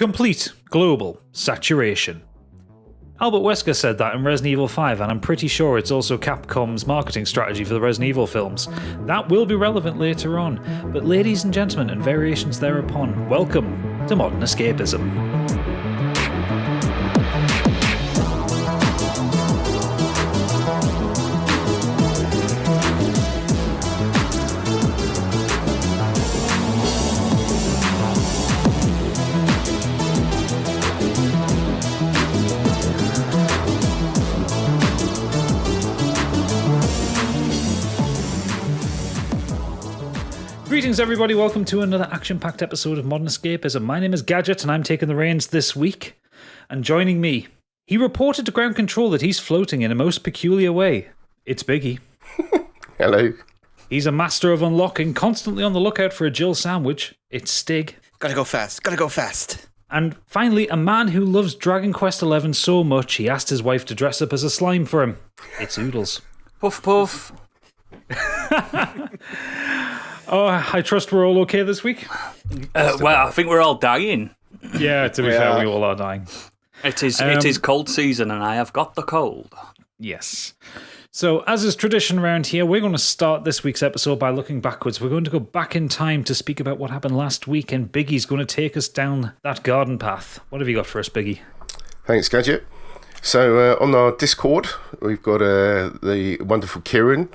Complete global saturation. Albert Wesker said that in Resident Evil 5, and I'm pretty sure it's also Capcom's marketing strategy for the Resident Evil films. That will be relevant later on. But ladies and gentlemen, and variations thereupon, welcome to Modern Escapism. Greetings everybody, welcome to another action-packed episode of Modern Escapism. My name is Gadget and I'm taking the reins this week. And joining me, he reported to ground control that he's floating in a most peculiar way. It's Biggie. Hello. He's a master of unlocking, constantly on the lookout for a Jill sandwich. It's Stig. Gotta go fast. And finally, a man who loves Dragon Quest XI so much he asked his wife to dress up as a slime for him. It's Oodles. Puff puff. Oh, I trust we're all okay this week? Well, I think we're all dying. Yeah, to be fair, we all are dying. It is cold season and I have got the cold. Yes. So, as is tradition around here, we're going to start this week's episode by looking backwards. We're going to go back in time to speak about what happened last week, and Biggie's going to take us down that garden path. What have you got for us, Biggie? Thanks, Gadget. So, on our Discord, we've got the wonderful Kieran.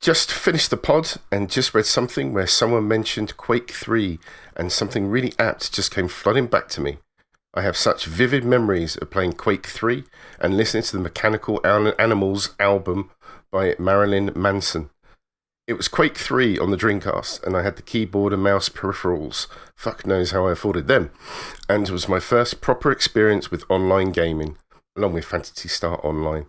Just finished the pod and just read something where someone mentioned Quake 3 and something really apt just came flooding back to me. I have such vivid memories of playing Quake 3 and listening to the Mechanical Animals album by Marilyn Manson. It was Quake 3 on the Dreamcast and I had the keyboard and mouse peripherals. Fuck knows how I afforded them. And it was my first proper experience with online gaming, along with Phantasy Star Online.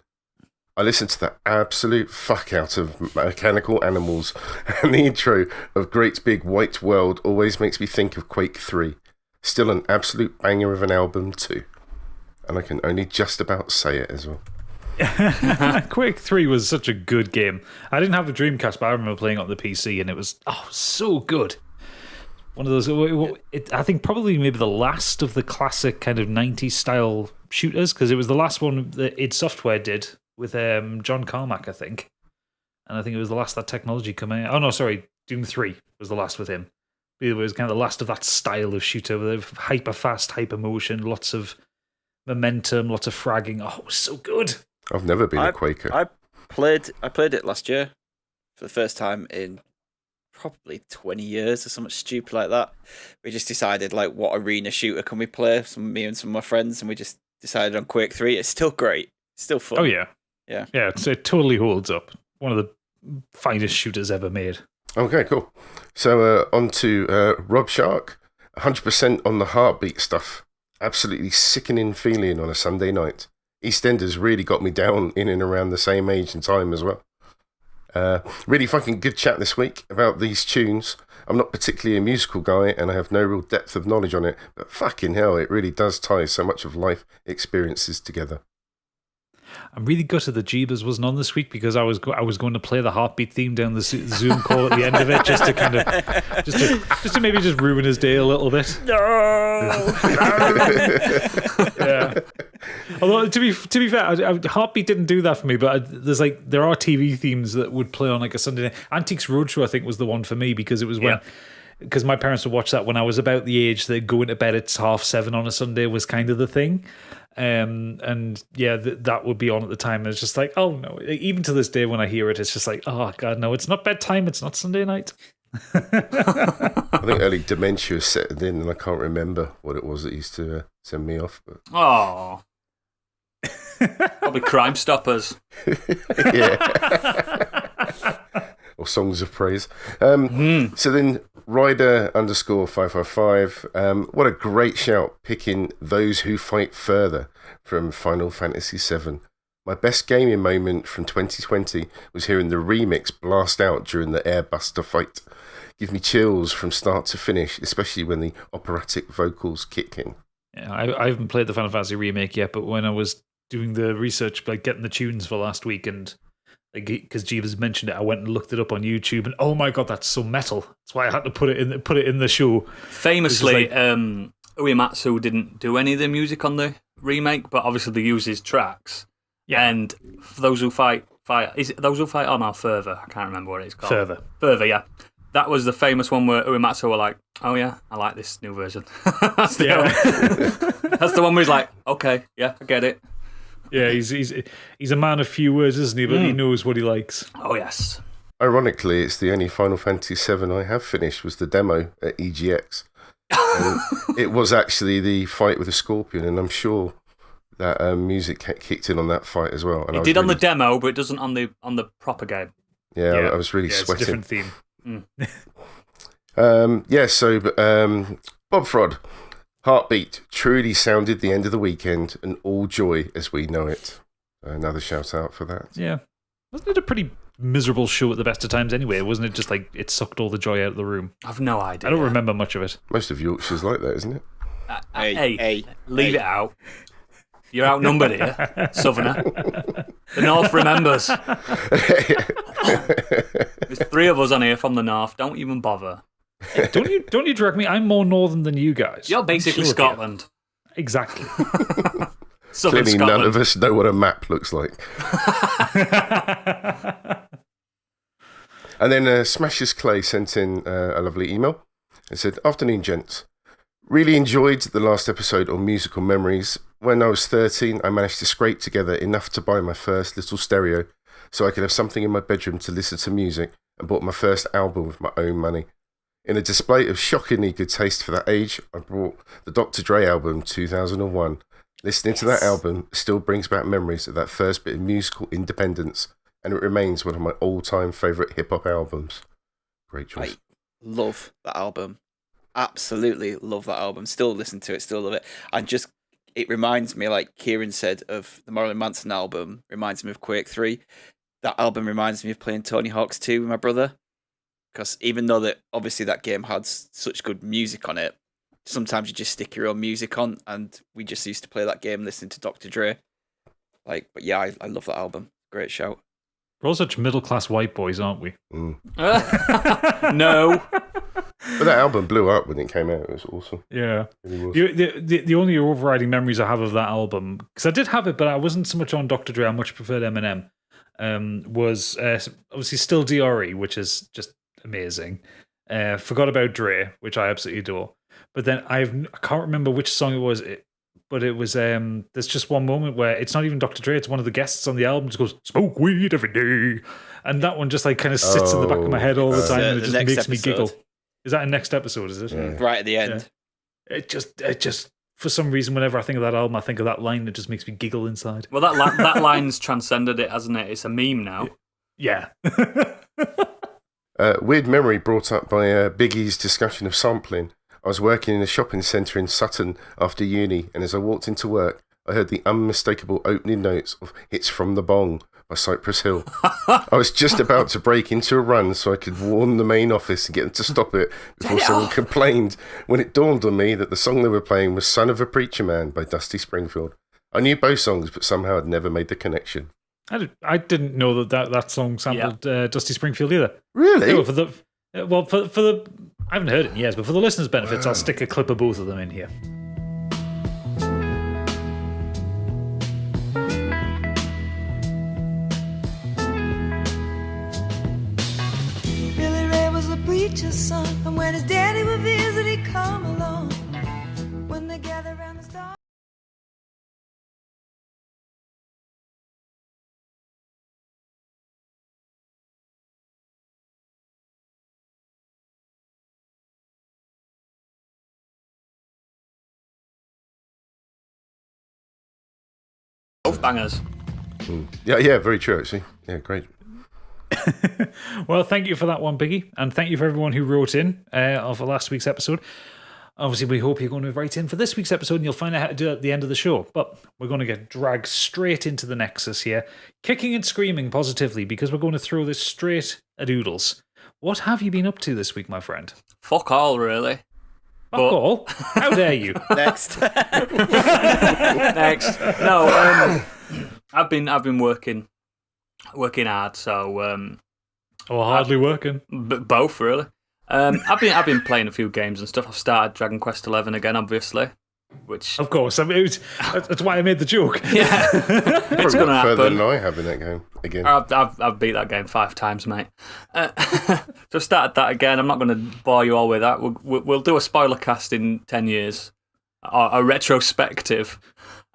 I listened to the absolute fuck out of Mechanical Animals, and the intro of Great Big White World always makes me think of Quake 3. Still an absolute banger of an album too. And I can only just about say it as well. Quake 3 was such a good game. I didn't have a Dreamcast, but I remember playing it on the PC, and it was so good. One of those, I think probably maybe the last of the classic kind of 90s style shooters, because it was the last one that id Software did with John Carmack, I think. And I think it was the last that technology coming out. Oh, no, sorry. Doom 3 was the last with him. It was kind of the last of that style of shooter with hyper fast, hyper motion, lots of momentum, lots of fragging. Oh, it was so good. I've never been a Quaker. I played it last year for the first time in probably 20 years or something stupid like that. We just decided, like, what arena shooter can we play? Me and some of my friends, and we just decided on Quake 3. It's still great. It's still fun. Oh, yeah. Yeah, it totally holds up. One of the finest shooters ever made. Okay, cool. So on to Rob Shark, 100% on the heartbeat stuff. Absolutely sickening feeling on a Sunday night. EastEnders really got me down in and around the same age and time as well. Really fucking good chat this week about these tunes. I'm not particularly a musical guy and I have no real depth of knowledge on it, but fucking hell, it really does tie so much of life experiences together. I'm really gutted that Jeebus wasn't on this week because I was going to play the heartbeat theme down the Zoom call at the end of it just to kind of just to maybe just ruin his day a little bit. No. Yeah. Although to be fair, Heartbeat didn't do that for me. But there are TV themes that would play on like a Sunday night. Antiques Roadshow I think was the one for me because it was because my parents would watch that when I was about the age that going to bed at 7:30 on a Sunday was kind of the thing. And yeah, that would be on at the time. And it's just like, oh no, even to this day when I hear it, it's just like, oh God, no, it's not bedtime. It's not Sunday night. I think early dementia set in and I can't remember what it was that used to send me off. But... Oh. Probably Crime Stoppers. Yeah. Or Songs of Praise. So then Ryder _555. What a great shout picking Those Who Fight Further from Final Fantasy VII. My best gaming moment from 2020 was hearing the remix blast out during the Airbuster fight. Give me chills from start to finish, especially when the operatic vocals kick in. Yeah, I haven't played the Final Fantasy remake yet, but when I was doing the research, like getting the tunes for last week, and because Jeeves mentioned it, I went and looked it up on YouTube, and oh my God, that's so metal. That's why I had to put it in the show. Famously, Uematsu didn't do any of the music on the remake, but obviously they use his tracks. Yeah. And for those who fight, is it Those Who Fight On or Further? I can't remember what it's called. Further, yeah. That was the famous one where Uematsu were like, "Oh yeah, I like this new version." That's the that's the one where he's like, "Okay, yeah, I get it." Yeah, he's a man of few words, isn't he? But he knows what he likes. Oh yes. Ironically, it's the only Final Fantasy VII I have finished was the demo at EGX. And it was actually the fight with the Scorpion, and I'm sure that music kicked in on that fight as well. And it did on the demo, but it doesn't on the proper game. Yeah, I was really sweating. It's a different theme. Bob Frod, Heartbeat truly sounded the end of the weekend and all joy as we know it. Another shout out for that. Yeah. Wasn't it a pretty miserable show at the best of times anyway? Wasn't it just like it sucked all the joy out of the room? I've no idea. I don't remember much of it. Most of Yorkshire's like that, isn't it? Hey, leave it out. You're outnumbered here, Southerner. The North remembers. There's 3 of us on here from the North. Don't even bother. Hey, don't you direct me? I'm more northern than you guys. You're basically Scotland. Exactly. Southern Clearly, Scotland. none of us know what a map looks like. And then Smashes Clay sent in a lovely email. It said, "Afternoon, gents. Really enjoyed the last episode on musical memories. When I was 13, I managed to scrape together enough to buy my first little stereo so I could have something in my bedroom to listen to music, and bought my first album with my own money. In a display of shockingly good taste for that age, I bought the Dr. Dre album 2001. Listening to that album still brings back memories of that first bit of musical independence, and it remains one of my all-time favourite hip-hop albums." Great choice. I love that album. Absolutely love that album. Still listen to it, still love it. And just, it reminds me, like Kieran said, of the Marilyn Manson album, reminds me of Quake 3. That album reminds me of playing Tony Hawk's 2 with my brother. Because even though that obviously that game had such good music on it, sometimes you just stick your own music on, and we just used to play that game listening to Dr. Dre. But yeah, I love that album. Great shout. We're all such middle-class white boys, aren't we? No. But that album blew up when it came out. It was awesome. Yeah. It really was. The only overriding memories I have of that album, because I did have it, but I wasn't so much on Dr. Dre, I much preferred Eminem, was obviously Still DRE, which is just amazing. Forgot About Dre, which I absolutely adore. But then I can't remember which song it was, but it was, there's just one moment where it's not even Dr. Dre, it's one of the guests on the album just goes, "Smoke weed every day." And that one just like kind of sits in the back of my head all the time, and it just makes me giggle. Is that in next episode, is it? Yeah. Right at the end. Yeah. It just, for some reason, whenever I think of that album, I think of that line, it just makes me giggle inside. Well, that line's transcended it, hasn't it? It's a meme now. Yeah. Weird memory brought up by Biggie's discussion of sampling. I was working in a shopping centre in Sutton after uni, and as I walked into work, I heard the unmistakable opening notes of "Hits from the Bong" by Cypress Hill. I was just about to break into a run so I could warn the main office and get them to stop it before someone complained, when it dawned on me that the song they were playing was "Son of a Preacher Man" by Dusty Springfield. I knew both songs, but somehow I'd never made the connection. I didn't know that song sampled Dusty Springfield either. Really? Yeah, for the I haven't heard it in years, but for the listeners' benefits, I'll stick a clip of both of them in here. Billy Ray was a preacher's son, and when his daddy would visit, he'd come along. When they gathered around the star. Both bangers. Yeah, very true, actually. Yeah, great. Well, thank you for that one, Biggie, and thank you for everyone who wrote in of last week's episode. Obviously, we hope you're going to write in for this week's episode, and you'll find out how to do it at the end of the show. But we're going to get dragged straight into the Nexus here, kicking and screaming positively, because we're going to throw this straight at Oodles. What have you been up to this week, my friend? Fuck all, really. Fuck all? How dare you? Next. Next. No, I've been working hard, so hardly working. both really. I've been playing a few games and stuff. I've started Dragon Quest XI again, obviously. Which Of course, I mean, that's why I made the joke. yeah, it's Probably going to got further happen. than I have in that game again. I've beat that game 5 times, mate. So I started that again. I'm not going to bore you all with that. We'll do a spoiler cast in 10 years, or a retrospective.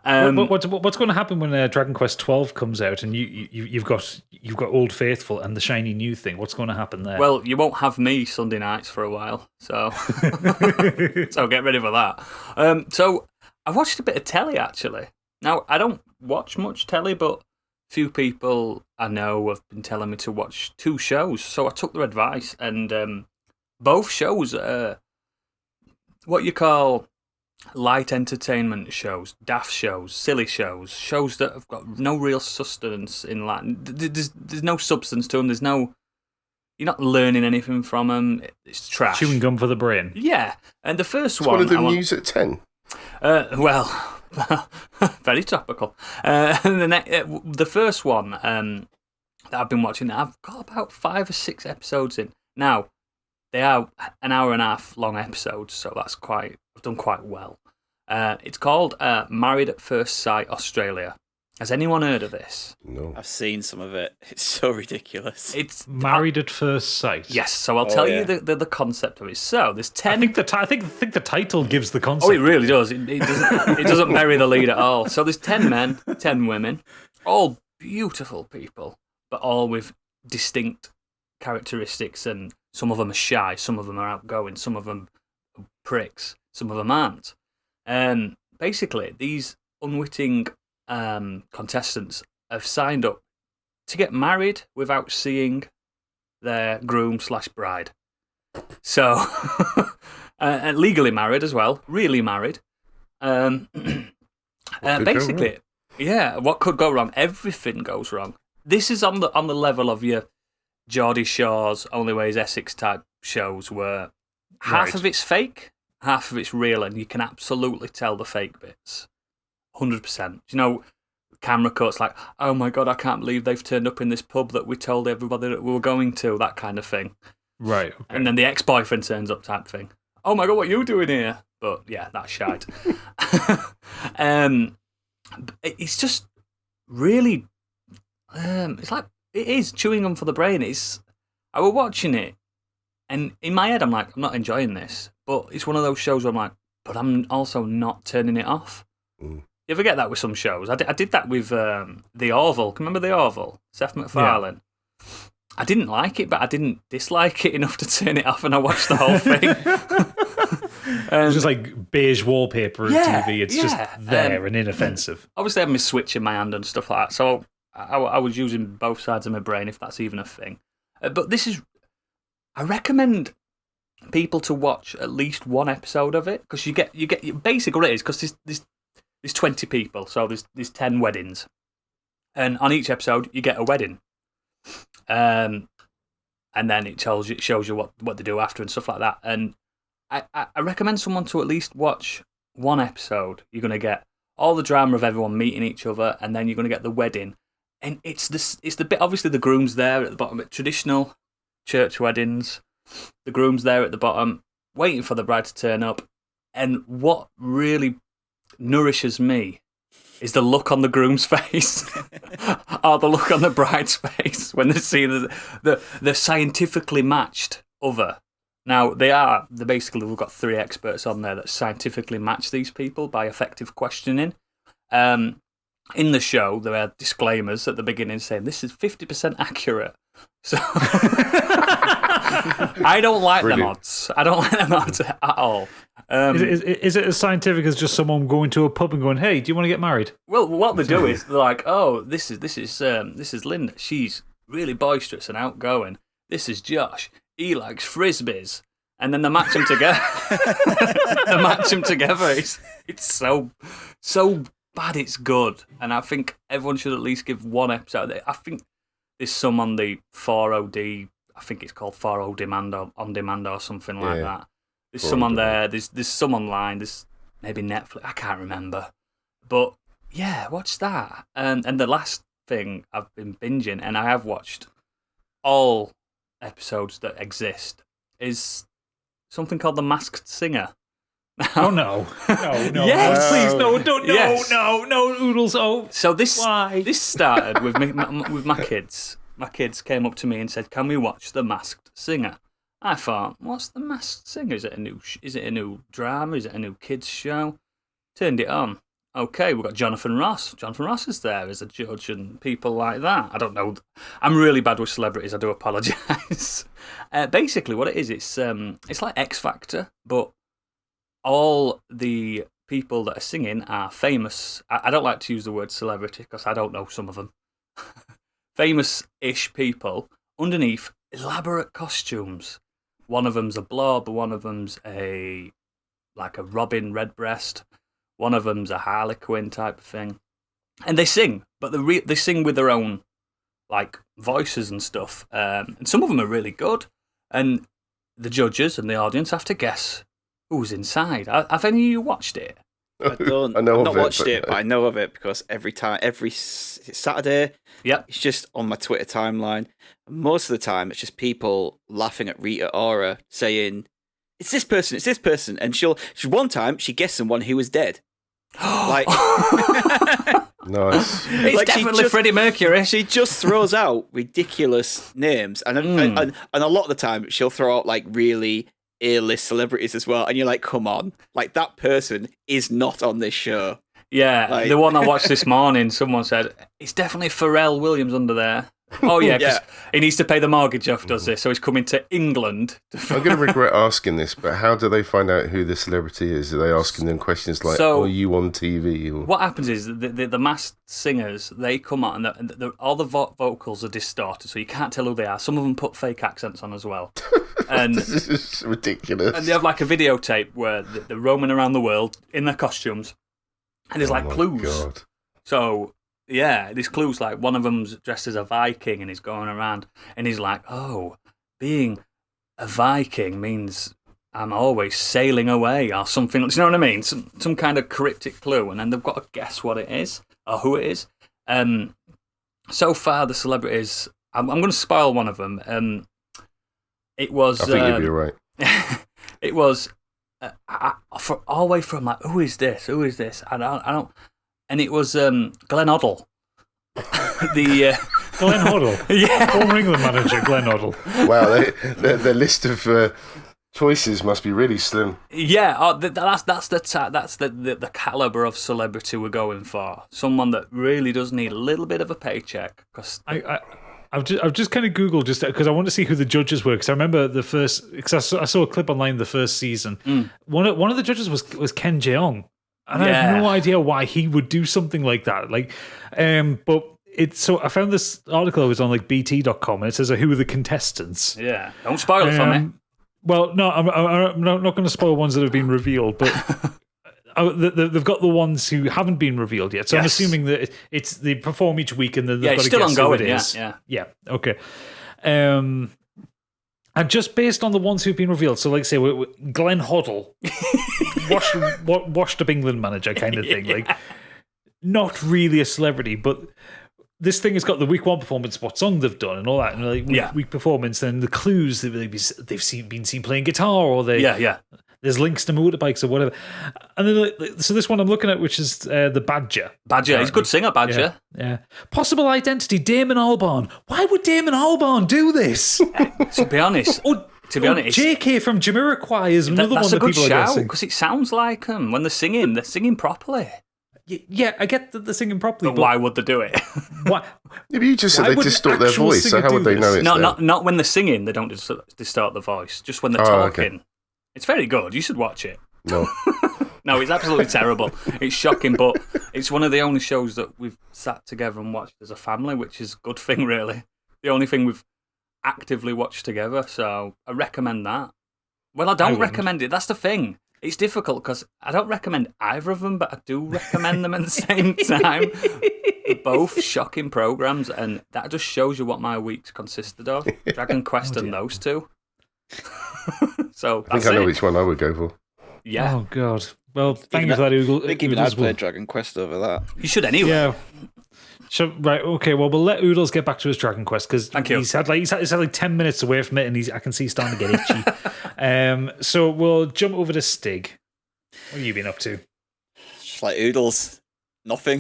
What's going to happen when Dragon Quest 12 comes out and you've got Old Faithful and the shiny new thing? What's going to happen there? Well, you won't have me Sunday nights for a while, so so get ready for that. So I watched a bit of telly actually. Now I don't watch much telly, but few people I know have been telling me to watch 2 shows. So I took their advice, and both shows are what you call light entertainment shows, daft shows, silly shows that have got no real sustenance in life. There's no substance to them. You're not learning anything from them. It's trash. Chewing gum for the brain. Yeah, and the first It's one. one of the news at 10. Well, very topical. The first one that I've been watching, I've got about 5 or 6 episodes in. Now, they are an hour and a half long episodes, so I've done quite well. It's called Married at First Sight Australia. Has anyone heard of this? No. I've seen some of it. It's so ridiculous. It's Married at First Sight. Yes, so I'll tell yeah. you the concept of it. So there's 10. I think the title gives the concept. Oh, it really does. It doesn't bury the lead at all. So there's 10 men, 10 women, all beautiful people, but all with distinct characteristics. And some of them are shy, some of them are outgoing, some of them are pricks, some of them aren't. Basically, these unwitting contestants have signed up to get married without seeing their groom/bride. So, and legally married as well, really married. Basically, yeah, what could go wrong? Everything goes wrong. This is on the level of your Geordie Shore's Only Way is Essex type shows, where half of it's fake, half of it's real, and you can absolutely tell the fake bits. 100%. You know, camera cuts like, oh my God, I can't believe they've turned up in this pub that we told everybody that we were going to, that kind of thing. Right. Okay. And then the ex-boyfriend turns up type thing. Oh my God, what are you doing here? But yeah, that's shite. It's just really, it's like, it is chewing gum for the brain. I was watching it, and in my head I'm like, I'm not enjoying this. But it's one of those shows where I'm like, but I'm also not turning it off. Mm. You ever get that with some shows? I did that with The Orville. Can you remember The Orville? Seth MacFarlane. Yeah. I didn't like it, but I didn't dislike it enough to turn it off, and I watched the whole thing. It's just like beige wallpaper on TV. It's just there and inoffensive. Obviously, I have my Switch in my hand and stuff like that, so I was using both sides of my brain, if that's even a thing. But this is... I recommend people to watch at least one episode of it, because you get basically what it is, because there's 20 people, so there's 10 weddings, and on each episode you get a wedding, and then it shows you what they do after and stuff like that. And I recommend someone to at least watch one episode. You're gonna get all the drama of everyone meeting each other, and then you're gonna get the wedding, and it's the bit. Obviously, the groom's there at the bottom. Traditional church weddings, the groom's there at the bottom, waiting for the bride to turn up. And what really nourishes me is the look on the groom's face, or the look on the bride's face when they see the scientifically matched other. Now they're basically, we've got 3 experts on there that scientifically match these people by effective questioning. In the show, there are disclaimers at the beginning saying this is 50% accurate. So I don't like them odds. I don't like them odds at all. Is it as scientific as just someone going to a pub and going, "Hey, do you want to get married?" Well, what they do is they're like, "Oh, this is Linda. She's really boisterous and outgoing. This is Josh. He likes frisbees." And then they match them together. It's so bad. It's good, and I think everyone should at least give one episode. I think there's some on the 4OD. I think it's called 4O Demand or On Demand or something like that. There's some on there. There's some online. There's maybe Netflix. I can't remember. But yeah, watch that. And the last thing I've been binging, and I have watched all episodes that exist, is something called The Masked Singer. Oh no! No! Yes! Please, no! Don't! No! Yes. No! Oodles! Oh! So this Why? this started with with my kids. My kids came up to me and said, "Can we watch The Masked Singer?" I thought, "What's The Masked Singer? Is it a new drama? Is it a new kids show?" Turned it on. Okay, we've got Jonathan Ross. Jonathan Ross is there as a judge and people like that. I don't know. I'm really bad with celebrities. I do apologise. Basically, what it is, it's like X Factor, but all the people that are singing are famous. I don't like to use the word celebrity because I don't know some of them. Famous-ish people underneath elaborate costumes. One of them's a blob. One of them's a Robin Redbreast. One of them's a Harlequin type of thing, and they sing, but they sing with their own voices and stuff. And some of them are really good, and the judges and the audience have to guess who's inside. Have any of you watched it? I don't. I've not watched it, but I know of it because every Saturday, it's just on my Twitter timeline. Most of the time, it's just people laughing at Rita Ora saying, "It's this person," and one time she guessed someone who was dead. Nice. It's definitely Freddie Mercury. She just throws out ridiculous names, and a lot of the time she'll throw out really A-list celebrities as well, and you're like, come on, that person is not on this show. Yeah, the one I watched this morning, someone said, it's definitely Pharrell Williams under there. Oh, yeah, because he needs to pay the mortgage off, does this? So he's coming to England. I'm going to regret asking this, but how do they find out who the celebrity is? Are they asking them questions like, are you on TV? Or... What happens is the masked singers, they come out and all the vocals are distorted, so you can't tell who they are. Some of them put fake accents on as well. And this is ridiculous. And they have a videotape where they're roaming around the world in their costumes, and there's clues. God. So... yeah, there's clues one of them's dressed as a Viking and he's going around and he's like, oh, being a Viking means I'm always sailing away or something. Do you know what I mean? Some kind of cryptic clue, and then they've got to guess what it is or who it is. So far, the celebrities, I'm going to spoil one of them. It was. I think you'd be right. It was all the way from who is this? Who is this? I don't. And it was Glenn Hoddle. Glenn Hoddle? Yeah. Former England manager, Glenn Hoddle. Wow, the list of choices must be really slim. Yeah, that's the calibre of celebrity we're going for. Someone that really does need a little bit of a paycheck. Cause I've just kind of Googled just because I want to see who the judges were, because I remember because I saw a clip online the first season. One of the judges was Ken Jeong. And I have no idea why he would do something like that. But so I found this article. It was on BT.com, and it says who are the contestants. Yeah, don't spoil it for me. Well, no, I'm not going to spoil ones that have been revealed, but they've got the ones who haven't been revealed yet. So I'm assuming that they perform each week, and then they've got to guess who it is. Yeah. Okay. And just based on the ones who've been revealed, so say Glenn Hoddle, washed up England manager kind of thing, not really a celebrity, but this thing has got the week one performance, what song they've done, and all that, and week performance, then the clues they've been seen playing guitar, or there's links to motorbikes or whatever. And then, so this one I'm looking at, which is the Badger. Badger, he's a good singer, Badger. Yeah. Possible identity, Damon Albarn. Why would Damon Albarn do this? To be honest. JK from Jamiroquai is another one that people are guessing. That's a good shout, because it sounds like them. When they're singing properly. Yeah, I get that they're singing properly. But why would they do it? What? Yeah, but you just said they distort their voice, so how would they know it's not when they're singing, they don't distort the voice. Just when they're talking. Okay. It's very good. You should watch it. No. No, it's absolutely terrible. It's shocking, but it's one of the only shows that we've sat together and watched as a family, which is a good thing, really. The only thing we've actively watched together, so I recommend that. Well, I don't recommend it. That's the thing. It's difficult because I don't recommend either of them, but I do recommend them at the same time. They're both shocking programs, and that just shows you what my week's consisted of. Dragon Quest and those two. So I think I know which one I would go for. Yeah. Oh God. Well, thank you for that, Google. I think even I'd play Dragon Quest over that. You should anyway. Yeah. Right, okay, well, we'll let Oodles get back to his Dragon Quest because Thank you. he's had like 10 minutes away from it and I can see he's starting to get itchy. So we'll jump over to Stig. What have you been up to? Just like Oodles. Nothing.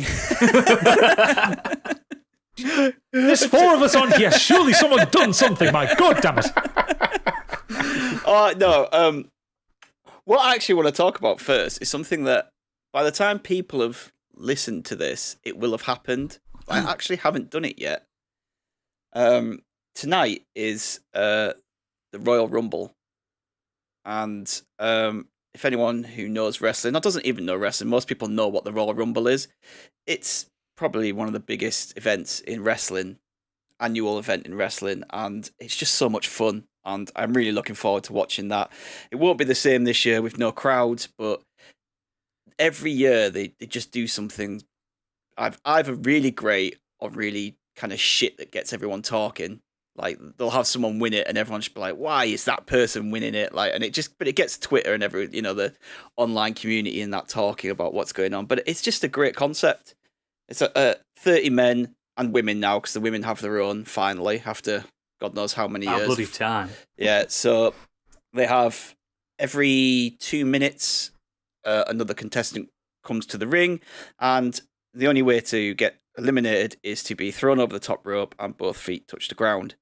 There's 4 of us on here. Surely someone's done something, my god damn it. No, what I actually want to talk about first is something that by the time people have listened to this, it will have happened. I actually haven't done it yet. Tonight is the Royal Rumble. And if anyone who knows wrestling, or doesn't even know wrestling, most people know what the Royal Rumble is. It's probably one of the biggest events in wrestling, annual event in wrestling, and it's just so much fun. And I'm really looking forward to watching that. It won't be the same this year with no crowds, but every year they just do something either really great or really kind of shit that gets everyone talking. Like they'll have someone win it and everyone should be like, why is that person winning it? Like, and it gets Twitter and the online community and that talking about what's going on. But it's just a great concept. It's 30 men and women now, because the women have their own finally after God knows how many years. Bloody time. Yeah, so they have every 2 minutes another contestant comes to the ring, and the only way to get eliminated is to be thrown over the top rope and both feet touch the ground.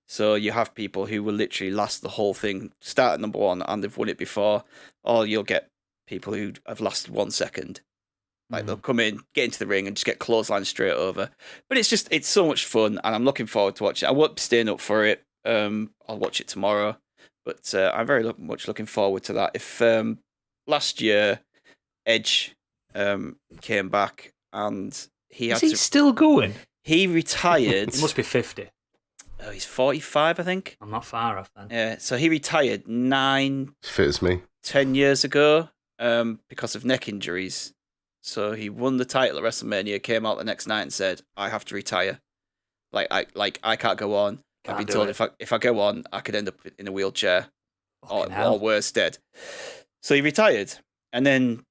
So you have people who will literally last the whole thing, start at number 1 and they've won it before, or you'll get people who have lasted 1 second. Like they'll come in, get into the ring and just get clotheslined straight over. But it's so much fun and I'm looking forward to watching it. I won't be staying up for it. I'll watch it tomorrow. But I'm very much looking forward to that. If last year Edge came back and Is he still going? He retired. He must be 50. Oh, he's 45, I think. I'm not far off then. Yeah, so he retired 10 years ago because of neck injuries. So he won the title at WrestleMania, came out the next night and said, I have to retire. I can't go on. I've been told if I go on, I could end up in a wheelchair or worse, dead. So he retired. And then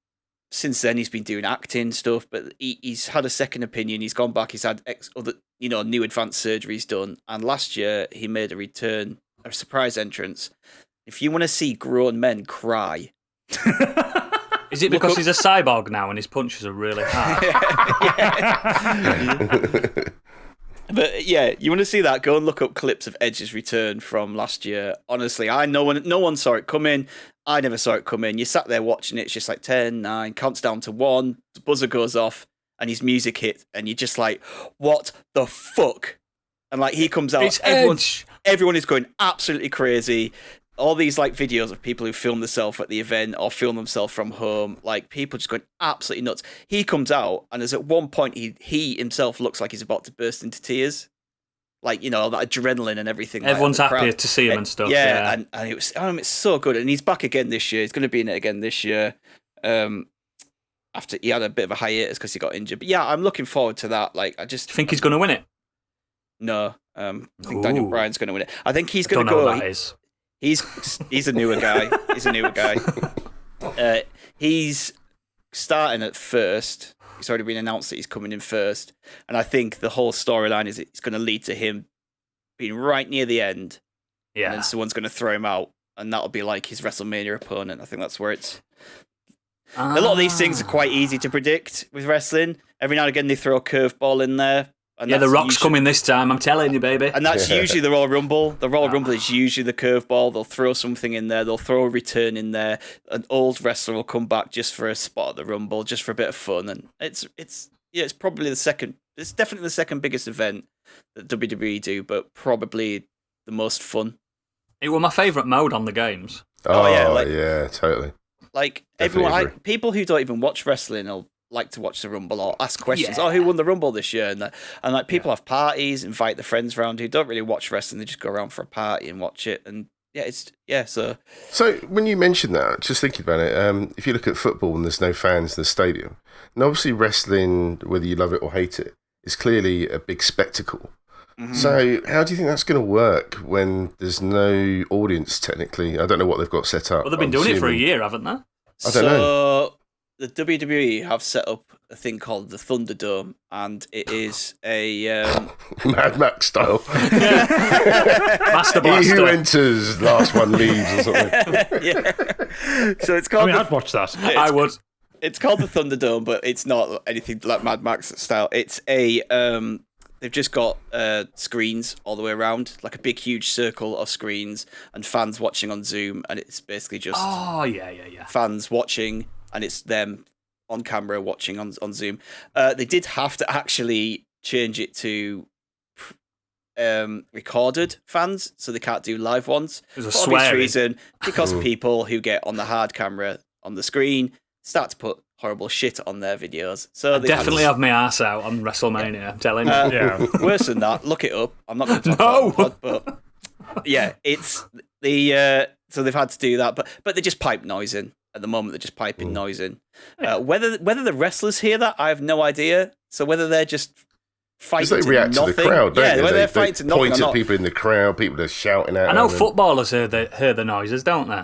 since then, he's been doing acting stuff, but he's had a second opinion. He's gone back. He's had new advanced surgeries done. And last year, he made a return, a surprise entrance. If you want to see grown men cry. Is it because he's a cyborg now and his punches are really hard? But yeah, you want to see that? Go and look up clips of Edge's return from last year. Honestly, no one saw it coming. I never saw it coming. You sat there watching it. It's just like 10, 9, counts down to 1. The buzzer goes off and his music hits, and you're just like, what the fuck? And like he comes out, everyone is going absolutely crazy. All these like videos of people who film themselves at the event or film themselves from home, like people just going absolutely nuts. He comes out and there's at one point he himself looks like he's about to burst into tears. Like, that adrenaline and everything. Everyone's happy to see him and stuff. Yeah. And it was, it's so good. And he's back again this year. He's going to be in it again this year. After he had a bit of a hiatus because he got injured. But yeah, I'm looking forward to that. Like, I just think he's going to win it. I think Daniel Bryan's going to win it. I think he's going to go. Who that is. He's a newer guy. He's starting at first. It's already been announced that he's coming in first. And I think the whole storyline is it's going to lead to him being right near the end. Yeah. And then someone's going to throw him out. And that'll be like his WrestleMania opponent. I think that's where it's... A lot of these things are quite easy to predict with wrestling. Every now and again they throw a curveball in there. And yeah, The Rock's coming this time, I'm telling you, baby. And that's usually the Royal Rumble. The Royal Rumble is usually the curveball. They'll throw something in there. They'll throw a return in there. An old wrestler will come back just for a spot at the Rumble, just for a bit of fun. And it's probably the second. It's definitely the second biggest event that WWE do, but probably the most fun. It was my favourite mode on the games. Oh yeah, yeah, totally. Like everyone, people who don't even watch wrestling will like to watch the Rumble or ask questions. Yeah. Oh, who won the Rumble this year? And like people have parties, invite their friends around who don't really watch wrestling. They just go around for a party and watch it. And so when you mentioned that, just thinking about it, if you look at football and there's no fans in the stadium, and obviously wrestling, whether you love it or hate it, is clearly a big spectacle. Mm-hmm. So how do you think that's going to work when there's no audience? Technically, I don't know what they've got set up. Well, they've been doing it for a year, haven't they? I don't know. the WWE have set up a thing called the Thunderdome, and it is a Mad Max style. Master He who Blaster. enters, last one leaves, or something. yeah. So it's I called. mean, I'd watch that. I would. It's called the Thunderdome, but it's not anything like Mad Max style. It's a they've just got screens all the way around, like a big, huge circle of screens, and fans watching on Zoom, and it's basically just Oh, yeah. fans watching, and it's them on camera watching on Zoom. They did have to actually change it to recorded fans, so they can't do live ones. There's a For obvious swearing. reason, because people who get on the hard camera on the screen start to put horrible shit on their videos. So they Definitely have my ass out on WrestleMania, I'm telling you. Yeah. worse than that. Look it up. I'm not going to talk about it, but yeah, it's the so they've had to do that, but they just pipe noise in at the moment. They're just piping noise in. Whether the wrestlers hear that, I have no idea. So whether they're just fighting Because they react to nothing, the crowd, don't yeah, they? whether they're They fighting to nothing point or at not. people in the crowd, people that are shouting at I know them. footballers hear the noises, don't they?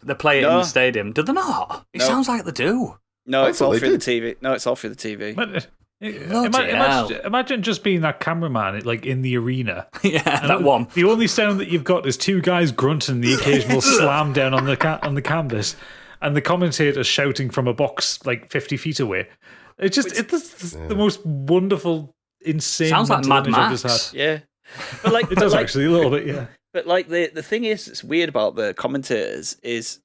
They play it in No. the stadium. Do they not? It No. sounds like they do. No, I it's thought all they through the did. TV. No, it's all through the TV. But, Bloody hell. imagine just being that cameraman like in the arena. Yeah, that one. The only sound that you've got is two guys grunting, the occasional slam down on the on the canvas, and the commentator shouting from a box like 50 feet away. It's the most wonderful, insane. Sounds like mental Mad image I've just Max. had. Yeah, but like It does actually a little bit, yeah. But like the thing is, it's weird about the commentators is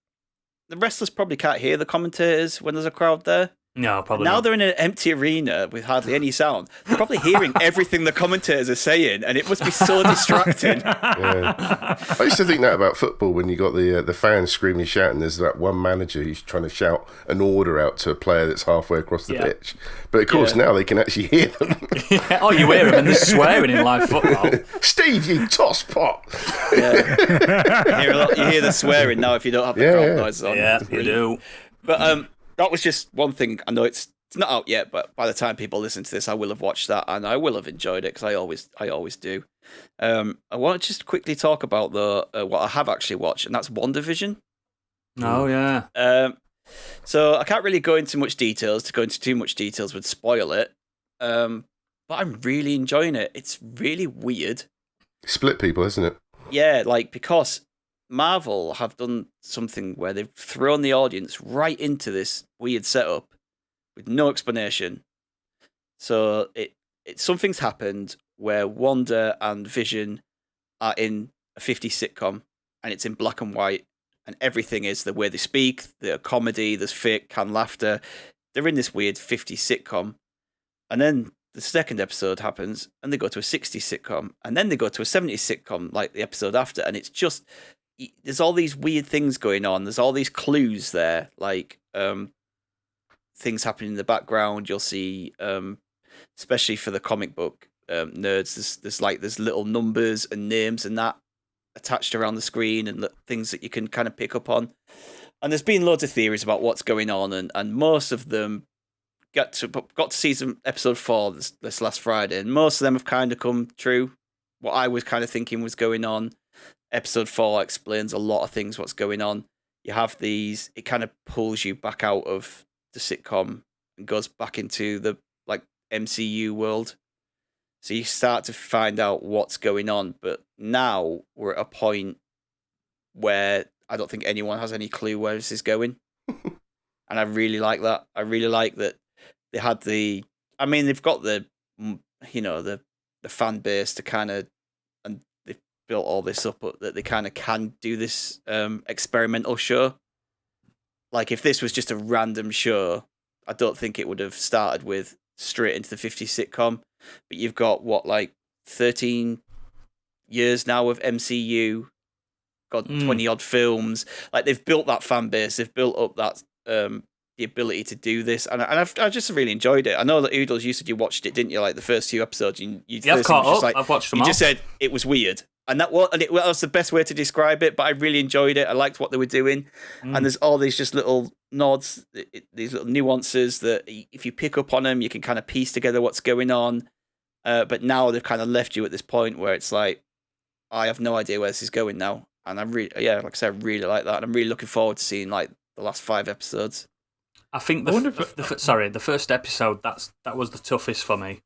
the wrestlers probably can't hear the commentators when there's a crowd there. No, probably Now not. they're in an empty arena with hardly any sound. They're probably hearing everything the commentators are saying, and it must be so distracting. Yeah. I used to think that about football when you got the fans screaming, shouting. There's that one manager who's trying to shout an order out to a player that's halfway across the Yeah. pitch. But of course, now they can actually hear them. Oh, you hear them and they're swearing in live football. Steve, you toss pot. Yeah. You hear the swearing now if you don't have the crowd noise on. Yeah, It's you brilliant. do. But that was just one thing. I know it's not out yet, but by the time people listen to this, I will have watched that and I will have enjoyed it because I always do. I want to just quickly talk about what I have actually watched, and that's WandaVision. Oh, yeah. So I can't really go into much details. To go into too much details would spoil it. But I'm really enjoying it. It's really weird. Split people, isn't it? Yeah, like because Marvel have done something where they've thrown the audience right into this weird setup with no explanation. So something's happened where Wanda and Vision are in a 50s sitcom, and it's in black and white, and everything is the way they speak, the comedy, there's fake canned laughter. They're in this weird 50s sitcom, and then the second episode happens, and they go to a 60s sitcom, and then they go to a 70s sitcom, like the episode after, and it's just there's all these weird things going on. There's all these clues there, like things happening in the background. You'll see, especially for the comic book nerds, there's little numbers and names and that attached around the screen, and things that you can kind of pick up on. And there's been loads of theories about what's going on, and most of them got to season episode 4 this last Friday, and most of them have kind of come true. What I was kind of thinking was going on. Episode 4 explains a lot of things, what's going on. You have these, it kind of pulls you back out of the sitcom and goes back into the like MCU world. So you start to find out what's going on, but now we're at a point where I don't think anyone has any clue where this is going. And I really like that. I really like that they had they've got the fan base to kind of, and they've built all this up, but that they kind of can do this experimental show. Like if this was just a random show, I don't think it would have started with straight into the 50s sitcom. But you've got 13 years now of MCU, got 20 odd films. Like they've built that fan base, they've built up that the ability to do this, and I just really enjoyed it. I know that Oodles, you said you watched it, didn't you? Like the first 2 episodes, I've caught up. like, I've watched them you all. just said it was weird, and that was the best way to describe it. But I really enjoyed it. I liked what they were doing, and there's all these just little nods, these little nuances that if you pick up on them, you can kind of piece together what's going on. But now they've kind of left you at this point where it's like, I have no idea where this is going now, and I really, like I said, I really like that, and I'm really looking forward to seeing like the last 5 episodes. I think the first episode that was the toughest for me.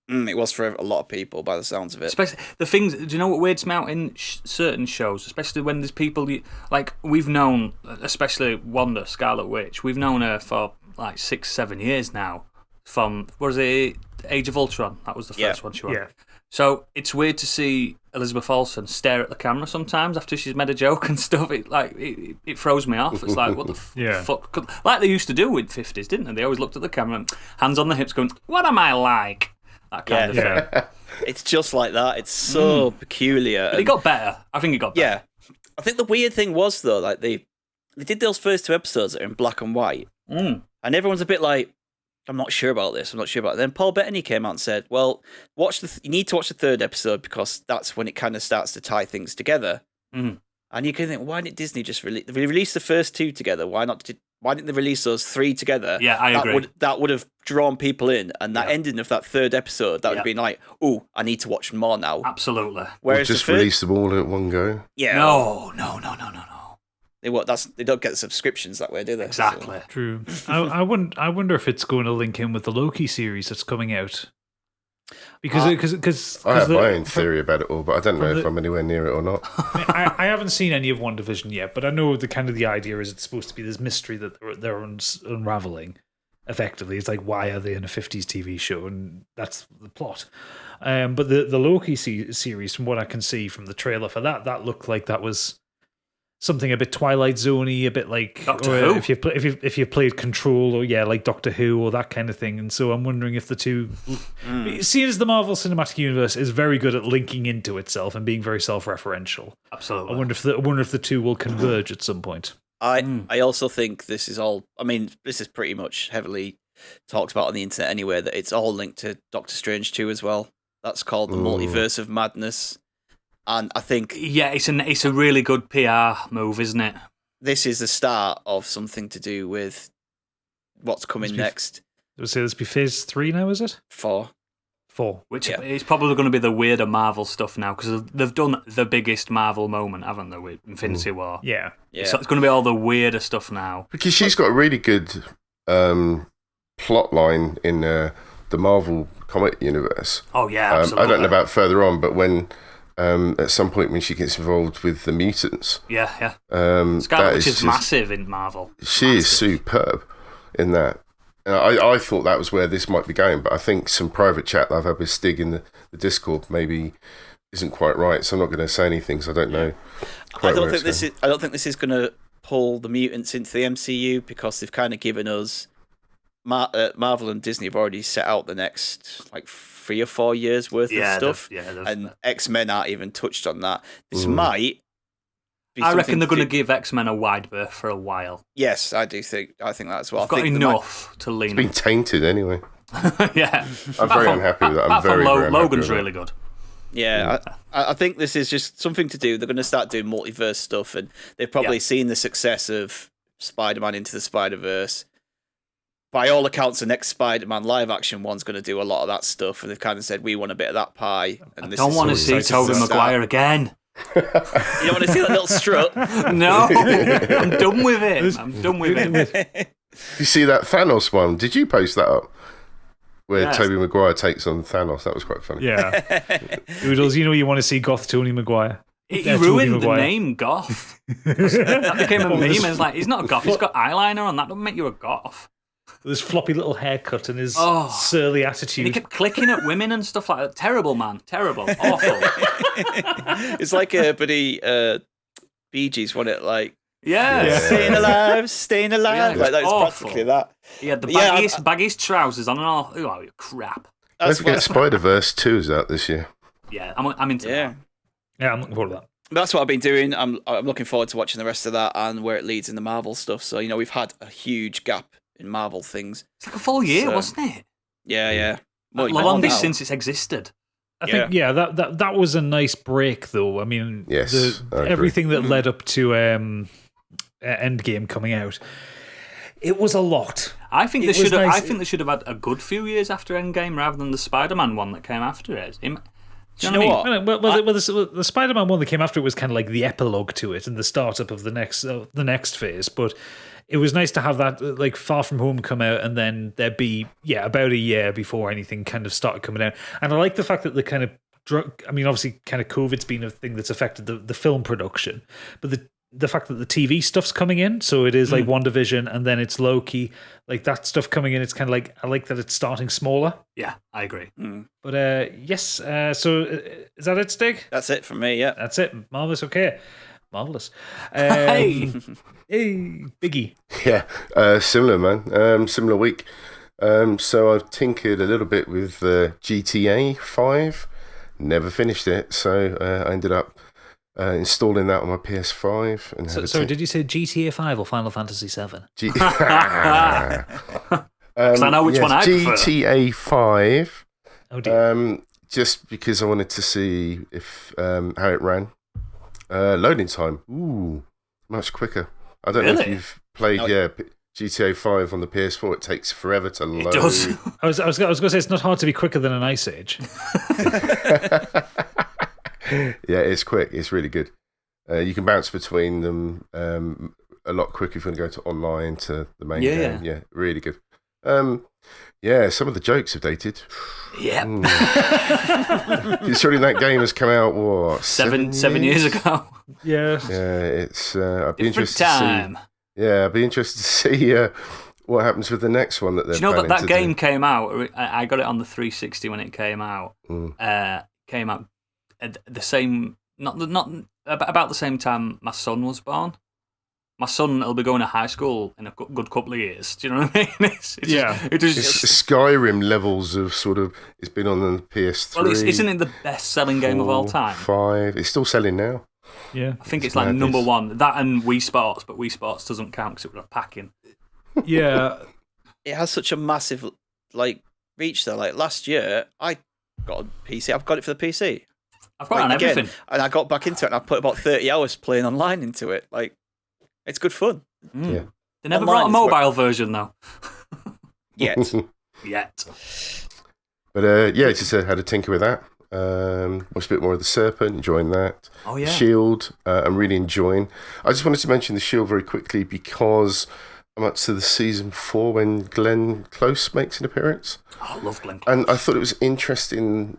It was for a lot of people, by the sounds of it. Especially the things. Do you know what weirds me out in certain shows? Especially when there's people like we've known, especially Wanda, Scarlet Witch. We've known her for like 6-7 years now. From what was it, Age of Ultron? That was the first one she won. Yeah. So it's weird to see Elizabeth Olsen stare at the camera sometimes after she's made a joke and stuff. It throws me off. It's like, what the fuck? Like they used to do with 50s, didn't they? They always looked at the camera and hands on the hips going, what am I like? That kind of thing. It's just like that. It's so peculiar. But it got better. I think it got better. Yeah. I think the weird thing was, though, like they did those first 2 episodes that are in black and white. And everyone's a bit like, I'm not sure about this. I'm not sure about it. Then Paul Bettany came out and said, well, you need to watch the 3rd episode because that's when it kind of starts to tie things together. And you can think, why didn't Disney just release the first 2 together? Why didn't they release those 3 together? Yeah, I agree. That would have drawn people in. And that ending of that 3rd episode, that would have been like, oh, I need to watch more now. Absolutely. Whereas just release them all at one go. Yeah. No. They don't get the subscriptions that way, do they? Exactly. So. True. I wonder if it's going to link in with the Loki series that's coming out. Because I have my own theory about it all, but I don't know if I'm anywhere near it or not. I haven't seen any of WandaVision yet, but I know the idea is it's supposed to be this mystery that they're unraveling. Effectively, it's like, why are they in a 50s TV show? And that's the plot. But the Loki series, from what I can see from the trailer for that looked like that was something a bit Twilight Zone-y, a bit like Doctor Who. If you played Control, or like Doctor Who or that kind of thing. And so I'm wondering if the two, seeing as the Marvel Cinematic Universe is very good at linking into itself and being very self-referential. Absolutely. I wonder if the two will converge at some point. I also think this is all. I mean, this is pretty much heavily talked about on the internet anyway. That it's all linked to Doctor Strange 2 as well. That's called the Multiverse of Madness. And I think it's a really good PR move, isn't it? This is the start of something to do with what's coming next. Let's say this be phase 3 now, is it? 4. Which is probably going to be the weirder Marvel stuff now, because they've done the biggest Marvel moment, haven't they, with Infinity War? Yeah. So it's going to be all the weirder stuff now. Because she's got a really good plot line in the Marvel comic universe. Oh, yeah, absolutely. I don't know about further on, but when at some point when she gets involved with the mutants. Yeah. Scarlet Witch is massive in Marvel. She is superb in that. I thought that was where this might be going, but I think some private chat that I've had with Stig in the Discord maybe isn't quite right, so I'm not going to say anything because I don't know quite I don't think this is going to pull the mutants into the MCU because they've kind of given us Marvel and Disney have already set out the next 3 or 4 years worth of stuff, and X-Men aren't even touched on that. This might. I reckon they're going to give X-Men a wide berth for a while. Yes, I think that as well. I've got enough to lean. It's been tainted anyway. Yeah, I'm very unhappy with that. I'm very Logan's really good. Yeah, I think this is just something to do. They're going to start doing multiverse stuff, and they've probably seen the success of Spider-Man Into the Spider-Verse. By all accounts, the next Spider-Man live-action one's going to do a lot of that stuff, and they've kind of said, we want a bit of that pie. And I don't want to see Tobey Maguire again. You don't want to see that little strut? No, I'm done with it. You see that Thanos one? Did you post that up? Where Tobey Maguire takes on Thanos. That was quite funny. Yeah. Oodles, you want to see Goth Tony Maguire. He ruined the name Goth. That became a meme. It's like, he's not a goth, he's got eyeliner on. That doesn't make you a goth. This floppy little haircut and his surly attitude. And he kept clicking at women and stuff like that. Terrible, man. Terrible. Awful. It's like Bee Gees, wasn't it? Like, staying alive. Yeah, like that was practically that. He had the baggiest trousers on and all. Oh, crap. Don't forget Spider-Verse 2 is out this year. Yeah, I'm into that. Yeah, I'm looking forward to that. That's what I've been doing. I'm looking forward to watching the rest of that and where it leads in the Marvel stuff. So, we've had a huge gap in Marvel things. It's like a full year, wasn't it? Yeah. Well, the longest since it's existed. I think that was a nice break, though. I mean, everything that led up to Endgame coming out, it was a lot. I think they should have. I think they should have had a good few years after Endgame rather than the Spider-Man one that came after it. Do you know what? The Spider-Man one that came after it was kind of like the epilogue to it and the startup of the next phase. But it was nice to have that, like, Far From Home come out, and then there'd be about a year before anything kind of started coming out. And I like the fact that the kind of obviously, kind of COVID's been a thing that's affected the film production, but the fact that the TV stuff's coming in, so it is like WandaVision, and then it's Loki, like that stuff coming in. It's kind of like, I like that it's starting smaller. Yeah, I agree. But yes, so is that it, Stig? That's it from me. Yeah, that's it. Marvelous. Okay, marvelous. Hey, Biggie. Yeah, similar, man. Similar week. So I've tinkered a little bit with GTA 5. Never finished it, so I ended up installing that on my PS5. And so did you say GTA 5 or Final Fantasy 7? I know which one I prefer. GTA 5. Oh dear. Just because I wanted to see if how it ran. Loading time. Ooh, much quicker. I don't know if you've played GTA 5 on the PS4. It takes forever to load. It does. I was going to say, it's not hard to be quicker than an Ice Age. Yeah, it's quick. It's really good. You can bounce between them a lot quicker if you want to go to online to the main game. Yeah, really good. Yeah, some of the jokes have dated. Yeah. Considering that game has come out, what, 7 years ago? Yeah. Yeah, it's. I'd be Different interested time. to see. Yeah, I'd be interested to see what happens with the next one that they're. Do you know planning that to game do. came out? I got it on the 360 when it came out. Came out at the same, not about the same time my son was born. My son will be going to high school in a good couple of years. Do you know what I mean? It's Skyrim levels of sort of. It's been on the PS3. Well, isn't it the best-selling game of all time? 5. It's still selling now. Yeah, I think it's like number one. That and Wii Sports, but Wii Sports doesn't count because it was a packing. Yeah, it has such a massive reach though. Like last year, I got a PC. I've got it for the PC. I've got it on everything, and I got back into it, and I put about 30 hours playing online into it. Like, it's good fun. Yeah, they never Online brought a mobile version though. Yet. But yeah, just had a tinker with that. Watched a bit more of The Serpent, enjoying that. Oh yeah. Shield, I'm really enjoying. I just wanted to mention The Shield very quickly because I'm up to the season 4 when Glenn Close makes an appearance. Oh, I love Glenn Close. And I thought it was interesting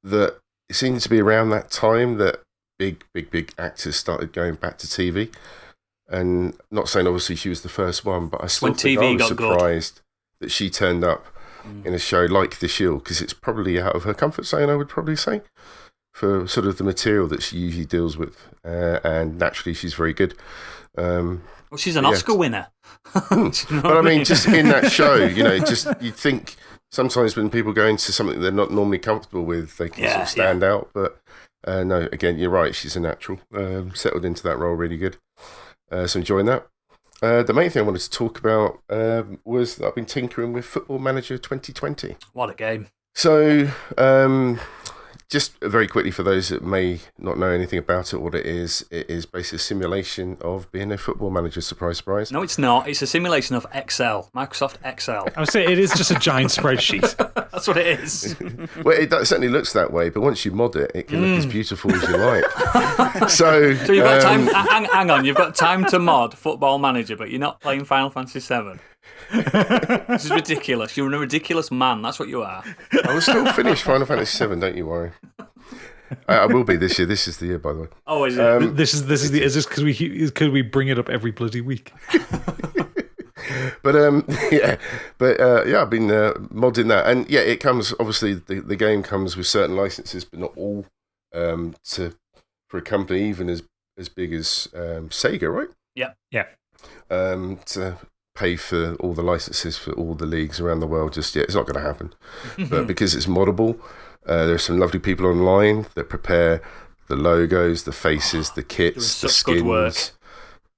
that it seemed to be around that time that big actors started going back to TV. And not saying obviously she was the first one, but I still think I was surprised that she turned up in a show like The Shield, because it's probably out of her comfort zone, I would probably say, for sort of the material that she usually deals with. And naturally, she's very good. Well, she's an Oscar winner. But I mean, just in that show, you'd think sometimes when people go into something they're not normally comfortable with, they can sort of stand out. But no, again, you're right. She's a natural. Settled into that role really good. So enjoying that. The main thing I wanted to talk about was that I've been tinkering with Football Manager 2020. What a game. So, just very quickly for those that may not know anything about it, what it is basically a simulation of being a football manager. Surprise, surprise. No, it's not. It's a simulation of Excel, Microsoft Excel. I would say it is just a giant spreadsheet. That's what it is. Well, it certainly looks that way, but once you mod it, it can look as beautiful as you like. So you've got time. Hang on, you've got time to mod Football Manager, but you're not playing Final Fantasy VII. This is ridiculous. You're a ridiculous man. That's what you are. I will still finish Final Fantasy VII. Don't you worry. I will be this year. This is the year, by the way. Oh, is it? Is this because we bring it up every bloody week? But I've been modding that, and yeah, it comes obviously the game comes with certain licenses, but not all. For a company even as big as Sega, right? Yeah. To pay for all the licenses for all the leagues around the world just yet, it's not going to happen. But because it's moddable, there's some lovely people online that prepare the logos, the faces, the kits, the skins. Good work.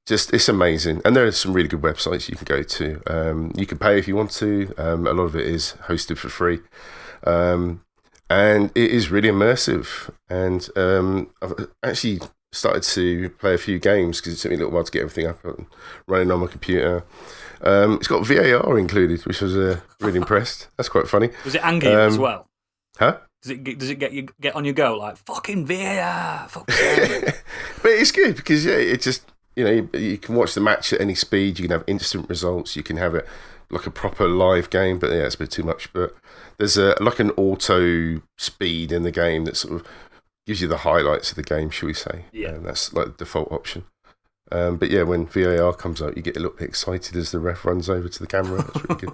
Just, it's amazing. And there are some really good websites you can go to. You can pay if you want to. A lot of it is hosted for free. And it is really immersive. And I've actually started to play a few games because it took me a little while to get everything up and running on my computer. It's got VAR included, which I was really impressed. That's quite funny. Was it angry as well? Huh? Does it get on your go like fucking VAR? Fuck But it's good because it just you can watch the match at any speed. You can have instant results. You can have it like a proper live game. But yeah, it's a bit too much. But there's like an auto speed in the game that sort of gives you the highlights of the game, shall we say? Yeah. And that's like the default option. But yeah, when VAR comes out, you get a little bit excited as the ref runs over to the camera. That's really good.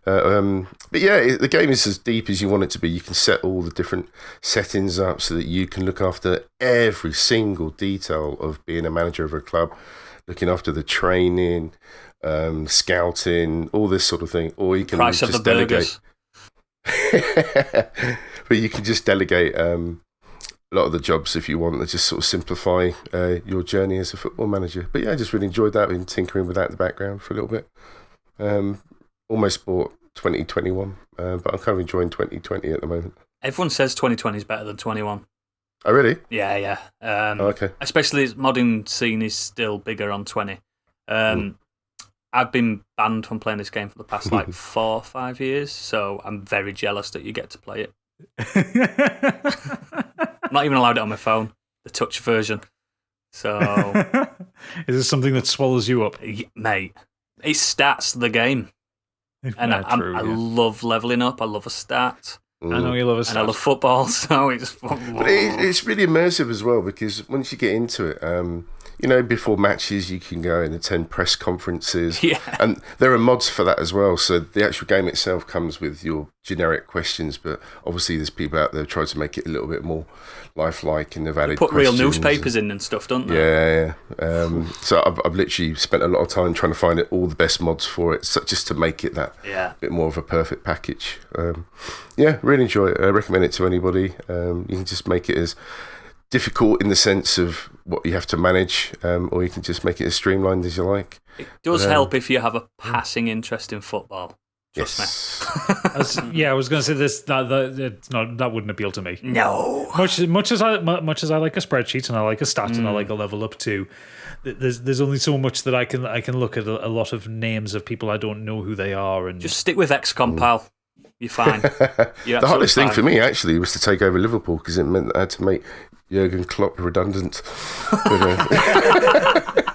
But yeah, the game is as deep as you want it to be. You can set all the different settings up so that you can look after every single detail of being a manager of a club, looking after the training, scouting, all this sort of thing. Or you can Price just of the delegate. But you can just delegate a lot of the jobs if you want to just sort of simplify your journey as a football manager. But yeah, I just really enjoyed that. Been tinkering with that in the background for a little bit. Almost bought 2021, but I'm kind of enjoying 2020 at the moment. Everyone says 2020 is better than 21. Oh, really? Yeah. Okay. Especially as modding scene is still bigger on 20. I've been banned from playing this game for the past 4 or 5 years, so I'm very jealous that you get to play it. I'm not even allowed it on my phone, the touch version. So, is this something that swallows you up? Mate, it's stats the game. And I love leveling up. I love a stat. I know you love a stat. And I love football, so it's... But it's really immersive as well, because once you get into it, before matches you can go and attend press conferences. Yeah. And there are mods for that as well. So the actual game itself comes with your generic questions, but obviously there's people out there trying to make it a little bit more lifelike and valid put real questions newspapers in and stuff, don't they? Yeah. So I've literally spent a lot of time trying to find all the best mods for it, just to make it that bit more of a perfect package. Yeah, really enjoy it. I recommend it to anybody. You can just make it as difficult in the sense of what you have to manage, or you can just make it as streamlined as you like. It does help if you have a passing interest in football. Trust me. I was going to say this. That wouldn't appeal to me. No. Much as I like a spreadsheet and I like a stat and I like a level up too. There's only so much that I can look at a lot of names of people I don't know who they are and just stick with XCOM, pal. You're fine. The hardest thing for me actually was to take over Liverpool, because it meant that I had to make Jurgen Klopp redundant.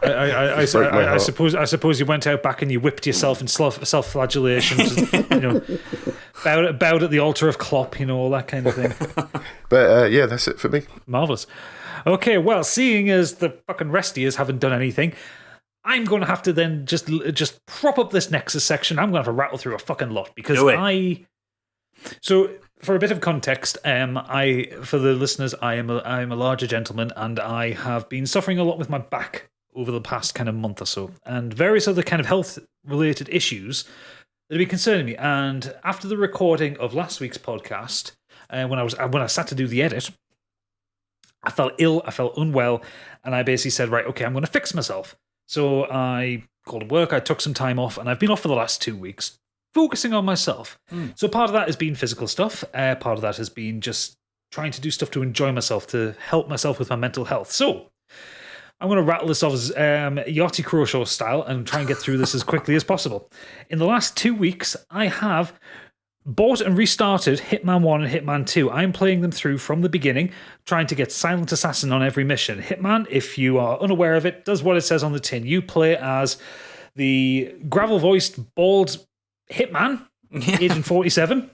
I suppose you went out back and you whipped yourself in self-flagellation, bowed at the altar of Klopp, all that kind of thing. But yeah, that's it for me. Marvellous. Okay, well, seeing as the fucking rest of yous haven't done anything, I'm going to have to then just prop up this Nexus section. I'm going to have to rattle through a fucking lot because So, for a bit of context, for the listeners, I am a larger gentleman, and I have been suffering a lot with my back over the past kind of month or so, and various other kind of health-related issues that have been concerning me. And after the recording of last week's podcast, when I sat to do the edit, I felt ill, I felt unwell, and I basically said, right, okay, I'm going to fix myself. So I called work, I took some time off, and I've been off for the last 2 weeks, focusing on myself. So part of that has been physical stuff. Part of that has been just trying to do stuff to enjoy myself, to help myself with my mental health. So I'm going to rattle this off as Yachty Croshaw style and try and get through this as quickly as possible. In the last 2 weeks, I have bought and restarted Hitman 1 and Hitman 2. I'm playing them through from the beginning, trying to get Silent Assassin on every mission. Hitman, if you are unaware of it, does what it says on the tin. You play as the gravel-voiced, bald Hitman, Agent 47.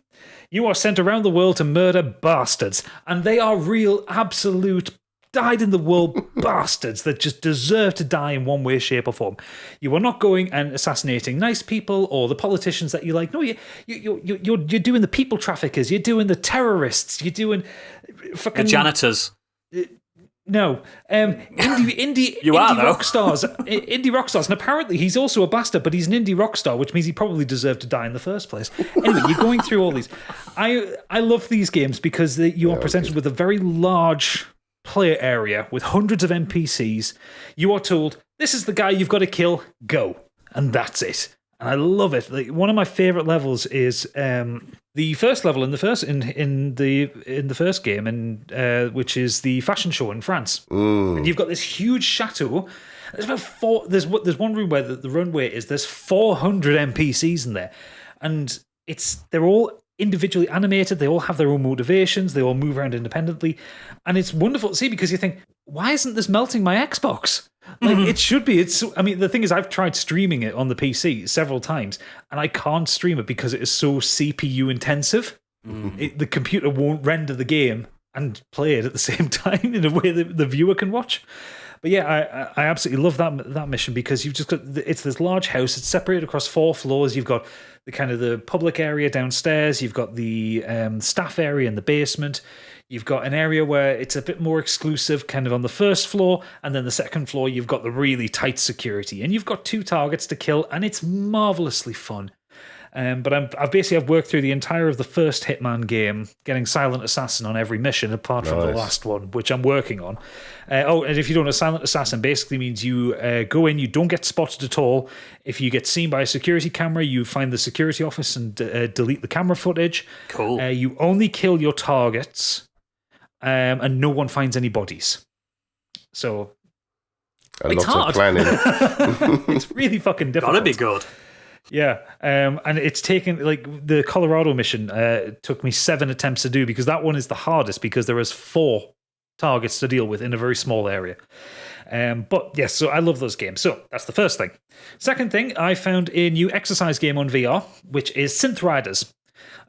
You are sent around the world to murder bastards, and they are real, absolute, dyed-in-the-wool bastards that just deserve to die in one way, shape, or form. You are not going and assassinating nice people or the politicians that you like. No, you're doing the people traffickers. You're doing the terrorists. You're doing fucking the janitors. No, indie rock stars, indie rock stars, and apparently he's also a bastard, but he's an indie rock star, which means he probably deserved to die in the first place. Anyway, you're going through all these. I love these games because you are presented with a very large player area with hundreds of NPCs. You are told, this is the guy you've got to kill, go. And that's it. And I love it. Like, one of my favorite levels is the first level in the first game, and which is the fashion show in France. And you've got this huge chateau. There's about there's one room where the runway is. There's 400 NPCs in there, and they're all individually animated. They all have their own motivations. They all move around independently. And it's wonderful to see because you think, why isn't this melting my Xbox? Like, it should be. I mean, the thing is, I've tried streaming it on the PC several times, and I can't stream it because it is so CPU intensive. The computer won't render the game and play it at the same time in a way that the viewer can watch. But yeah, I absolutely love that mission because you've just got it's this large house. It's separated across 4 floors. You've got the kind of the public area downstairs. You've got the staff area in the basement. You've got an area where it's a bit more exclusive, kind of on the first floor, and then the second floor you've got the really tight security. And you've got 2 targets to kill, and it's marvelously fun. But I've worked through the entire of the first Hitman game, getting Silent Assassin on every mission, apart from the last one, which I'm working on. And if you don't know, Silent Assassin basically means you go in, you don't get spotted at all. If you get seen by a security camera, you find the security office and delete the camera footage. Cool. You only kill your targets, and no one finds any bodies. So it's hard. Of planning. It's really fucking difficult. Gotta be good. Yeah, and it's taken, like, the Colorado mission took me 7 attempts to do because that one is the hardest because there is 4 targets to deal with in a very small area. But yes, so I love those games. So that's the first thing. Second thing, I found a new exercise game on VR, which is Synth Riders.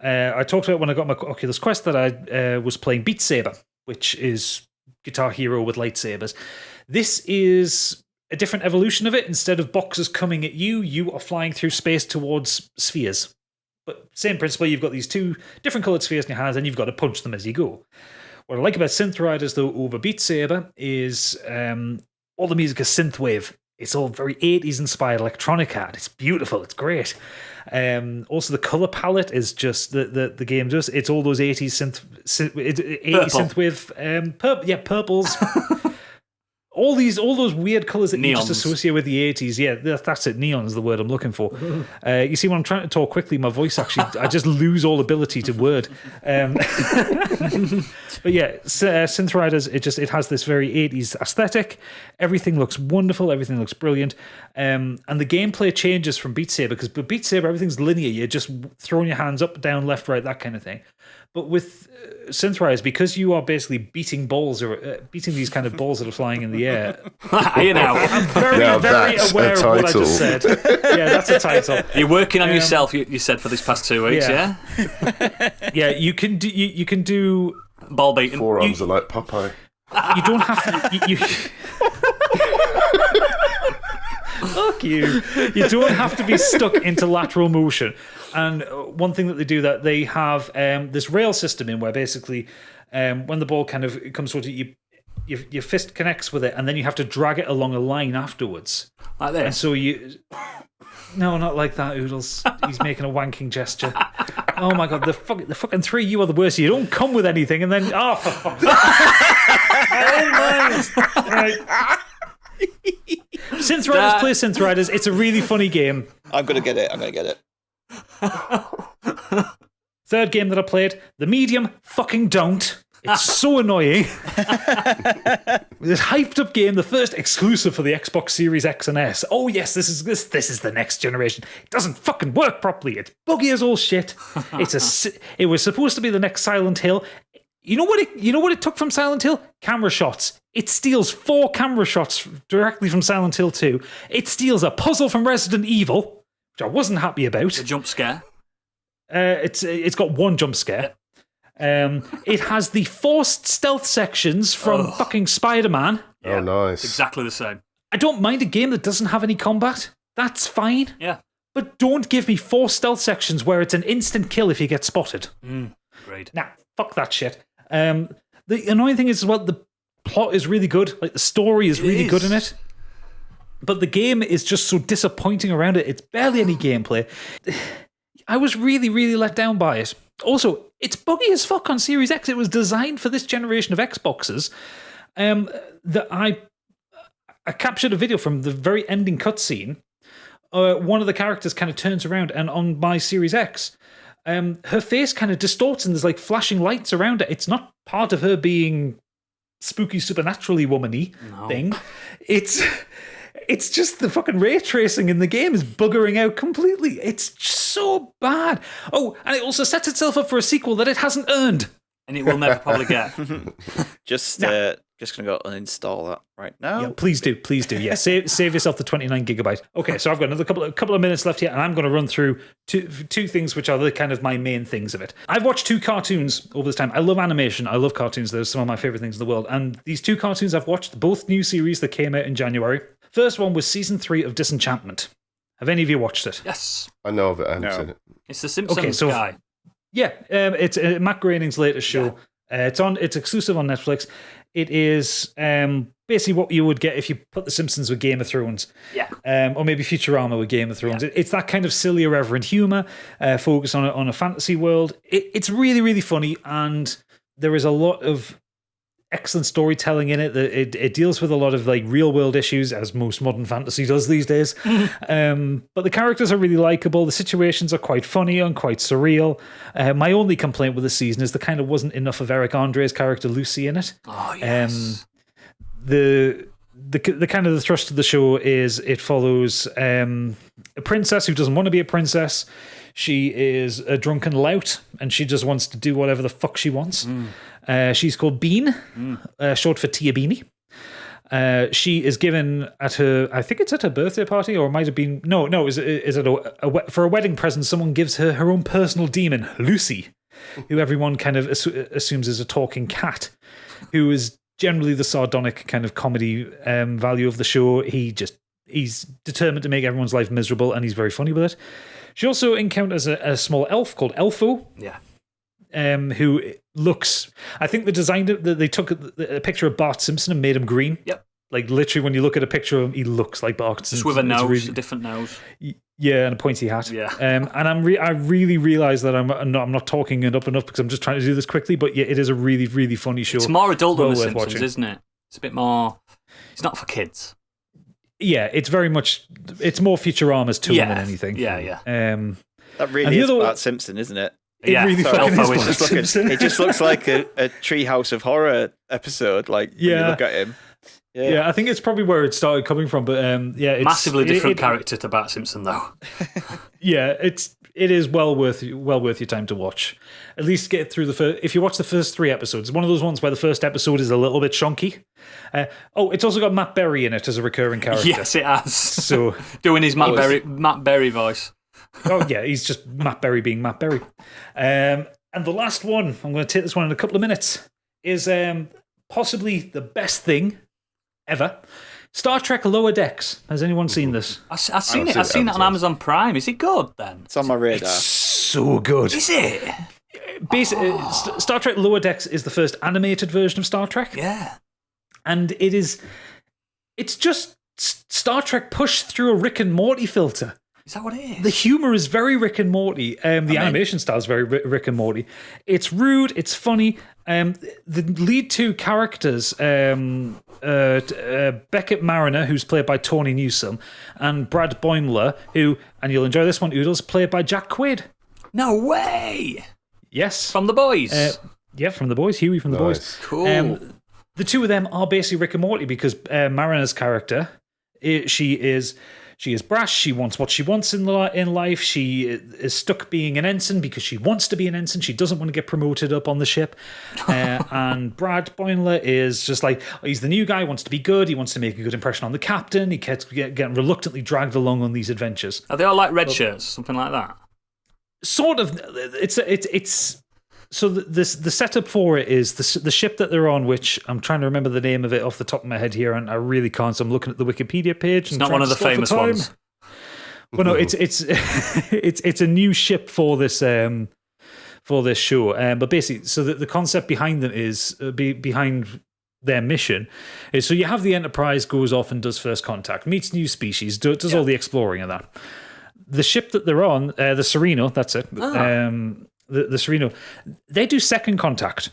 I talked about when I got my Oculus Quest that I was playing Beat Saber, which is Guitar Hero with lightsabers. This is a different evolution of it. Instead of boxes coming at you, you are flying through space towards spheres. But same principle, you've got these 2 different coloured spheres in your hands and you've got to punch them as you go. What I like about Synth Riders, though, over Beat Saber is all the music is synthwave. It's all very 80s inspired electronica. It's beautiful. It's great. Also, the color palette is just the game does. It's all those 80s synthwave. Purples. All those weird colours that Neons. you just associate with the 80s. Yeah, that's it. Neon is the word I'm looking for. You see, when I'm trying to talk quickly, my voice actually, I just lose all ability to word. But yeah, Synth Riders, it has this very 80s aesthetic. Everything looks wonderful. Everything looks brilliant. And the gameplay changes from Beat Saber because Beat Saber, everything's linear. You're just throwing your hands up, down, left, right, that kind of thing. But with Synth Riders, because you are basically beating balls or beating these kind of balls that are flying in the air. You know, I'm very aware of what I just said. Yeah, that's a title. You're working on yourself. You said for this past 2 weeks, yeah. Yeah, you can do. You can do ball beating. Forearms are like Popeye. You don't have to. Fuck you. You don't have to be stuck into lateral motion. And one thing that they do, that they have this rail system in where basically when the ball kind of comes towards you, your fist connects with it and then you have to drag it along a line afterwards. Like this? And so you... No, not like that, Oodles. He's making a wanking gesture. Oh my god, the fucking 3, you are the worst. You don't come with anything and then... Oh, for fuck's sake. Right. Synth Riders, play Synth Riders. It's a really funny game. I'm going to get it. Third game that I played, The Medium, fucking don't. It's so annoying. This hyped up game, the first exclusive for the Xbox Series X and S. Oh yes, this is the next generation. It doesn't fucking work properly. It's buggy as all shit. It was supposed to be the next Silent Hill. You know what it took from Silent Hill? Camera shots. It steals 4 camera shots directly from Silent Hill 2. It steals a puzzle from Resident Evil, which I wasn't happy about. A jump scare. It's got 1 jump scare. It has the forced stealth sections from fucking Spider-Man. Oh, nice. Exactly the same. I don't mind a game that doesn't have any combat. That's fine. Yeah. But don't give me 4 stealth sections where it's an instant kill if you get spotted. Great. Nah, fuck that shit. The annoying thing is, as well, the plot is really good. Like, the story is really good in it. But the game is just so disappointing around it. It's barely any gameplay. I was really, really let down by it. Also, it's buggy as fuck on Series X. It was designed for this generation of Xboxes. That I captured a video from the very ending cutscene. One of the characters kind of turns around, and on my Series X, her face kind of distorts and there's like flashing lights around it. It's not part of her being spooky, supernaturally womany thing. it's just the fucking ray tracing in the game is buggering out completely. It's so bad. Oh, and it also sets itself up for a sequel that it hasn't earned. And it will never probably get. Just gonna go uninstall that right now. Yeah, please do. Yeah, save yourself the 29 gigabyte. Okay, so I've got another couple of minutes left here, and I'm going to run through two things which are the kind of my main things of it. I've watched 2 cartoons over this time. I love animation. I love cartoons. They're some of my favorite things in the world. And these 2 cartoons I've watched, both new series that came out in January. First one was season 3 of Disenchantment. Have any of you watched it? Yes. I know of it. I haven't seen it. It's the Simpsons guy. Yeah, it's Matt Groening's latest show. Yeah. It's exclusive on Netflix. It is basically what you would get if you put The Simpsons with Game of Thrones. Yeah. Or maybe Futurama with Game of Thrones. Yeah. It's that kind of silly, irreverent humor, focused on a fantasy world. It's really, really funny, and there is a lot of excellent storytelling in it. It deals with a lot of like real world issues, as most modern fantasy does these days. But the characters are really likable. The situations are quite funny and quite surreal. My only complaint with the season is there kind of wasn't enough of Eric Andre's character Lucy in it. Oh yes. The kind of the thrust of the show is it follows a princess who doesn't want to be a princess. She is a drunken lout, and she just wants to do whatever the fuck she wants. She's called Bean, short for Tia Beanie. She is given at her, I think it's at her birthday party, or it might have been, is it for a wedding present, someone gives her her own personal demon, Lucy, who everyone kind of assumes is a talking cat, who is generally the sardonic kind of comedy value of the show. He's determined to make everyone's life miserable, and he's very funny with it. She also encounters a small elf called Elfo. Yeah. Who looks... I think they took a picture of Bart Simpson and made him green. Yep. Like, literally, when you look at a picture of him, he looks like Bart Simpson. Just with a nose, a different nose. Yeah, and a pointy hat. Yeah. And I really realise that I'm not talking it up enough because I'm just trying to do this quickly, but yeah, it is a really, really funny show. It's more adult than The worth Simpsons, watching. isn't it? It's a bit more... It's not for kids. Yeah, it's very much... It's more Futurama's tone than anything. Yeah. That really is Bart Simpson, isn't it? It really fucking is Bart Simpson. It just looks like a Treehouse of Horror episode, like, when you look at him. Yeah, I think it's probably where it started coming from, but it's... Massively different character to Bart Simpson, though. Yeah, it is well worth your time to watch. At least get through if you watch the first 3 episodes. It's one of those ones where the first episode is a little bit chunky. It's also got Matt Berry in it as a recurring character. Yes, it has. So doing his Matt Berry voice. Oh yeah, he's just Matt Berry being Matt Berry. And the last one, I'm going to take this one in a couple of minutes, is possibly the best thing ever. Star Trek Lower Decks. Has anyone seen this? I've seen it. I've seen it on Amazon Prime. Is it good then? It's on my radar. It's so good. Is it? Basically, Star Trek Lower Decks is the first animated version of Star Trek. Yeah. And it's just Star Trek pushed through a Rick and Morty filter. Is that what it is? The humor is very Rick and Morty. The animation style is very Rick and Morty. It's rude. It's funny. The lead 2 characters, Beckett Mariner, who's played by Tony Newsom, and Brad Boimler, who, and you'll enjoy this one, Oodles, played by Jack Quaid. No way! Yes. From The Boys? Yeah, from The Boys. Huey from The Boys. Cool. The 2 of them are basically Rick and Morty because Mariner's character, she is brash. She wants what she wants in life. She is stuck being an ensign because she wants to be an ensign. She doesn't want to get promoted up on the ship. And Brad Boimler is just like, he's the new guy, wants to be good. He wants to make a good impression on the captain. He gets getting reluctantly dragged along on these adventures. Are they all like red shirts, something like that? Sort of. It's so the setup for it is the ship that they're on, which I'm trying to remember the name of it off the top of my head here, and I really can't. So I'm looking at the Wikipedia page. It's not one of the famous ones. Well, no, it's a new ship for this show. But basically, so the concept behind them is behind their mission is so you have the Enterprise goes off and does first contact, meets new species, does all the exploring of that. The ship that they're on, the Sereno, that's it. The Sereno, they do second contact.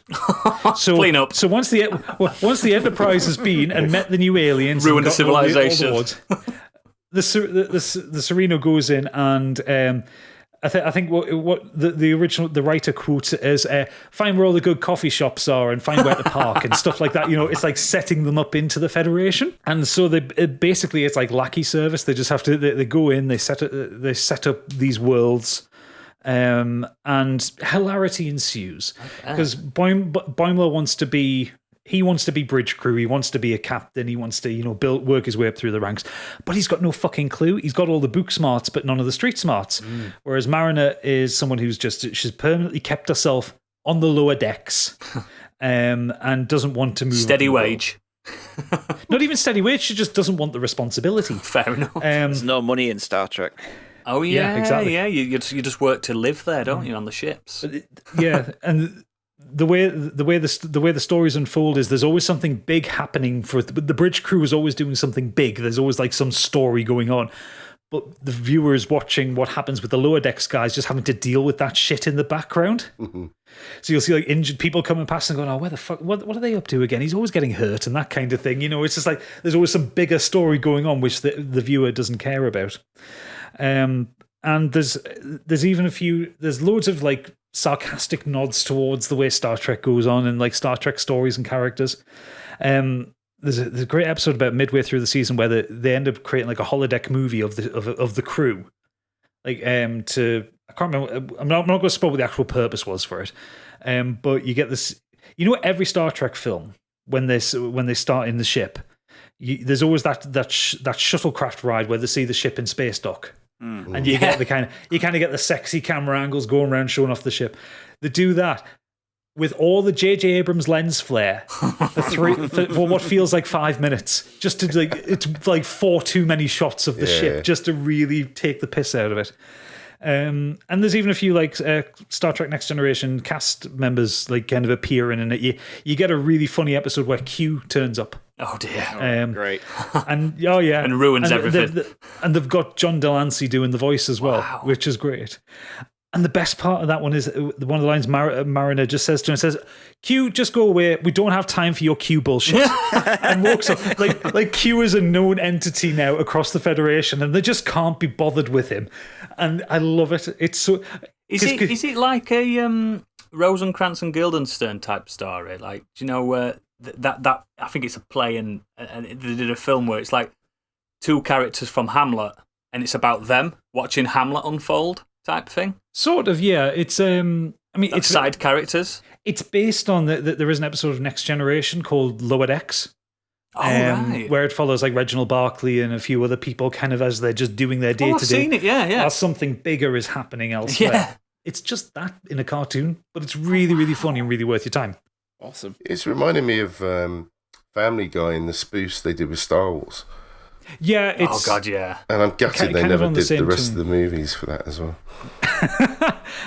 So clean up. So once the Enterprise has been and met the new aliens, ruined the civilization. The Sereno goes in and I think what the original the writer quotes it as find where all the good coffee shops are and find where to park and stuff like that. It's like setting them up into the Federation, and so basically it's like lackey service. They just have to they go in, they set up these worlds. And hilarity ensues because Boimler wants to be bridge crew. He wants to be a captain. He wants to work his way up through the ranks, but he's got no fucking clue. He's got all the book smarts, but none of the street smarts. Whereas Mariner is someone she's permanently kept herself on the lower decks, and doesn't want to move. Steady wage. Not even steady wage. She just doesn't want the responsibility. Fair enough. There's no money in Star Trek. Oh yeah, exactly. Yeah, you just work to live there, don't you, on the ships? Yeah, and the way the stories unfold is there's always something big happening the bridge crew is always doing something big. There's always like some story going on, but the viewer is watching what happens with the lower decks guys just having to deal with that shit in the background. Mm-hmm. So you'll see like injured people coming past and going, "Oh, where the fuck? What are they up to again?" He's always getting hurt and that kind of thing. It's just like there's always some bigger story going on which the viewer doesn't care about. And there's even there's loads of like sarcastic nods towards the way Star Trek goes on and like Star Trek stories and characters. There's a great episode about midway through the season where they end up creating like a holodeck movie of the crew. Like I can't remember. I'm not going to spoil what the actual purpose was for it. But you get this. Every Star Trek film when they start in the ship, there's always that shuttlecraft ride where they see the ship in space dock. And you get you kind of get the sexy camera angles going around showing off the ship. They do that with all the J.J. Abrams lens flare for what feels like 5 minutes, just to it's like 4 too many shots of the ship, just to really take the piss out of it. And there's even a few like Star Trek Next Generation cast members like kind of appearing in it. You get a really funny episode where Q turns up. Oh dear! Great. And and ruins everything. They've got John Delancey doing the voice as well, which is great. And the best part of that one is one of the lines Mariner just says to him, says, "Q, just go away. We don't have time for your Q bullshit." And walks off. Like Q is a known entity now across the Federation, and they just can't be bothered with him. And I love it. It's so. Is it like a Rosencrantz and Guildenstern type story? Like, do you know that I think it's a play and they did a film where it's like 2 characters from Hamlet, and it's about them watching Hamlet unfold type thing. Sort of, yeah. It's it's side characters. It's based on there is an episode of Next Generation called Lower Decks. Right. Where it follows like Reginald Barclay and a few other people kind of as they're just doing their day-to-day. I've seen it, yeah. While something bigger is happening elsewhere. Yeah. It's just that in a cartoon, but it's really, really funny and really worth your time. Awesome. It's reminding me of Family Guy and the spoofs they did with Star Wars. Yeah, it's... Oh, God, yeah. And I'm gutted they never did the rest tune. of the movies for that as well.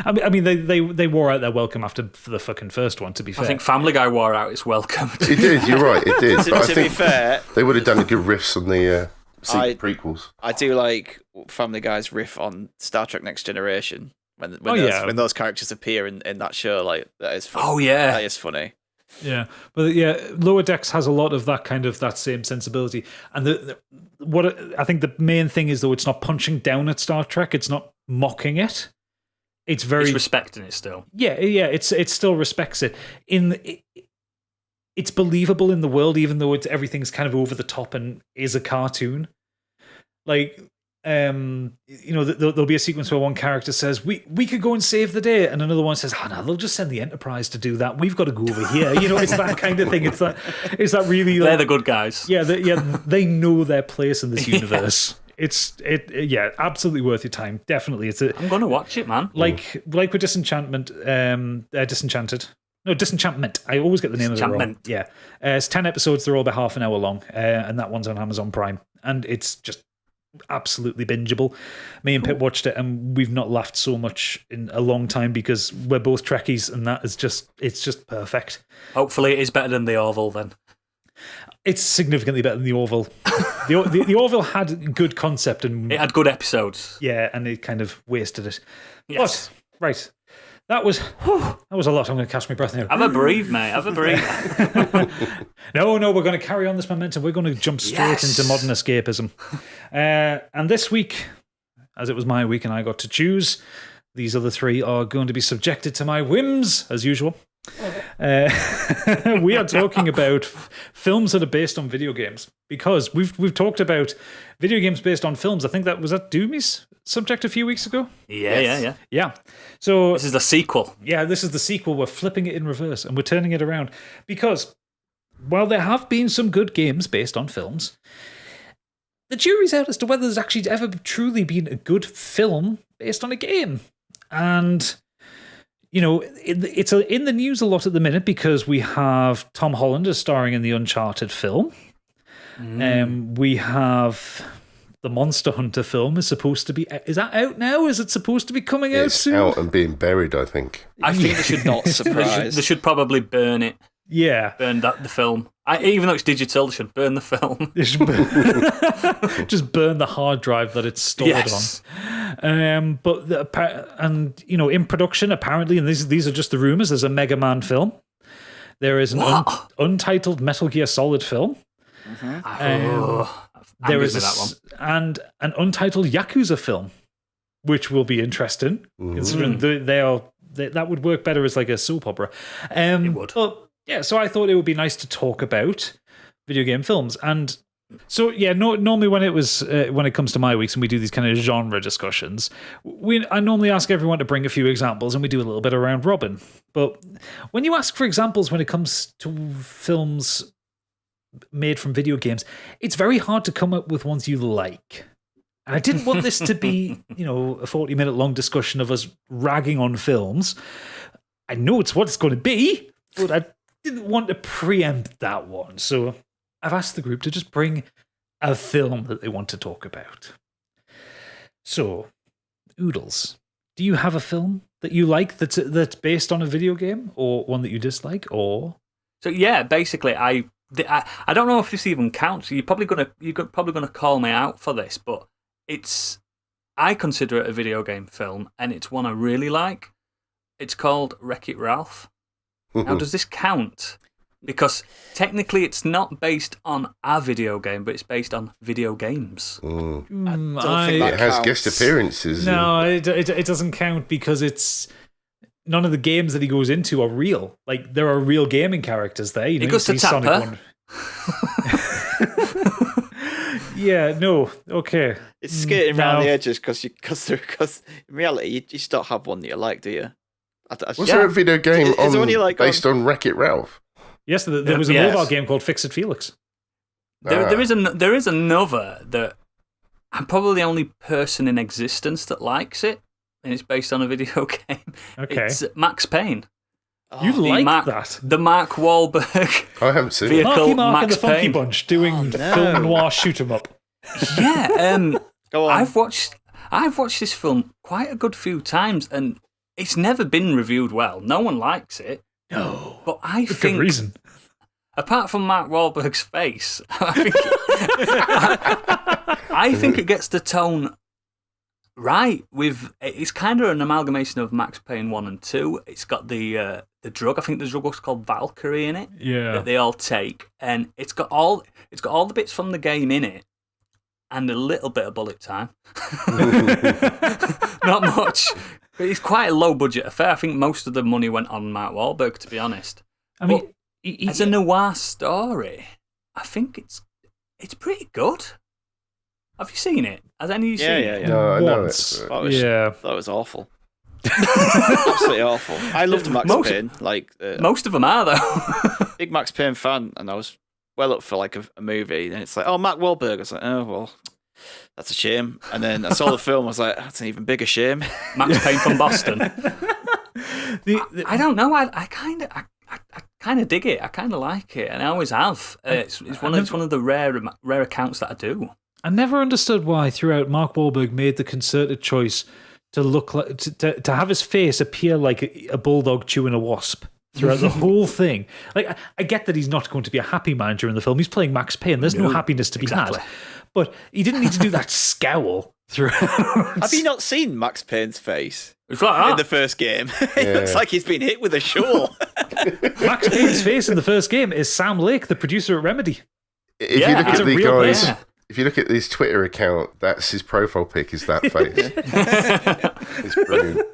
I mean, they wore out their welcome for the fucking first one, to be fair. I think Family Guy wore out its welcome. It did, you're right, it did. But to be fair... They would have done a good riffs on the prequels. I do like Family Guy's riff on Star Trek Next Generation. When those characters appear in that show, like, that is funny. Oh, yeah. That is funny. Yeah, but Lower Decks has a lot of that same sensibility, and what I think the main thing is though it's not punching down at Star Trek, it's not mocking it, it's respecting it still. Yeah, it still respects it. It's believable in the world, even though everything's kind of over the top and is a cartoon. Like. There'll be a sequence where one character says, we could go and save the day, and another one says, no, they'll just send the Enterprise to do that. We've got to go over here. It's that kind of thing. It's that really... They're the good guys. Yeah, they know their place in this universe. Yeah. Absolutely worth your time. Definitely. I'm going to watch it, man. Like with Disenchantment. No, Disenchantment. I always get the name of it wrong. Yeah. It's 10 episodes. They're all about half an hour long, and that one's on Amazon Prime. And it's just... absolutely bingeable. Me and Pip watched it and we've not laughed so much in a long time because we're both Trekkies and it's just perfect. Hopefully it is better than the Orville then. It's significantly better than the Orville. The Orville had good concept and it had good episodes. Yeah, and it kind of wasted it. Yes. But, right. That was a lot. I'm going to catch my breath now. Have a breathe, mate. Have a breathe. No, we're going to carry on this momentum. We're going to jump straight into modern escapism. And this week, as it was my week and I got to choose, these other three are going to be subjected to my whims, as usual. We are talking about films that are based on video games, because we've talked about video games based on films. I think that was at Doomy's subject a few weeks ago. Yeah. So This is the sequel. yeah, this is the sequel. We're flipping it in reverse and we're turning it around, because while there have been some good games based on films, the jury's out as to whether there's actually ever truly been a good film based on a game. And you know, it's in the news a lot at the minute because we have Tom Holland as starring in the Uncharted film. We have the Monster Hunter film is supposed to be... Is that out now? Is it supposed to be coming out soon? It's out and being buried, I think. I think they should Not surprised. They should probably burn it. Yeah. Burn the film. Even though it's digital, they should burn the film. They should just burn the hard drive that it's stored on. And you know, in production, apparently, and these are just the rumors, there's a Mega Man film. There is an untitled Metal Gear Solid film. There is that one. And an untitled Yakuza film, which will be interesting, considering that would work better as like a soap opera. It would. But yeah, so I thought it would be nice to talk about video game films. And so yeah, normally when it comes to my weeks and we do these kind of genre discussions, I normally ask everyone to bring a few examples and we do a little bit of round robin. But when you ask for examples when it comes to films made from video games, it's very hard to come up with ones you like. And I didn't want this to be, you know, a 40-minute long discussion of us ragging on films. I know it's what it's going to be, but I didn't want to preempt that one. So I've asked the group to just bring a film that they want to talk about. So, Oodles, do you have a film that you like that's based on a video game, or one that you dislike, or? So yeah, basically, I don't know if this even counts. You're probably gonna call me out for this, but I consider it a video game film, and it's one I really like. It's called Wreck-It Ralph. Now, does this count? Because technically it's not based on a video game, but it's based on video games. I don't think that It has counts. guest appearances. No, it doesn't count because it's none of the games that he goes into are real. Like, there are real gaming characters there. You know, He goes you to see Sonic Tapper. Yeah, no, okay. It's skating around No. the edges because in reality you just don't have one that you like, do you? Was there a video game Is there only, like, based on Wreck-It Ralph? Yes, there was a Yes. mobile game called Fix It Felix. There is another that I'm probably the only person in existence that likes it, and it's based on a video game. Okay. It's Max Payne. You The like that? The Mark Wahlberg. I haven't seen Vehicle. it. Marky Mark and Max the Funky Payne. Bunch doing film noir shoot 'em up. Yeah, Go on. I've watched this film quite a good few times, and it's never been reviewed well. No one likes it. No, But I for think, good reason. apart from Mark Wahlberg's face, I think it gets the tone right. It's kind of an amalgamation of Max Payne 1 and 2. It's got the drug. I think the drug was called Valkyrie in it. Yeah. That they all take, and it's got all the bits from the game in it, and a little bit of bullet time. Not much. But it's quite a low budget affair. I think most of the money went on Mark Wahlberg, to be honest. I mean, As a noir story, I think it's pretty good. Have you seen it? Has any of you seen it? Yeah. No, I know once. it. That was, Yeah. that was awful. Absolutely awful. I loved Max Payne, like Most of them are, though. big Max Payne fan, and I was well up for like a movie, and it's like, oh, Mark Wahlberg. I was like, oh well, that's a shame. And then I saw the film, I was like, that's an even bigger shame. Max Payne from Boston. I don't know. I kind of dig it. I kind of like it, and I always have. It's one of the rare accounts that I do. I never understood why throughout Mark Wahlberg made the concerted choice to look like to have his face appear like a bulldog chewing a wasp throughout the whole thing. Like, I get that he's not going to be a happy man during the film. He's playing Max Payne. There's no happiness to be exactly. had. But he didn't need to do that scowl throughout. Have you not seen Max Payne's face It's like in that. the first game? It looks like he's been hit with a shovel. Max Payne's face in the first game is Sam Lake, the producer at Remedy. If Yeah, you look it's at a the real guys, person. if you look at his Twitter account, that's his profile pic. Is that face? It's brilliant.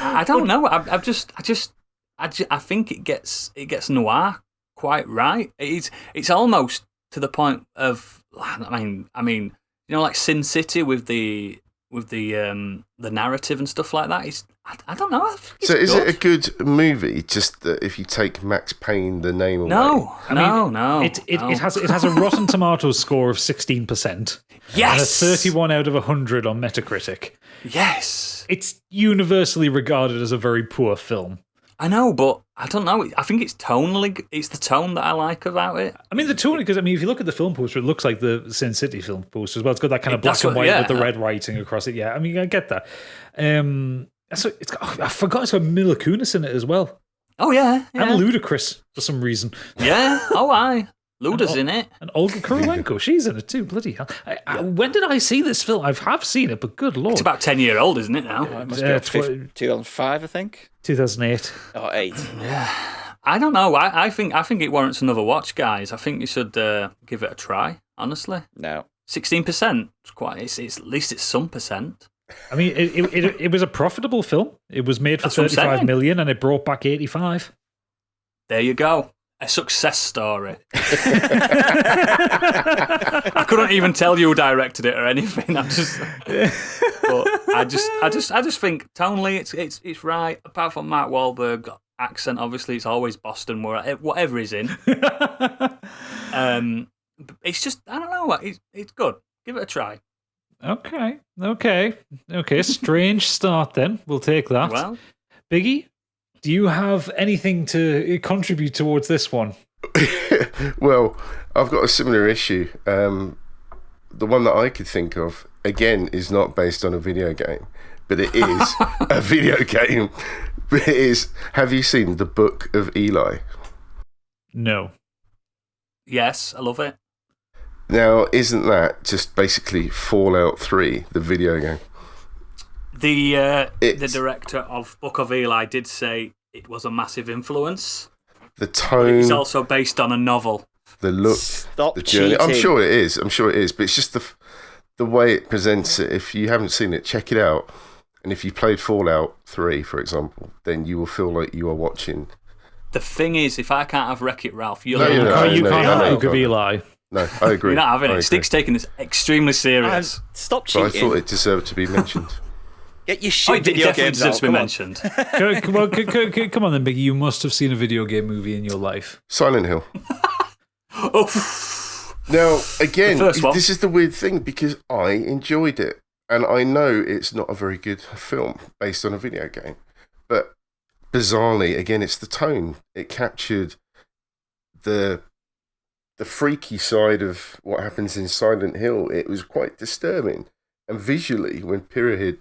I don't know. I think it gets noir quite right. It's almost to the point of, I mean, you know, like Sin City with the narrative and stuff like that. I don't know. So is it a good movie? Just that if you take Max Payne the name away? No. It has a Rotten Tomatoes score of 16%. Yes, and a 31 out of 100 on Metacritic. Yes, it's universally regarded as a very poor film. I know, but I don't know. I think it's tonally. It's the tone that I like about it. I mean, the tone, because if you look at the film poster, it looks like the Sin City film poster as well. It's got that kind of black and white with the red writing across it. Yeah, I mean, I get that. So I forgot it's got Mila Kunis in it as well. Oh yeah. And Ludacris for some reason. Yeah. Oh, aye. Luda's in it. And Olga Kurylenko, she's in it too. Bloody hell! When did I see this film? I have seen it, but good lord, it's about 10-year-old, isn't it now? It must be 2005, I think. 2008 or 8. Yeah. I don't know. I think it warrants another watch, guys. I think you should give it a try. Honestly, no. 16%. It's at least it's some percent. I mean, it was a profitable film. It was made for 35 million, and it brought back 85. There you go. A success story. I couldn't even tell you who directed it or anything. I just think tonally it's right. Apart from Mark Wahlberg accent, obviously it's always Boston, whatever he's in. It's just, I don't know. It's good. Give it a try. Okay. Strange start then. We'll take that. Well, Biggie, do you have anything to contribute towards this one? Well, I've got a similar issue. The one that I could think of, again, is not based on a video game, but it is a video game. But it is, have you seen The Book of Eli? No. Yes, I love it. Now, isn't that just basically Fallout 3, the video game? The director of Book of Eli did say it was a massive influence. The tone. It's also based on a novel. The look. Stop the journey. cheating. I'm sure it is. But it's just the way it presents it. If you haven't seen it, check it out. And if you played Fallout 3, for example, then you will feel like you are watching. The thing is, if I can't have Wreck-It Ralph, you can't have Book of Eli. No, I agree. You're not having it. Stick's taking this extremely serious. Stop cheating. But I thought it deserved to be mentioned. Get your shit video games out. To be mentioned. Come on then, Biggie. You must have seen a video game movie in your life. Silent Hill. Now, again, this is the weird thing because I enjoyed it. And I know it's not a very good film based on a video game. But bizarrely, again, it's the tone. It captured the freaky side of what happens in Silent Hill. It was quite disturbing. And visually, when Pyramid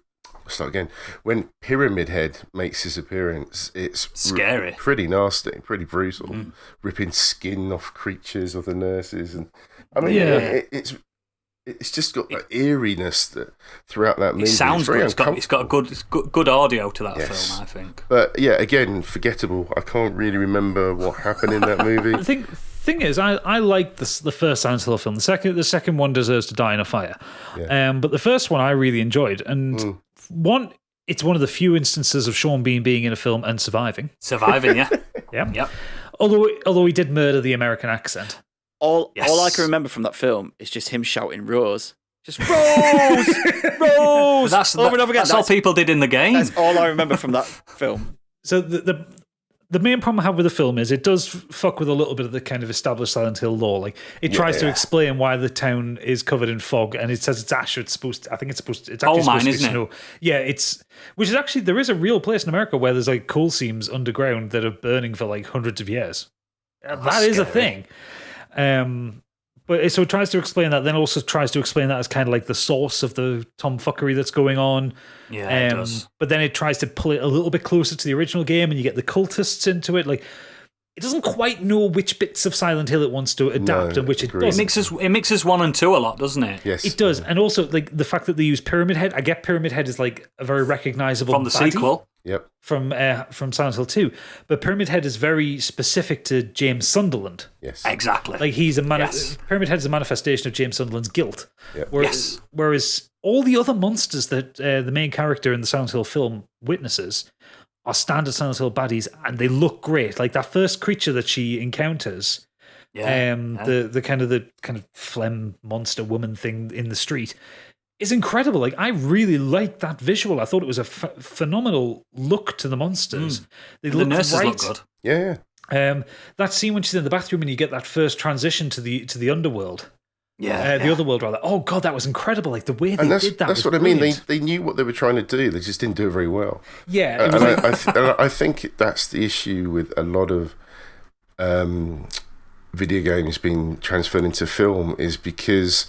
Head makes his appearance, it's scary, pretty nasty, pretty brutal, ripping skin off creatures or the nurses, and I mean, it's just got that eeriness that throughout that movie. It sounds good. It's got a good audio to that film, I think. But yeah, again, forgettable. I can't really remember what happened in that movie. The thing is, I like the first Silent Hill film. The second one deserves to die in a fire. Yeah. But the first one I really enjoyed, and it's one of the few instances of Sean Bean being in a film and surviving. Yeah. Yep. Although he did murder the American accent. All I can remember from that film is just him shouting Rose. Just Rose! Rose! Over and over again. That's all people did in the game. That's all I remember from that film. So the main problem I have with the film is it does fuck with a little bit of the kind of established Silent Hill lore. Like it tries to explain why the town is covered in fog, and it says it's ash. It's actually supposed to be snow. Yeah, which is actually, there is a real place in America where there's like coal seams underground that are burning for like hundreds of years. That is a thing. But so it tries to explain that, then also tries to explain that as kind of like the source of the tomfuckery that's going on. Yeah, it does. But then it tries to pull it a little bit closer to the original game, and you get the cultists into it. Like, it doesn't quite know which bits of Silent Hill it wants to adapt and which it doesn't. It mixes 1 and 2 a lot, doesn't it? Yes, it does. And also, like the fact that they use Pyramid Head. I get Pyramid Head is like a very recognizable from the baddie. sequel. Yep. from Silent Hill 2. But Pyramid Head is very specific to James Sunderland. Yes. Exactly. Like he's a Yes. Pyramid Head is a manifestation of James Sunderland's guilt. Yep. Whereas all the other monsters that the main character in the Silent Hill film witnesses are standard Silent Hill baddies, and they look great. Like that first creature that she encounters, the kind of phlegm monster woman thing in the street, is incredible. Like I really liked that visual. I thought it was a phenomenal look to the monsters. They The look nurses right. look good. Yeah. That scene when she's in the bathroom and you get that first transition to the underworld. Yeah. The other world rather. Oh god, that was incredible! Like the way they And that's, did that. that's was what I mean. brilliant. They knew what they were trying to do. They just didn't do it very well. Yeah, it And was like- I think that's the issue with a lot of video games being transferred into film, is because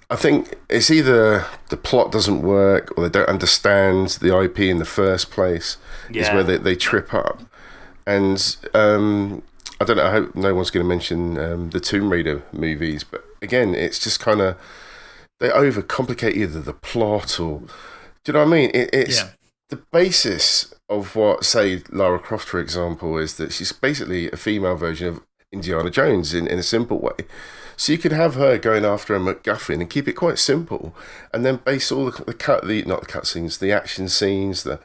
I think it's either the plot doesn't work or they don't understand the IP in the first place, is where they trip up. And I don't know, I hope no one's going to mention the Tomb Raider movies, but again, it's just kind of, they overcomplicate either the plot or, do you know what I mean? It's the basis of what, say, Lara Croft, for example, is that she's basically a female version of Indiana Jones in a simple way. So you could have her going after a MacGuffin and keep it quite simple, and then base all the cutscenes, the action scenes, the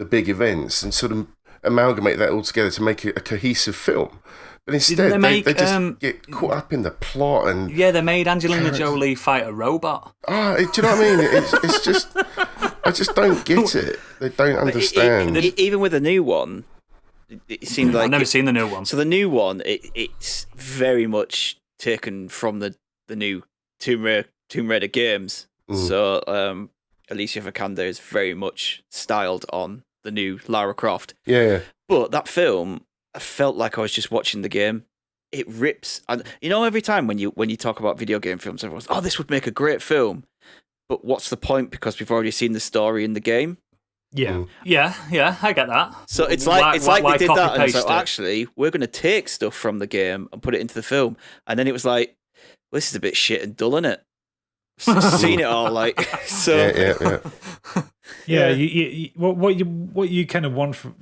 big events, and sort of amalgamate that all together to make it a cohesive film. But instead, they just get caught up in the plot and they made Angelina Jolie fight a robot. do you know what I mean? It's just, I just don't get it. They don't understand. Even with the new one, it seemed like I've never seen the new one. So the new one, it's very much taken from the new Tomb Raider games. So Alicia Vikander is very much styled on the new Lara Croft. Yeah. But that film, I felt like I was just watching the game. It rips, and every time when you talk about video game films, everyone's, oh, this would make a great film. But what's the point? Because we've already seen the story in the game. yeah. Yeah, I get that. So it's like why they did that, and it's like, copy-paste it? actually, we're going to take stuff from the game and put it into the film. And then it was like, well, this is a bit shit and dull, isn't it? Seen it all, like so. Yeah. What you kind of want from,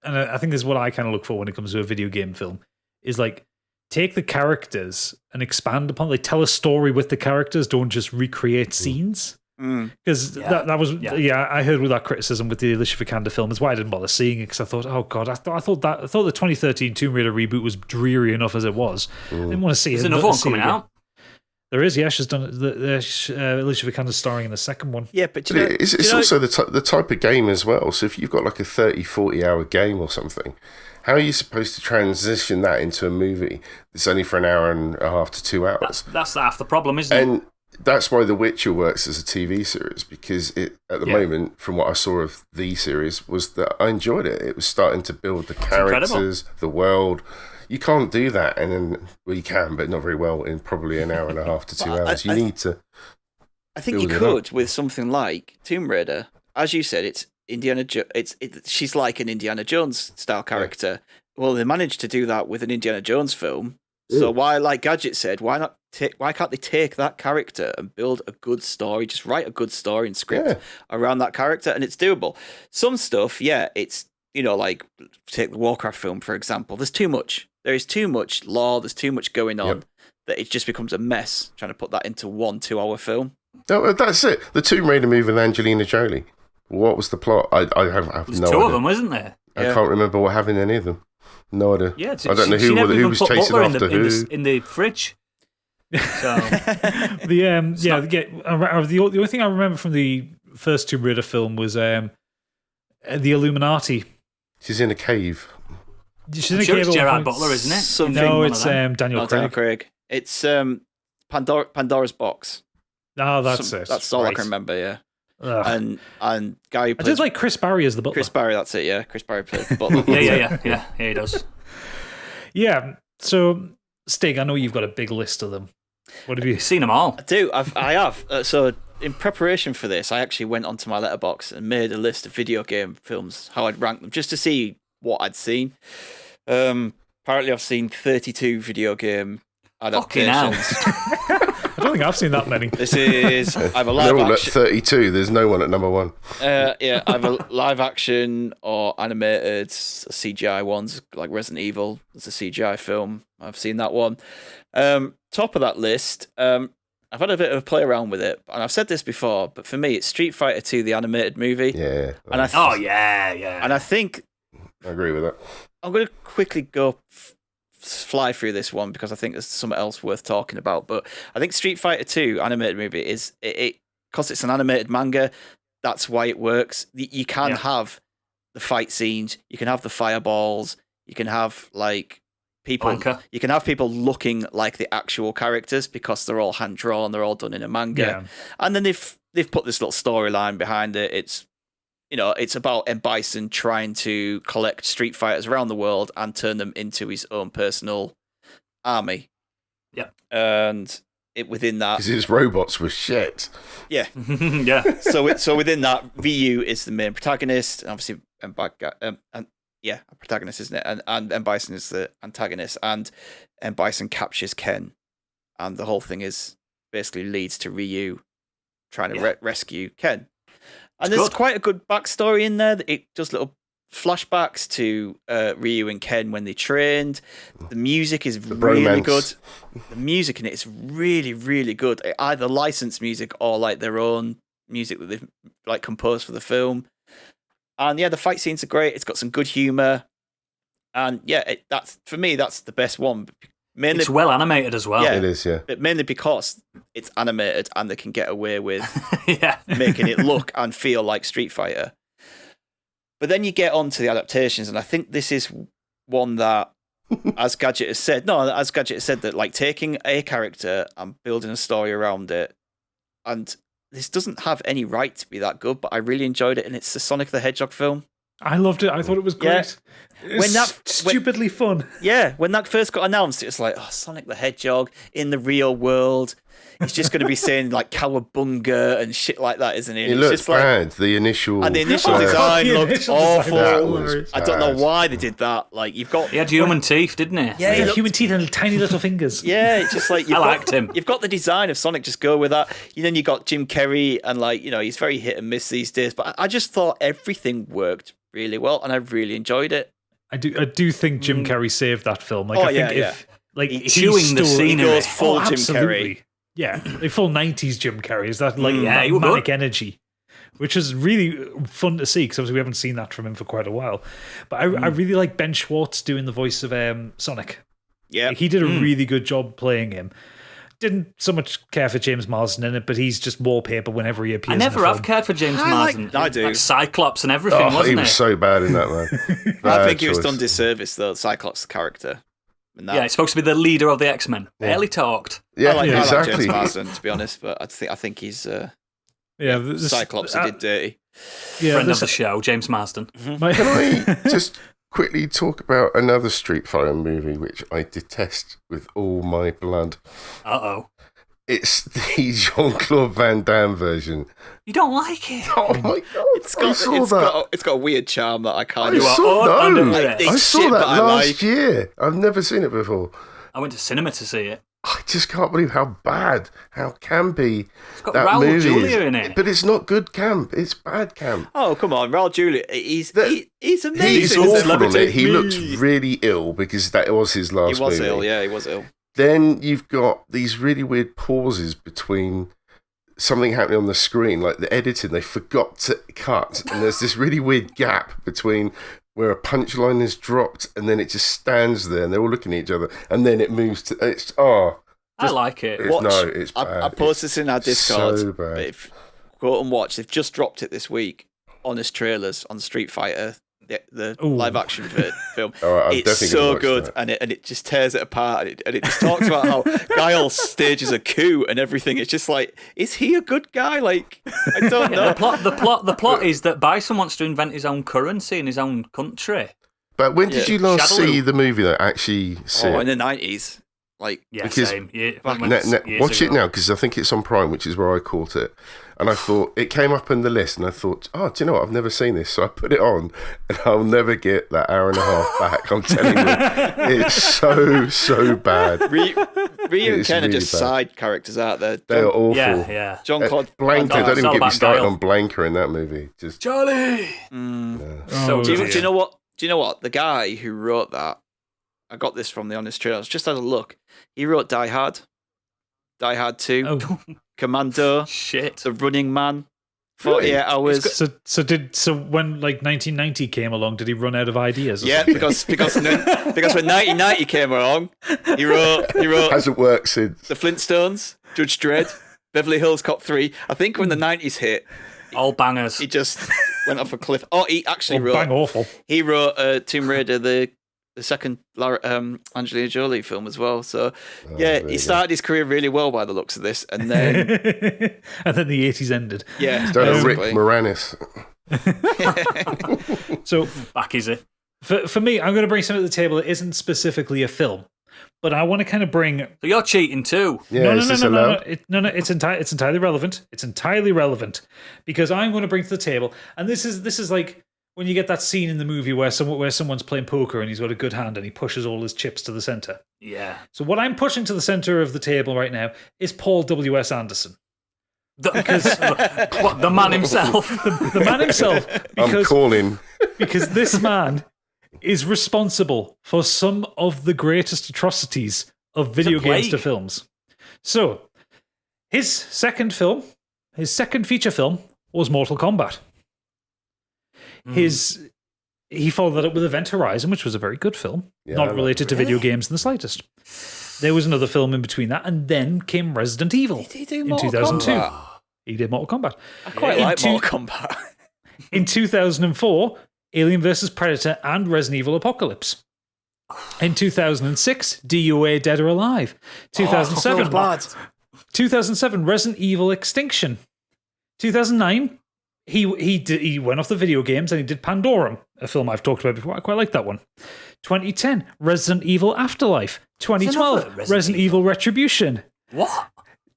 and I think this is what I kind of look for when it comes to a video game film, is like take the characters and expand upon. Like tell a story with the characters. Don't just recreate scenes. Because that was I heard with that criticism with the Alicia Vikander film. Is why I didn't bother seeing it, because I thought, oh god, I thought the 2013 Tomb Raider reboot was dreary enough as it was. I didn't want to see it. There's another one coming out. There is, she's done Alicia Vikander starring in the second one. Yeah, but it's also the type of game as well. So if you've got like a 30-40 hour game or something, how are you supposed to transition that into a movie that's only for an hour and a half to 2 hours? That's half the problem, isn't it? And that's why The Witcher works as a TV series, because it, at the moment, from what I saw of the series, was that I enjoyed it. It was starting to build the characters, the world. You can't do that, and then, well, you can, but not very well, in probably an hour and a half to 2 hours. You need to. I think you could with something like Tomb Raider. As you said, it's Indiana. She's like an Indiana Jones style character. Yeah. Well, they managed to do that with an Indiana Jones film. So why, like Gadget said, why can't they take that character and build a good story? Just write a good story and script around that character, and it's doable. Some stuff, it's like take the Warcraft film for example. There's too much. There is too much lore. There's too much going on that it just becomes a mess trying to put that into 1 2-hour film. No, that's it. The Tomb Raider movie with Angelina Jolie. What was the plot? I have There's no two idea. of them, isn't there? I can't remember what happened in any of them. No idea. Yeah, I don't know who was chasing after who. In the fridge. So The only thing I remember from the first Tomb Raider film was the Illuminati. She's in a cave. She's in a sure cave it's at one Gerard point. Butler, isn't it? No, it's Daniel Daniel Craig. Craig. It's Pandora's Box. Oh, that's it. That's all I Right. can remember. Yeah, Ugh. and guy who I plays just like Chris Barry as the butler. Chris Barry. That's it. Yeah, Chris Barry plays the butler. yeah, he does. Yeah. So, Stig, I know you've got a big list of them. What have you You've seen them all. I do. I have. So in preparation for this, I actually went onto my letterbox and made a list of video game films, how I'd rank them, just to see what I'd seen. Apparently, I've seen 32 video game Fucking hell. adaptations. I don't think I've seen that many. This is either They're live all at action. 32. There's no one at number 1. Yeah, either live action or animated CGI ones, like Resident Evil. It's a CGI film. I've seen that one. Top of that list. I've had a bit of a play around with it, and I've said this before, but for me, it's Street Fighter 2, the animated movie. Yeah. And yeah. And I think I agree with that. I'm going to quickly go fly through this one because I think there's something else worth talking about. But I think Street Fighter 2 animated movie is because it's an animated manga. That's why it works. You can have the fight scenes. You can have the fireballs. You can have like people. Blanca. You can have people looking like the actual characters because they're all hand drawn. They're all done in a manga. Yeah. And then they've put this little storyline behind it. It's about M. Bison trying to collect Street Fighters around the world and turn them into his own personal army. Yeah. And within that, Because his robots were shit. yeah. Yeah. So within that, Ryu is the main protagonist, and obviously a protagonist, isn't it? And M. Bison is the antagonist, and M. Bison captures Ken, and the whole thing is basically leads to Ryu trying to rescue Ken. And there's quite a good backstory in there. It does little flashbacks to Ryu and Ken when they trained. The music is really bromance. good. The music in it is really, really good. Either licensed music or like their own music that they've like composed for the film. And yeah, the fight scenes are great. It's got some good humor. And yeah, that's for me, that's the best one. Mainly, It's well animated as well. Yeah. It is, yeah. but mainly because it's animated and they can get away with Yeah. making it look and feel like Street Fighter. But then you get on to the adaptations, and I think this is one that, as Gadget has said, that like taking a character and building a story around it, and this doesn't have any right to be that good, but I really enjoyed it, and it's the Sonic the Hedgehog film. I loved it. I thought it was great. When that- Stupidly fun. Yeah, when that first got announced, it was like, oh, Sonic the Hedgehog in the real world. He's just going to be saying like cowabunga and shit like that, isn't he? And It it's looked just like, bad. The initial... and the initial Oh, design the looked initial design awful. was That hilarious. was I don't know bad. why they did that. Like you've got He had human teeth, didn't he? Yeah, he looked- human teeth and tiny little fingers. Yeah, it's just like I liked him. You've got the design of Sonic, just go with that. Then you got Jim Carrey, and like he's very hit and miss these days. But I just thought everything worked really well, and I really enjoyed it. I do think Jim Carrey saved that film. Like, Oh, I think yeah, like He- he chewing the stole- scenery. He goes full Jim absolutely. Carrey. Yeah, like full 90s Jim Carrey. Is that like Yeah, that he was manic good. energy, which is really fun to see because obviously we haven't seen that from him for quite a while. But I really like Ben Schwartz doing the voice of Sonic. Yeah, Like, he did a really good job playing him. Didn't so much care for James Marsden in it, but he's just wallpaper whenever he appears. I never in a have film. cared for James Marsden. I do. Like Cyclops and everything, Oh, he wasn't was it? so bad in that, man. I Bad think he was choice. done disservice though. Cyclops character. And that- Yeah, he's supposed to be the leader of the X-Men. Barely talked. Yeah, I like exactly. James Marsden, to be honest, but I think he's Yeah, this- Cyclops who did dirty. Yeah, Friend this- of the show, James Marsden. my- Can I just quickly talk about another Street Fighter movie which I detest with all my blood? Uh-oh. It's the Jean-Claude Van Damme version. You don't like it? Oh my god! It's got it's got a weird charm that I can't. I saw under no. it. I It's saw shit, that but I last like. year. I've never seen it before. I went to cinema to see it. I just can't believe how bad, how campy It's got that Raoul movie Julia is. in it. But it's not good camp. It's bad camp. Oh come on, Raul Julia. He's amazing. He's isn't he? awful on it. He looked really ill because that was his last He was movie. ill. Yeah, he was ill. Then you've got these really weird pauses between something happening on the screen, like the editing, they forgot to cut, and there's this really weird gap between where a punchline is dropped and then it just stands there and they're all looking at each other and then it moves to I like it. it's bad. I posted this in our Discord. so bad. But if go and watch, they've just dropped it this week. Honest trailers on Street Fighter, the Ooh. live action film. All right, I'm It's definitely so gonna watch good, that. and it just tears it apart, and it just talks about how Guile stages a coup and everything. It's just like, is he a good guy? Like, I don't know. The plot is that Bison wants to invent his own currency in his own country. But when did Yeah. you last Shadaloo. see the movie though? Actually see Oh, it? in the 90s. Like, Yeah, Because- same. Yeah, Back- Watch it now, because I think it's on Prime, which is where I caught it. And I thought, it came up in the list, and I thought, oh, do you know what? I've never seen this. So I put it on, and I'll never get that hour and a half back. I'm telling you. It's so bad. Ryu and It's Ken are really just bad. side characters out there. They are awful. Yeah. John Claude. Blanca, Oh, don't it's even all get me about started Guile. on Blanca in that movie. Just Charlie. So Do you good. know what? Do you know what? The guy who wrote that, I got this from the Honest Trailers. Just had a look. He wrote Die Hard, Die Hard 2, Oh, Commando, Shit. The Running Man, Really? 48 Hours. so when like 1990 came along, did he run out of ideas? Or Yeah, something? because when 1990 came along, he wrote hasn't worked since. The Flintstones, Judge Dredd, Beverly Hills Cop 3. I think when the 90s hit, All bangers. he just went off a cliff. Oh, he actually Oh, bang wrote. awful. He wrote Tomb Raider, the second Angelina Jolie film as well. So there he you started his career really well by the looks of this, and then And then the 80s ended. yeah, Don't know Rick basically. Moranis. So Back is it? for me, I'm going to bring something to the table that isn't specifically a film, but I want to kind of bring. So you're cheating too. Yeah, is this allowed? It's entirely relevant. It's entirely relevant because I'm going to bring to the table, and this is like when you get that scene in the movie where someone's playing poker and he's got a good hand and he pushes all his chips to the center. Yeah. So what I'm pushing to the center of the table right now is Paul W.S. Anderson, What, the man himself. the man himself, I'm calling. because this man is responsible for some of the greatest atrocities of video games to plague. films. So, his second feature film was Mortal Kombat. He followed that up with Event Horizon, which was a very good film, Yeah, I not like related to video games in the slightest. There was another film in between that, and then came Resident Evil Did he do in Mortal 2002. Kombat? He did Mortal Kombat. I quite In like two- Mortal Kombat. In 2004, Alien vs. Predator and Resident Evil Apocalypse. In 2006, DOA Dead or Alive. 2007, 2007 Resident Evil Extinction. 2009, he went off the video games and he did Pandorum, a film I've talked about before. I quite like that one. 2010, Resident Evil Afterlife. 2012, another Resident Resident Evil Retribution. What?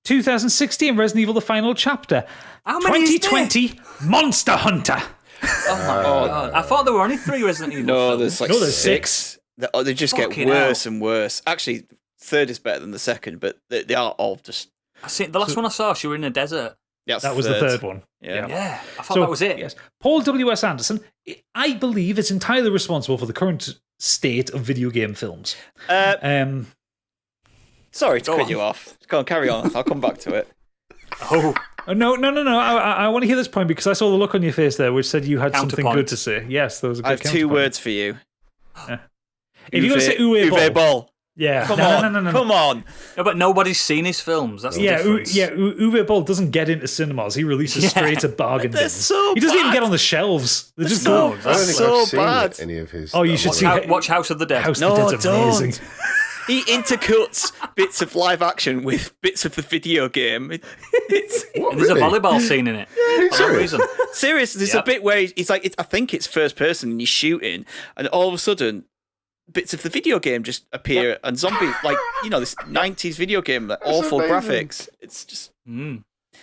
2016, Resident Evil: The Final Chapter. How many is there? 2020, Monster Hunter. Oh my god. I thought there were only 3 Resident Evil. No, films. there's like No, there's six. They just get Fucking worse hell. and worse. Actually, third is better than the second, but they are all just. I see, the last one I saw, she were in a desert. That's That was the third one. Yeah. Yeah. I thought that was it. Yes, Paul W.S. Anderson, I believe, is entirely responsible for the current state of video game films. Sorry to Go cut on. you off. Go on, carry on. I'll come back to it. Oh. No. I want to hear this point because I saw the look on your face there, which said you had something Counterpoint. good to say. Yes, there was a good I have 2 counterpoint. words for you. If you're going to say Uwe Boll, yeah, Come no, on. no. Come on. No, but nobody's seen his films. That's the Yeah, difference. Uwe Boll doesn't get into cinemas. He releases straight to bargain They're bins. so He doesn't even bad. get on the shelves. They're just so going. I don't think So I've seen bad. any of his. Oh, you should see Watch House of the Dead. House No, of the Dead's amazing. don't. He intercuts bits of live action with bits of the video game. It's What, And there's really? a volleyball scene in it. For no serious? reason. serious. There's Yep. a bit where he's like, I think it's first person and he's shooting, and all of a sudden, bits of the video game just appear and zombie, like, this 90s video game, like, awful amazing. graphics. It's just.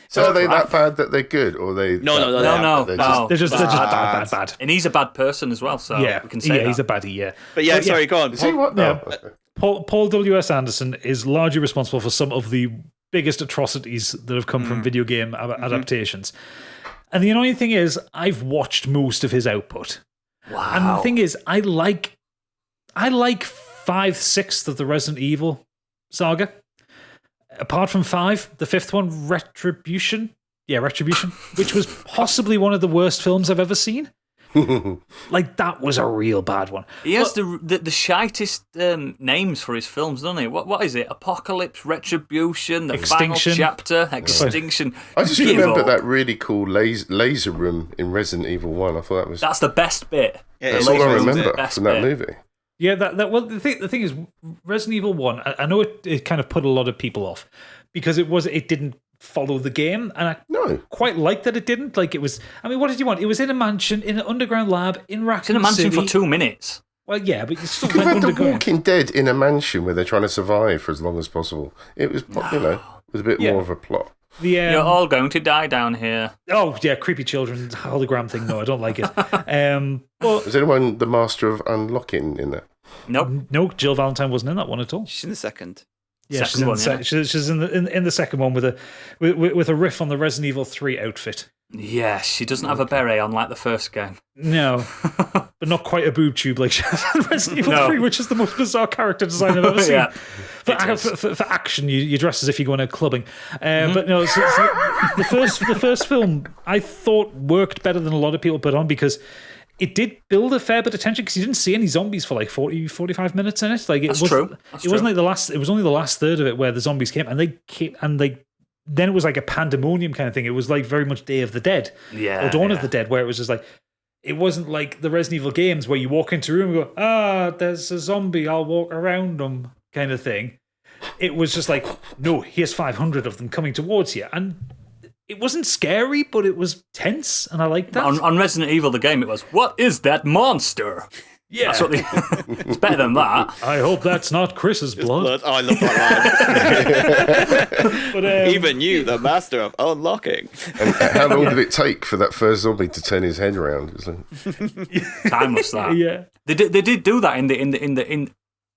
So are they that bad that they're good, or are they? No, that no, no, bad No, that no. They're just bad. bad. And he's a bad person as well, so Yeah, we can say that. he's a baddie. Yeah, But yeah, sorry, go on. Is he what? Yeah. No. Okay. Paul W.S. Anderson is largely responsible for some of the biggest atrocities that have come from video game adaptations. And the annoying thing is, I've watched most of his output. Wow. And the thing is, I like 5/6 of the Resident Evil saga. Apart from 5, the 5th one, Retribution. Yeah, Retribution, which was possibly one of the worst films I've ever seen. Like, that was a real bad one. He has the shitest names for his films, doesn't he? What is it? Apocalypse, Retribution, The Extinction. Final Chapter, Extinction. I just Give remember up. that really cool laser room in Resident Evil 1. I thought that was. That's the best bit. Yeah, That's it all I is, isn't remember it? Best from that bit. movie. Yeah, well, the thing is, Resident Evil 1, I know it kind of put a lot of people off because it didn't follow the game, and I No. quite like that it didn't. Like, it was, I mean, what did you want? It was in a mansion, in an underground lab, in Raccoon It's in a mansion City. for 2 minutes. Well, yeah, but you still Could have went had The underground. Walking Dead in a mansion where they're trying to survive for as long as possible. It was, with a bit Yeah. more of a plot. You're all going to die down here. Oh, yeah, creepy children hologram thing. No, I don't like it. But Is anyone the master of unlocking in that? Nope. no, Jill Valentine wasn't in that one at all. She's in the second. Yeah, Second one, yeah. she's in the second one with a riff on the Resident Evil 3 outfit. Yes, she doesn't have a beret on like the first game. No, but not quite a boob tube like she has in Resident Evil No. 3, which is the most bizarre character design I've ever seen. Yeah, For action, you dress as if you're going out clubbing. But no, the first film I thought worked better than a lot of people put on because it did build a fair bit of tension because you didn't see any zombies for like 40, 45 minutes in it. Like That's true. It wasn't like the last. It was only the last third of it where the zombies came, and then it was like a pandemonium kind of thing. It was like very much Day of the Dead, or Dawn of the Dead, where it was just like. It wasn't like the Resident Evil games where you walk into a room and go, there's a zombie, I'll walk around them kind of thing. It was just like, no, here's 500 of them coming towards you. And it wasn't scary, but it was tense, and I liked that. On Resident Evil, the game, it was, what is that monster? Yeah. That's what it's better than that. I hope that's not Chris's blood. Oh, I love that line. But, Even you, the master of unlocking. And how long did it take for that first zombie to turn his head around? It was like, Timeless that. Yeah. They did do that in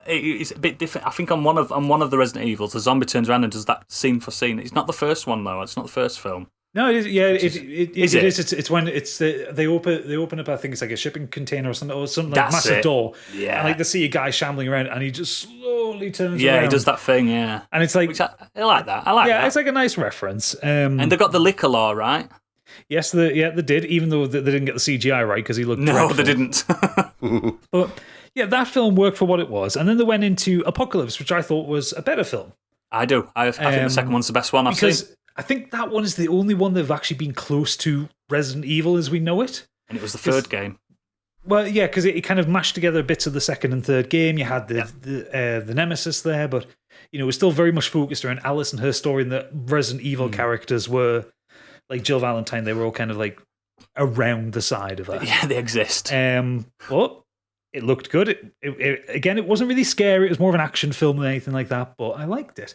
it's a bit different. I think on one of the Resident Evils, the zombie turns around and does that scene for scene. It's not the first one though. It's not the first film. No, it is. Yeah, it Is is. It's when they open up. I think it's like a shipping container or something like That's massive it. door. Yeah. and like they see a guy shambling around, and he just slowly turns. Yeah, around. he does that thing. Yeah, and it's like, which I like that. I like yeah, that. it's like a nice reference. And they got the liquor law right. Yes, they did, even though they didn't get the CGI right because he looked. No, dreadful. they didn't. But yeah, that film worked for what it was, and then they went into Apocalypse, which I thought was a better film. I do. I think the second one's the best one I've seen. Because I think that one is the only one they've actually been close to Resident Evil as we know it. And it was the third game. Well, yeah, because it kind of mashed together bits of the second and third game. You had the Nemesis there, but it was still very much focused around Alice and her story, and the Resident Evil characters were like Jill Valentine. They were all kind of like around the side of that. Yeah, they exist. But it looked good. Again, it wasn't really scary. It was more of an action film than anything like that, but I liked it.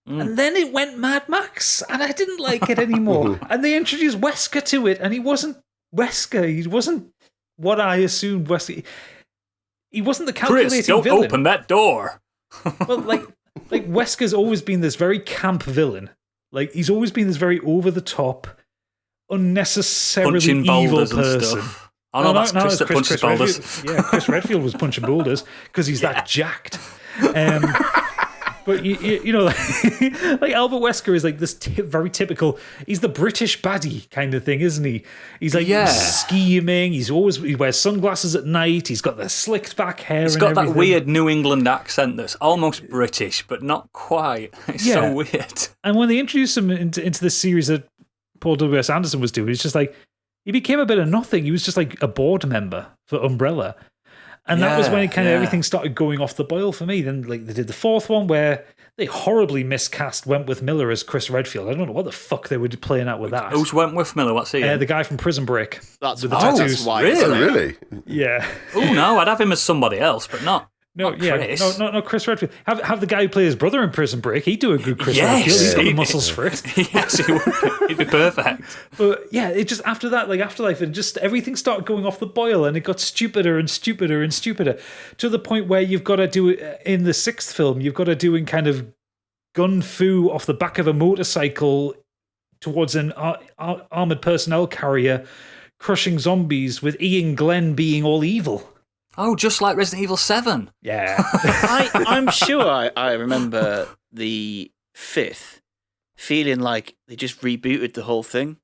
And then it went Mad Max, and I didn't like it anymore. And they introduced Wesker to it, and he wasn't Wesker. He wasn't what I assumed Wesker. He wasn't the calculating Chris, don't villain. open that door. Well, like Wesker's always been this very camp villain. Like he's always been this very over the top, unnecessarily Punching evil boulders and person. stuff. Oh no, that's Chris that punches boulders. Redfield. Yeah, Chris Redfield was punching boulders because he's that jacked. But you know, like Albert Wesker is like this very typical. He's the British baddie kind of thing, isn't he? He's like scheming. He wears sunglasses at night. He's got the slicked back hair. He's got that weird New England accent that's almost British, but not quite. It's so weird. And when they introduced him into this series that Paul W.S. Anderson was doing, it's just like he became a bit of nothing. He was just like a board member for Umbrella. And that was when it kind of everything started going off the boil for me. Then like they did the fourth one where they horribly miscast Wentworth Miller as Chris Redfield. I don't know what the fuck they were playing out with that. Who's Wentworth Miller? What's he? The guy from Prison Break. That's with the that's tattoos. why. Really? Isn't it? really? Yeah. Oh no, I'd have him as somebody else, but not. No, not yeah, Chris. no, Chris Redfield. Have the guy who played his brother in Prison Break. He'd do a good Chris Yes, Redfield. He's got the he'd- muscles for it. Yes, he would. He'd be perfect. But yeah, it just after that, like Afterlife, and just everything started going off the boil, and it got stupider and stupider and stupider to the point where you've got to do it in the sixth film. You've got to do in kind of gun fu off the back of a motorcycle towards an armored personnel carrier, crushing zombies with Ian Glenn being all evil. Oh, just like Resident Evil 7. Yeah. I'm sure I remember the fifth feeling like they just rebooted the whole thing,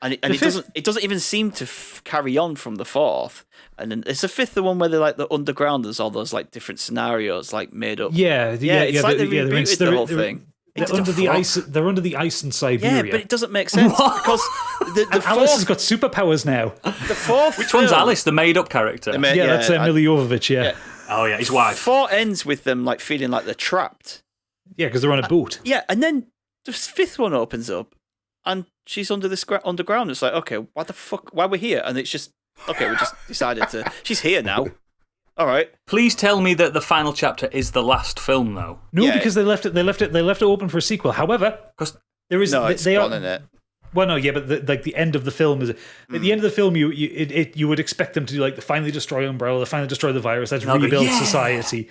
and it doesn't even seem to carry on from the fourth. And then it's the fifth, the one where they're like the underground. There's all those like different scenarios like made up. It's like they rebooted the whole thing. They're under the ice. They're under the ice in Siberia. Yeah, but it doesn't make sense because the Alice has fourth, got superpowers now. the fourth. Which one's film- Alice, the made-up character? Yeah, that's Mila Jovovich. Yeah, Oh yeah, his wife. Four ends with them like feeling like they're trapped. yeah, because they're on a boat. Yeah, and then the fifth one opens up, and she's under this underground. It's like, okay, why the fuck? Why we're here? And it's just okay. We just decided to. She's here now. All right. Please tell me that the final chapter is the last film, though. No, Yeah. because they left it open for a sequel. However, Because there is No, it's they gone are, in it. Well, no, yeah, but the end of the film is at the end of the film. You would expect them to do like finally destroy Umbrella, finally destroy the virus, let's No, but rebuild yeah. society,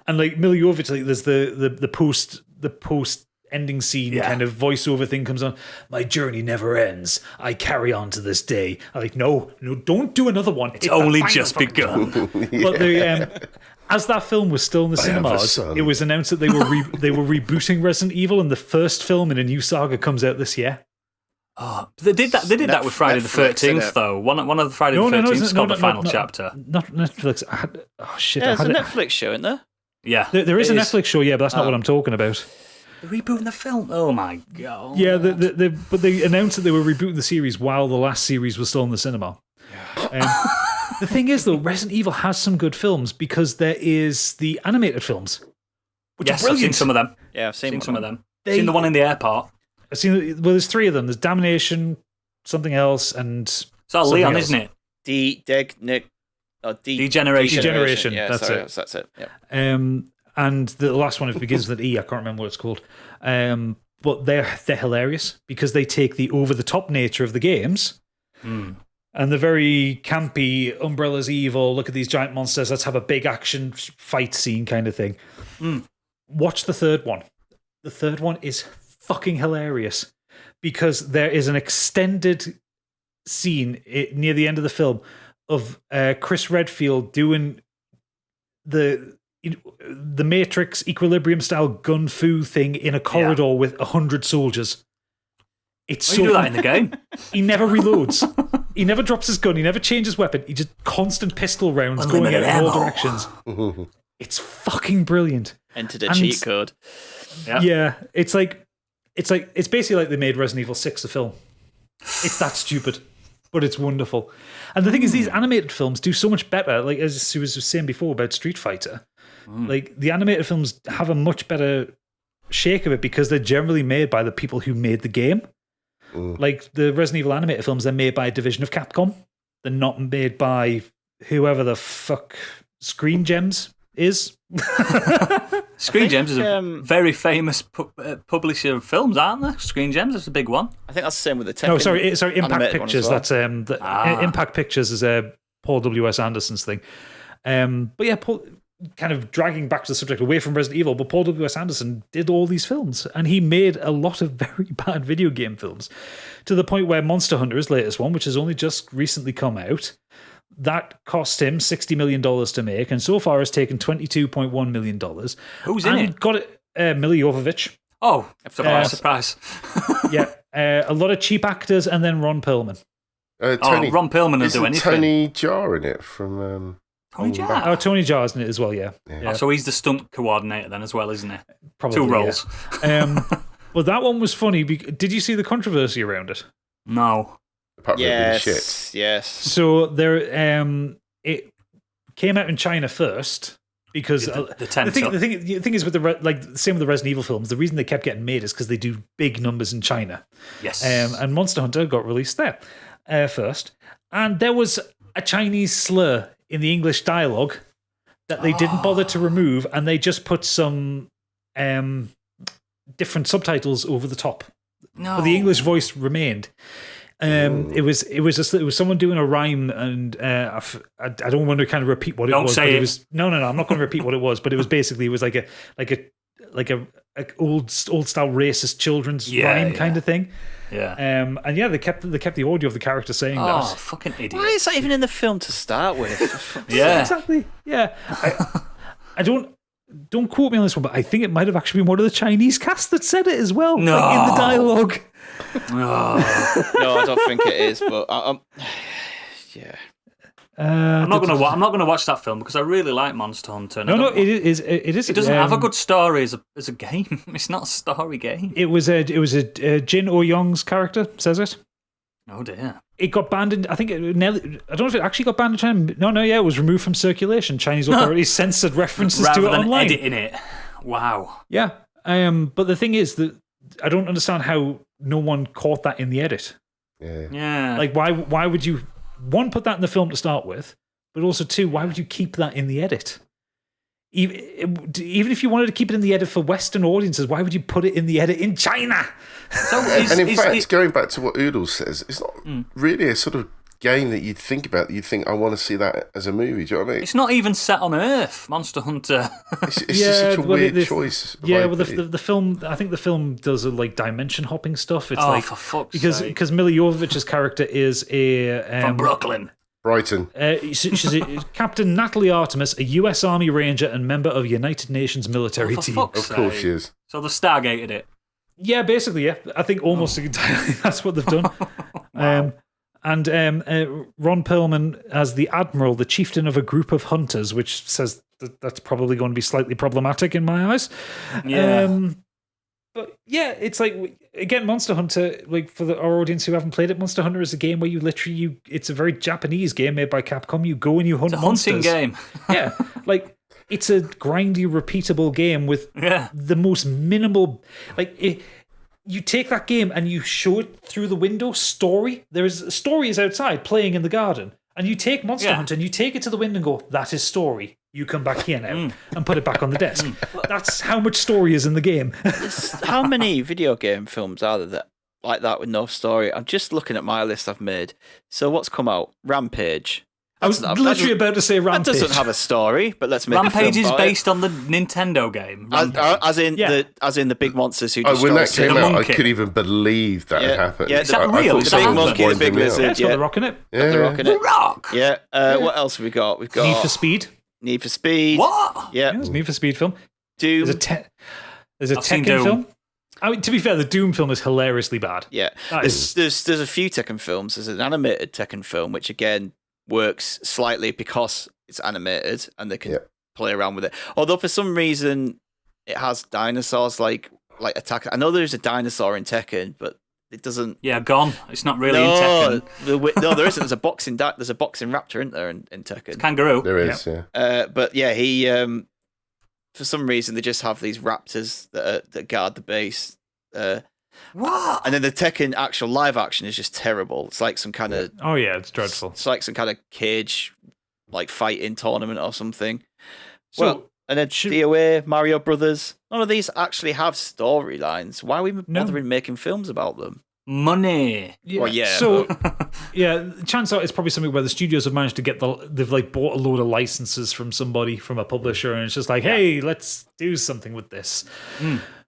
and like Mila Jovovich, like, there's the post ending scene kind of voiceover thing comes on. My journey never ends. I carry on to this day. I'm like, no, don't do another one. it's only just begun. But as that film was still in the have a cinemas, son. it was announced that they were rebooting Resident Evil, and the first film in a new saga comes out this year. Oh, they did that. They did that with Friday the Netflix, 13th, innit? though. One of the Friday the 13th got the final chapter. Not Netflix. Shit! Yeah, I there's a had it. Netflix show, isn't there? Yeah, There is a it Netflix show, yeah, but that's not what I'm talking about. They're rebooting the film. Oh my god. Yeah, but they announced that they were rebooting the series while the last series was still in the cinema. The thing is, though, Resident Evil has some good films because there is the animated films, which Yes, are I've seen brilliant. some of them. Yeah, I've Seen some of them. They- Seen the one in the airport. I've seen. Well, there's three of them. There's Damnation, something else, and It's all something Leon, else. isn't it? Degeneration. Degeneration, Yeah, that's sorry, it. That's it. Yeah. And the last one, it begins with an E. I can't remember what it's called. But they're hilarious because they take the over the top nature of the games and the very campy Umbrella's evil. Look at these giant monsters. Let's have a big action fight scene kind of thing. Watch the third one. The third one is fucking hilarious because there is an extended scene near the end of the film of Chris Redfield doing the Matrix Equilibrium style gun fu thing in a corridor with 100 soldiers. It's You do that in the game. He never reloads. He never drops his gun. He never changes weapon. He just constant pistol rounds going out Unlimited in all ammo. directions. It's fucking brilliant. Entered a And- cheat code. Yeah. It's basically like they made Resident Evil 6 a film. It's that stupid, but it's wonderful. And the thing is, these animated films do so much better. Like as Sue was saying before about Street Fighter, like the animated films have a much better shake of it because they're generally made by the people who made the game. Like the Resident Evil animated films, they're made by a division of Capcom. They're not made by whoever the fuck Screen Gems is. Screen Gems is a um, very famous publisher of films, aren't they? Screen Gems is a big one. I think that's the same with the Tekken. No, sorry, Impact animated one as Pictures. well. That's Impact Pictures is Paul W.S. Anderson's thing. But yeah, Paul, kind of dragging back to the subject away from Resident Evil, but Paul W.S. Anderson did all these films, and he made a lot of very bad video game films, to the point where Monster Hunter, his latest one, which has only just recently come out, that cost him $60 million to make, and so far has taken $22.1 million. Who's in and it? got it, Mila Jovovich. Oh, surprise. Yeah, a lot of cheap actors, and then Ron Perlman. Tony, Ron Perlman will isn't do anything. Tony Jaa in it from... Tony Home Jaa. Oh, Tony Jaa's in it as well, yeah. Oh, so he's the stunt coordinator then as well, isn't he? Probably, Two roles. Yeah. Well, that one was funny. Did you see the controversy around it? No. Apart from it being shit. Yes. So there, it came out in China first because The tent up. the thing is with the same with the Resident Evil films. The reason they kept getting made is because they do big numbers in China. Yes. And Monster Hunter got released there first, and there was a Chinese slur in the English dialogue that they didn't bother to remove, and they just put some different subtitles over the top. no. But the English voice remained. It was someone doing a rhyme, and I don't want to kind of repeat what it Don't was. say but it. it was I'm not going to repeat what it was. But it was basically like a old style racist children's rhyme kind of thing. Yeah. And yeah, they kept the audio of the character saying Oh, that. fucking idiot. Why is that even in the film to start with? Yeah. Exactly. Yeah. I don't quote me on this one, but I think it might have actually been one of the Chinese cast that said it as well. No. Like, in the dialogue. Oh. No, I don't think it is. But yeah. I'm not gonna watch that film because I really like Monster Hunter. and I No, don't- it is. It doesn't have a good story as a game. It's not a story game. It was a Jin Oh Yong's character says it. Oh dear. It got banned in. I think I don't know if it actually got banned in China. No, yeah, it was removed from circulation. Chinese authorities censored references Rather to it than online. editing it. Wow. Yeah. But the thing is that I don't understand how no one caught that in the edit. Yeah. Yeah. Like, why would you put that in the film to start with, but also two, why would you keep that in the edit? Even if you wanted to keep it in the edit for Western audiences, why would you put it in the edit in China? So And in fact, going back to what Oodles says, it's not really a sort of game that you'd think about. You'd think, I want to see that as a movie. Do you know what I mean? it's not even set on Earth, Monster Hunter. It's just such a weird choice. of Yeah, well, IP. the film, I think the film does like dimension hopping stuff. It's Oh, like for fuck's because sake. Mila Jovovich's character is a From Brooklyn. Brighton. she's Captain Natalie Artemis, a U.S. Army Ranger and member of United Nations military For team. fuck's Of course sake. she is. So the Stargated it. Yeah, basically, yeah. I think almost entirely that's what they've done. Ron Perlman as the Admiral, the chieftain of a group of hunters, which says that's probably going to be slightly problematic in my eyes. Yeah. But yeah, it's like, again, Monster Hunter, like for our audience who haven't played it, Monster Hunter is a game where you literally, it's a very Japanese game made by Capcom. You go and you hunt It's a hunting monsters. game. Yeah, like it's a grindy, repeatable game with Yeah. the most minimal, you take that game and you show it through the window. Story is outside playing in the garden, and you take Monster Yeah. Hunter and you take it to the window and go, that is story. You come back here now and put it back on the desk. That's how much story is in the game. How many video game films are there like that with no story? I'm just looking at my list I've made. So what's come out? Rampage. I was literally about to say That Rampage. doesn't have a story, but let's make a Rampage film is about it. based on the Nintendo game. Rampage. As in the big monsters who Oh, destroy when that cities. came The out, I monkey. couldn't even believe that had happened. Yeah, Is that I real? thought Did that someone happen? was Monkey, the winding big me up. lizard. Yeah, it's got Yeah. the rock in it. Yeah, The Rock in The it. Rock. Yeah. What else have we got? We've got Need for Speed. Need for Speed. What? Yeah. Yeah, there's a Need for Speed film. Doom. There's a I've seen Tekken Doom. film. I mean, to be fair, the Doom film is hilariously bad. Yeah. That is- There's a few Tekken films. There's an animated Tekken film, which again works slightly because it's animated and they can Yeah. play around with it. Although for some reason it has dinosaurs like attack. I know there's a dinosaur in Tekken, but it doesn't. Yeah, gone. It's not really in No, Tekken. no, there isn't. There's a boxing raptor, isn't there, in Tekken? Kangaroo. There is, yeah. But yeah, he for some reason they just have these raptors that guard the base. What? And then the Tekken actual live action is just terrible. It's like some kind of Oh yeah, it's dreadful. it's like some kind of cage like fighting tournament or something. So, Well, and then should- DOA, Mario Brothers, none of these actually have storylines. Why are we bothering making films about them? Money. Yeah. Well, yeah, So, yeah, chance out it's probably something where the studios have managed to get they've like bought a load of licenses from somebody, from a publisher, and it's just like, hey, let's do something with this.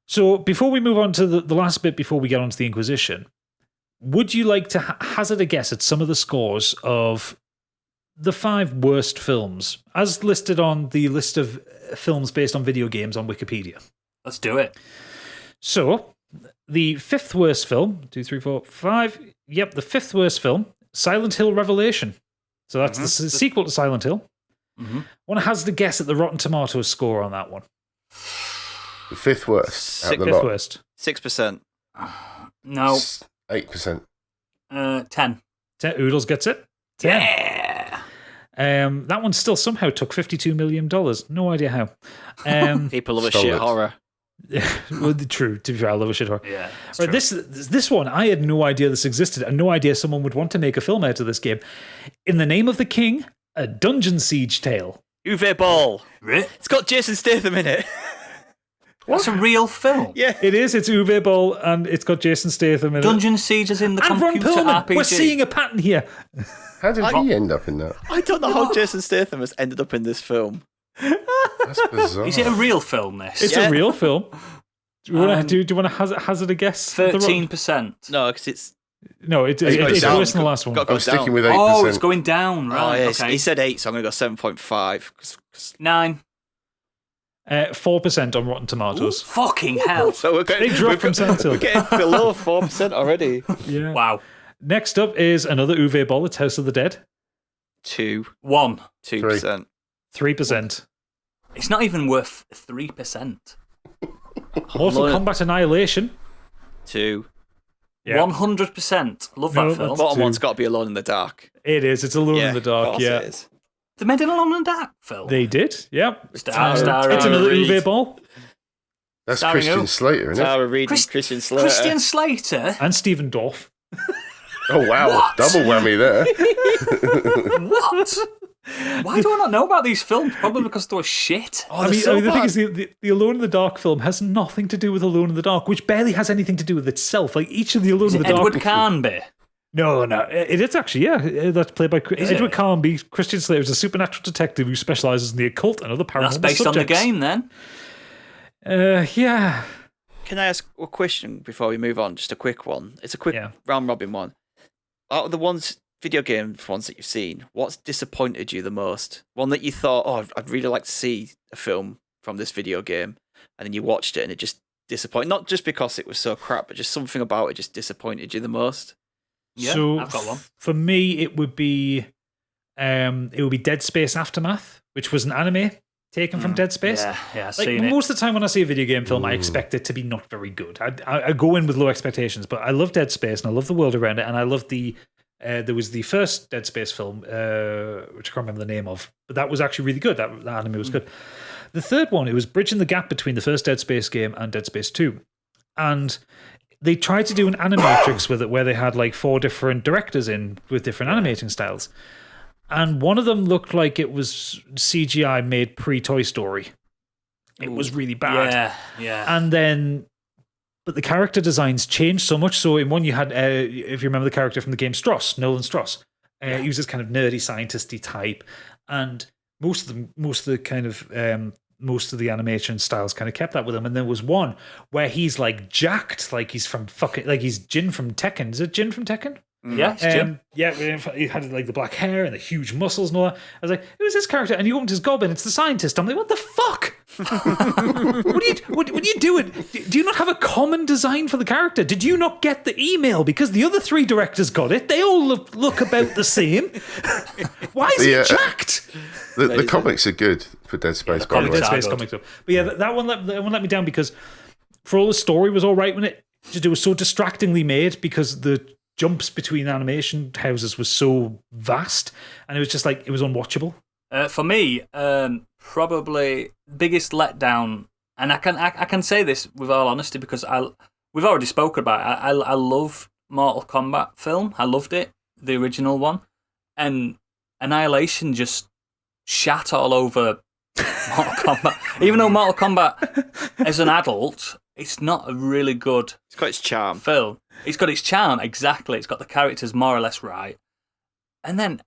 So, before we move on to the last bit, before we get onto the Inquisition, would you like to hazard a guess at some of the scores of the 5 worst films, as listed on the list of films based on video games on Wikipedia? Let's do it. So, the 5th worst film, 2, 3, 4, 5. Yep, the 5th worst film, Silent Hill Revelation. So that's the sequel to Silent Hill. Want to hazard a guess at the Rotten Tomatoes score on that one? The 5th worst out of the 5th lot. worst. 6%. No. 8%. 10. Oodles gets it. 10. Yeah. That one still somehow took $52 million. No idea how. People love a Stole shit it. horror. Well, true. To be fair, I love a shit horror. Yeah. Right, this one, I had no idea this existed, and no idea someone would want to make a film out of this game. In the Name of the King, a dungeon siege tale. Uwe Ball. Really? It's got Jason Statham in it. That's a real film. Yeah. It is. It's Uwe Boll, and it's got Jason Statham in Dungeon Siege is in the it. And Ron computer Perlman. RPG. We're seeing a pattern here. How did he end up in that? I don't know how Jason Statham has ended up in this film. That's bizarre. Is it a real film, this? It's Yeah. a real film. Do you want to hazard a guess? 13%. No, because it's No, it's down. worse than the last one. Got to go I'm sticking down. with 8%. Oh, it's going down. Oh, Right. yeah, Okay. he said 8, so I'm going to go 7.5. 9. 4% on Rotten Tomatoes. Fucking hell. So we're getting, They dropped from Silent Hill. we're getting below 4% already. Yeah. Wow. Next up is another Uwe Boll. It's House of the Dead. 2%. 1. 3%. It's not even worth 3%. Mortal Kombat Annihilation. 2. Yeah. 100%. Love No, that film. that's- Bottom 2. one's got to be Alone in the Dark. It is. It's Alone in the of Dark. course Yeah. it is. They made an Alone in the Dark film. They did. Yep. Starring It's another Reed. Uwe Boll. That's Starring Christian who? Slater, isn't it? Tara Reid and Christian Slater. Christian Slater? And Stephen Dorff. Oh, wow. What? Double whammy there. What? Why do I not know about these films? Probably because they were shit. Oh, I mean, so the thing bad. is, the Alone in the Dark film has nothing to do with Alone in the Dark, which barely has anything to do with itself. Like each of the Alone Is in it the Dark. Edward Carnby? No, it is actually, yeah. That's played by Is Edward it? Carnby. Christian Slater is a supernatural detective who specializes in the occult and other paranormal That's based on the subjects. game, then. Yeah. Can I ask a question before we move on? Just a quick one. It's a quick Yeah. round robin one. Out of the video game ones that you've seen, what's disappointed you the most? One that you thought, oh, I'd really like to see a film from this video game, and then you watched it and it just disappointed. Not just because it was so crap, but just something about it just disappointed you the most. Yeah, So I've got one. for me, it would be Dead Space Aftermath, which was an anime taken from Dead Space. Yeah, I've Like seen it. most of the time when I see a video game film, I expect it to be not very good. I go in with low expectations, but I love Dead Space and I love the world around it, and I love the. There was the first Dead Space film, which I can't remember the name of, but that was actually really good. That anime was good. The third one, it was bridging the gap between the first Dead Space game and Dead Space 2. And they tried to do an animatrix with it where they had like 4 different directors in with different animating styles. And one of them looked like it was CGI made pre-Toy Story. It was really bad. Yeah. And then, but the character designs changed so much. So in one you had, if you remember the character from the game Strauss, Nolan Strauss. He was this kind of nerdy scientisty type. And most of the animation styles kind of kept that with him. And there was one where he's like jacked, like he's from like he's Jin from Tekken. Is it Jin from Tekken? Yeah, it's Jim. Yeah, he had like the black hair and the huge muscles and all that. I was like, who's this character? And he opened his gob and it's the scientist. I'm like, what the fuck? what are you doing? Do you not have a common design for the character? Did you not get the email? Because the other 3 directors got it. They all look about the same. Why is he jacked? The comics are good for Dead Space. by the way. Dead Space comics up. But yeah, that one let me down because for all the story was all right when it was so distractingly made because the jumps between animation houses was so vast and it was just like it was unwatchable. For me, probably biggest letdown, and I can say this with all honesty because we've already spoken about it. I love Mortal Kombat film. I loved it, the original one, and Annihilation just shat all over Mortal Kombat. Even though Mortal Kombat, as an adult, it's not a really good. It's got its charm. Film. It's got its charm, exactly. It's got the characters more or less right, and then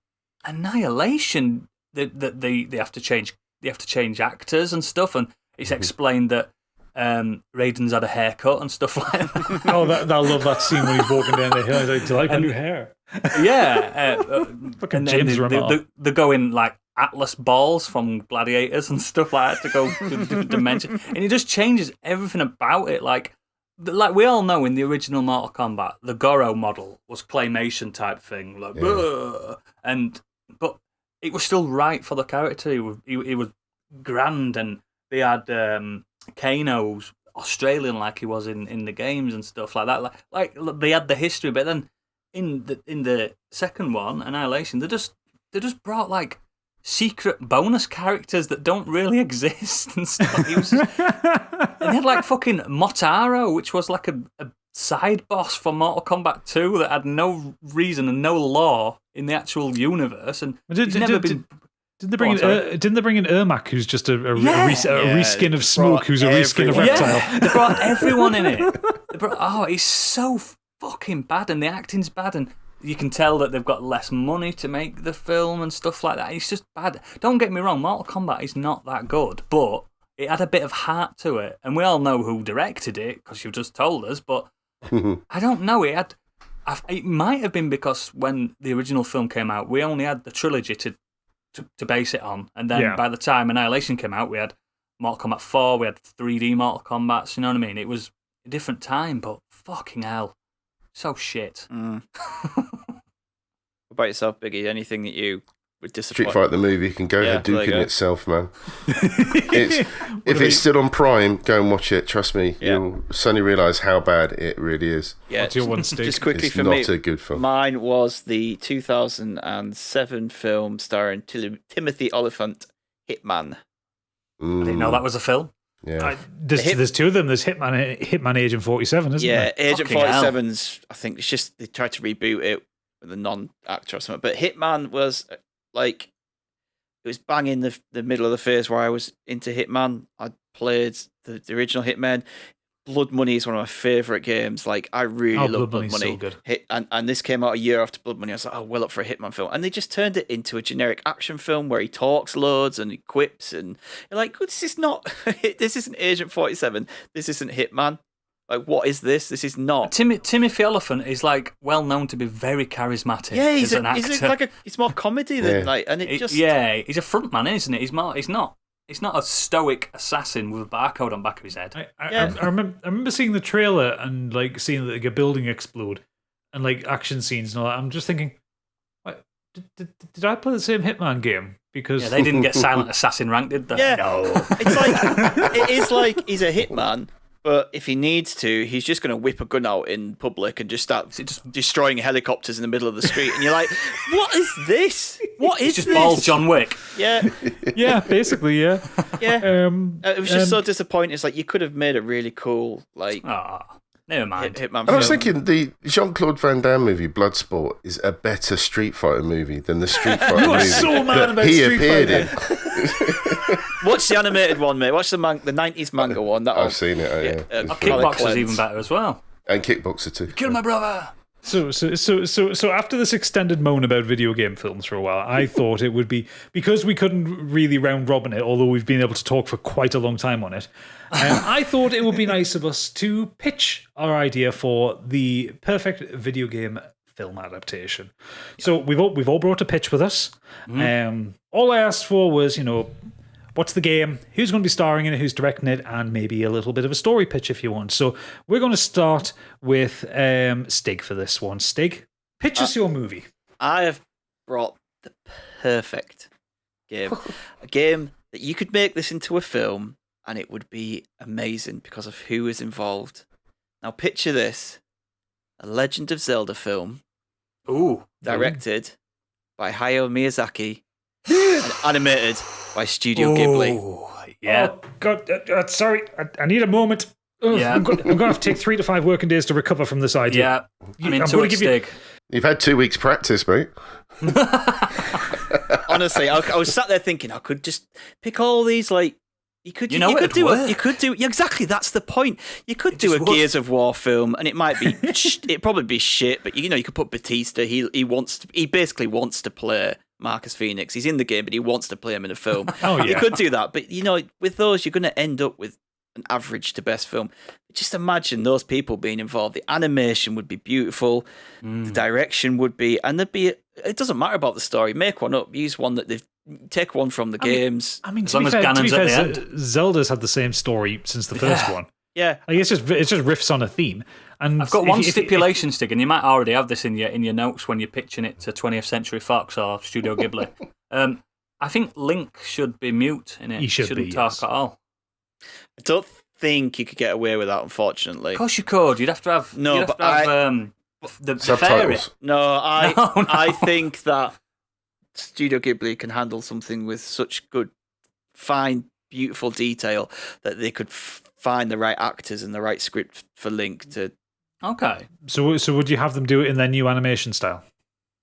Annihilation. They have to change. They have to change actors and stuff, and it's explained that Raiden's had a haircut and stuff like that. Oh, I love that scene when he's walking down the hill. He's like, "Do you like my new hair?" Yeah, Fucking and James then Remar. they go in like Atlas balls from Gladiators and stuff like that to go to a different dimension, and it just changes everything about it. Like we all know in the original Mortal Kombat, the Goro model was claymation type thing, like, but it was still right for the character. He was grand, and they had Kano's Australian like he was in the games and stuff like that. Like they had the history, but then in the second one, Annihilation, they just brought like secret bonus characters that don't really exist and stuff. And they had like fucking Motaro, which was like a side boss for Mortal Kombat 2 that had no reason and no lore in the actual universe, and he's never been. Didn't they bring in Ermac, who's just a reskin of Smoke, who's a reskin of everyone. Reptile? Yeah, they brought everyone in it. It's so fucking bad, and the acting's bad, and you can tell that they've got less money to make the film and stuff like that. It's just bad. Don't get me wrong, Mortal Kombat is not that good, but it had a bit of heart to it, and we all know who directed it because you've just told us. But I don't know. It might have been because when the original film came out, we only had the trilogy to base it on, and then by the time Annihilation came out, we had Mortal Kombat 4, we had 3D Mortal Kombats. You know what I mean? It was a different time, but fucking hell, so shit. What about yourself, Biggie? Anything that you would disappoint? Street Fighter the movie can go Yeah, there you Hadouken go. itself, man. If it's still on Prime, go and watch it. Trust me, you'll suddenly realise how bad it really is. Yeah, What's your one, Steve? just quickly It's for not me, a good film. mine was the 2007 film starring Timothy Oliphant, Hitman. I didn't know that was a film. Yeah. There's 2 of them. There's Hitman Agent 47, isn't Yeah, there? Agent Fucking hell. 47's. I think it's just they tried to reboot it with a non-actor or something. But Hitman was like it was bang in the middle of the phase where I was into Hitman. I played the original Hitman. Blood Money is one of my favourite games. Like, I really love Blood Money. So good. And this came out a year after Blood Money. I was like, oh, well up for a Hitman film. And they just turned it into a generic action film where he talks loads and he quips. And you're like, this is not, this isn't Agent 47. This isn't Hitman. Like, what is this? This is not. Timothy Olyphant is like well known to be very charismatic. Yeah, as an actor. It's more comedy than like, and he's a front man, isn't it? He's not a stoic assassin with a barcode on the back of his head. I remember seeing the trailer and like seeing like a building explode and like action scenes and all that. I'm just thinking, did I play the same Hitman game? Because they didn't get Silent Assassin ranked, did they? Yeah, no. It is like he's a hitman. But if he needs to, he's just going to whip a gun out in public and just start destroying helicopters in the middle of the street. And you're like, what is this? What is just this? bald John Wick. Yeah. Yeah, basically, yeah. Yeah. It was just so disappointing. It's like you could have made a really cool, like, never mind. Hitman film. I was thinking the Jean-Claude Van Damme movie, Bloodsport, is a better Street Fighter movie than the Street Fighter movie. You are so mad about he Street appeared Fighter. in. Watch the animated one, mate. Watch the 90s manga one. I've seen it. It's Kickboxer's even better as well. And Kickboxer too. Kill my brother. So after this extended moan about video game films for a while, I thought it would be, because we couldn't really round robin it, although we've been able to talk for quite a long time on it. I thought it would be nice of us to pitch our idea for the perfect video game film adaptation. So we've all brought a pitch with us. All I asked for was, what's the game, who's going to be starring in it, who's directing it, and maybe a little bit of a story pitch if you want. So we're going to start with Stig for this one. Stig, pitch us your movie. I have brought the perfect game. A game that you could make this into a film and it would be amazing because of who is involved. Now picture this. A Legend of Zelda film. Directed by Hayao Miyazaki and animated by Studio Ghibli. Yeah. Oh, God, sorry, I need a moment. I'm going to have to take 3 to 5 working days to recover from this idea. Yeah, I'm into it, Stig. You've had 2 weeks practice, mate. Honestly, I was sat there thinking I could just pick all these, like, you could do exactly, that's the point. You could do a Gears of War film and it might be it'd probably be shit, but you could put Batista. He basically wants to play Marcus Phoenix. He's in the game, but he wants to play him in a film. You could do that, but with those, you're going to end up with an average to best film. Just imagine those people being involved. The animation would be beautiful, the direction would be, and it doesn't matter about the story. Make one up. Use one that they've take one from the games. As long as Ganon's at the end. Zelda's had the same story since the first one. Yeah, like it's just riffs on a theme. And I've got one stipulation, Stig, and you might already have this in your notes when you're pitching it to 20th Century Fox or Studio Ghibli. I think Link should be mute in it. He shouldn't talk at all. I don't think you could get away with that, unfortunately. Of course you could. You'd have to have the fairy. No, I think that Studio Ghibli can handle something with such good, fine, beautiful detail that they could find the right actors and the right script for Link to. Okay. So would you have them do it in their new animation style?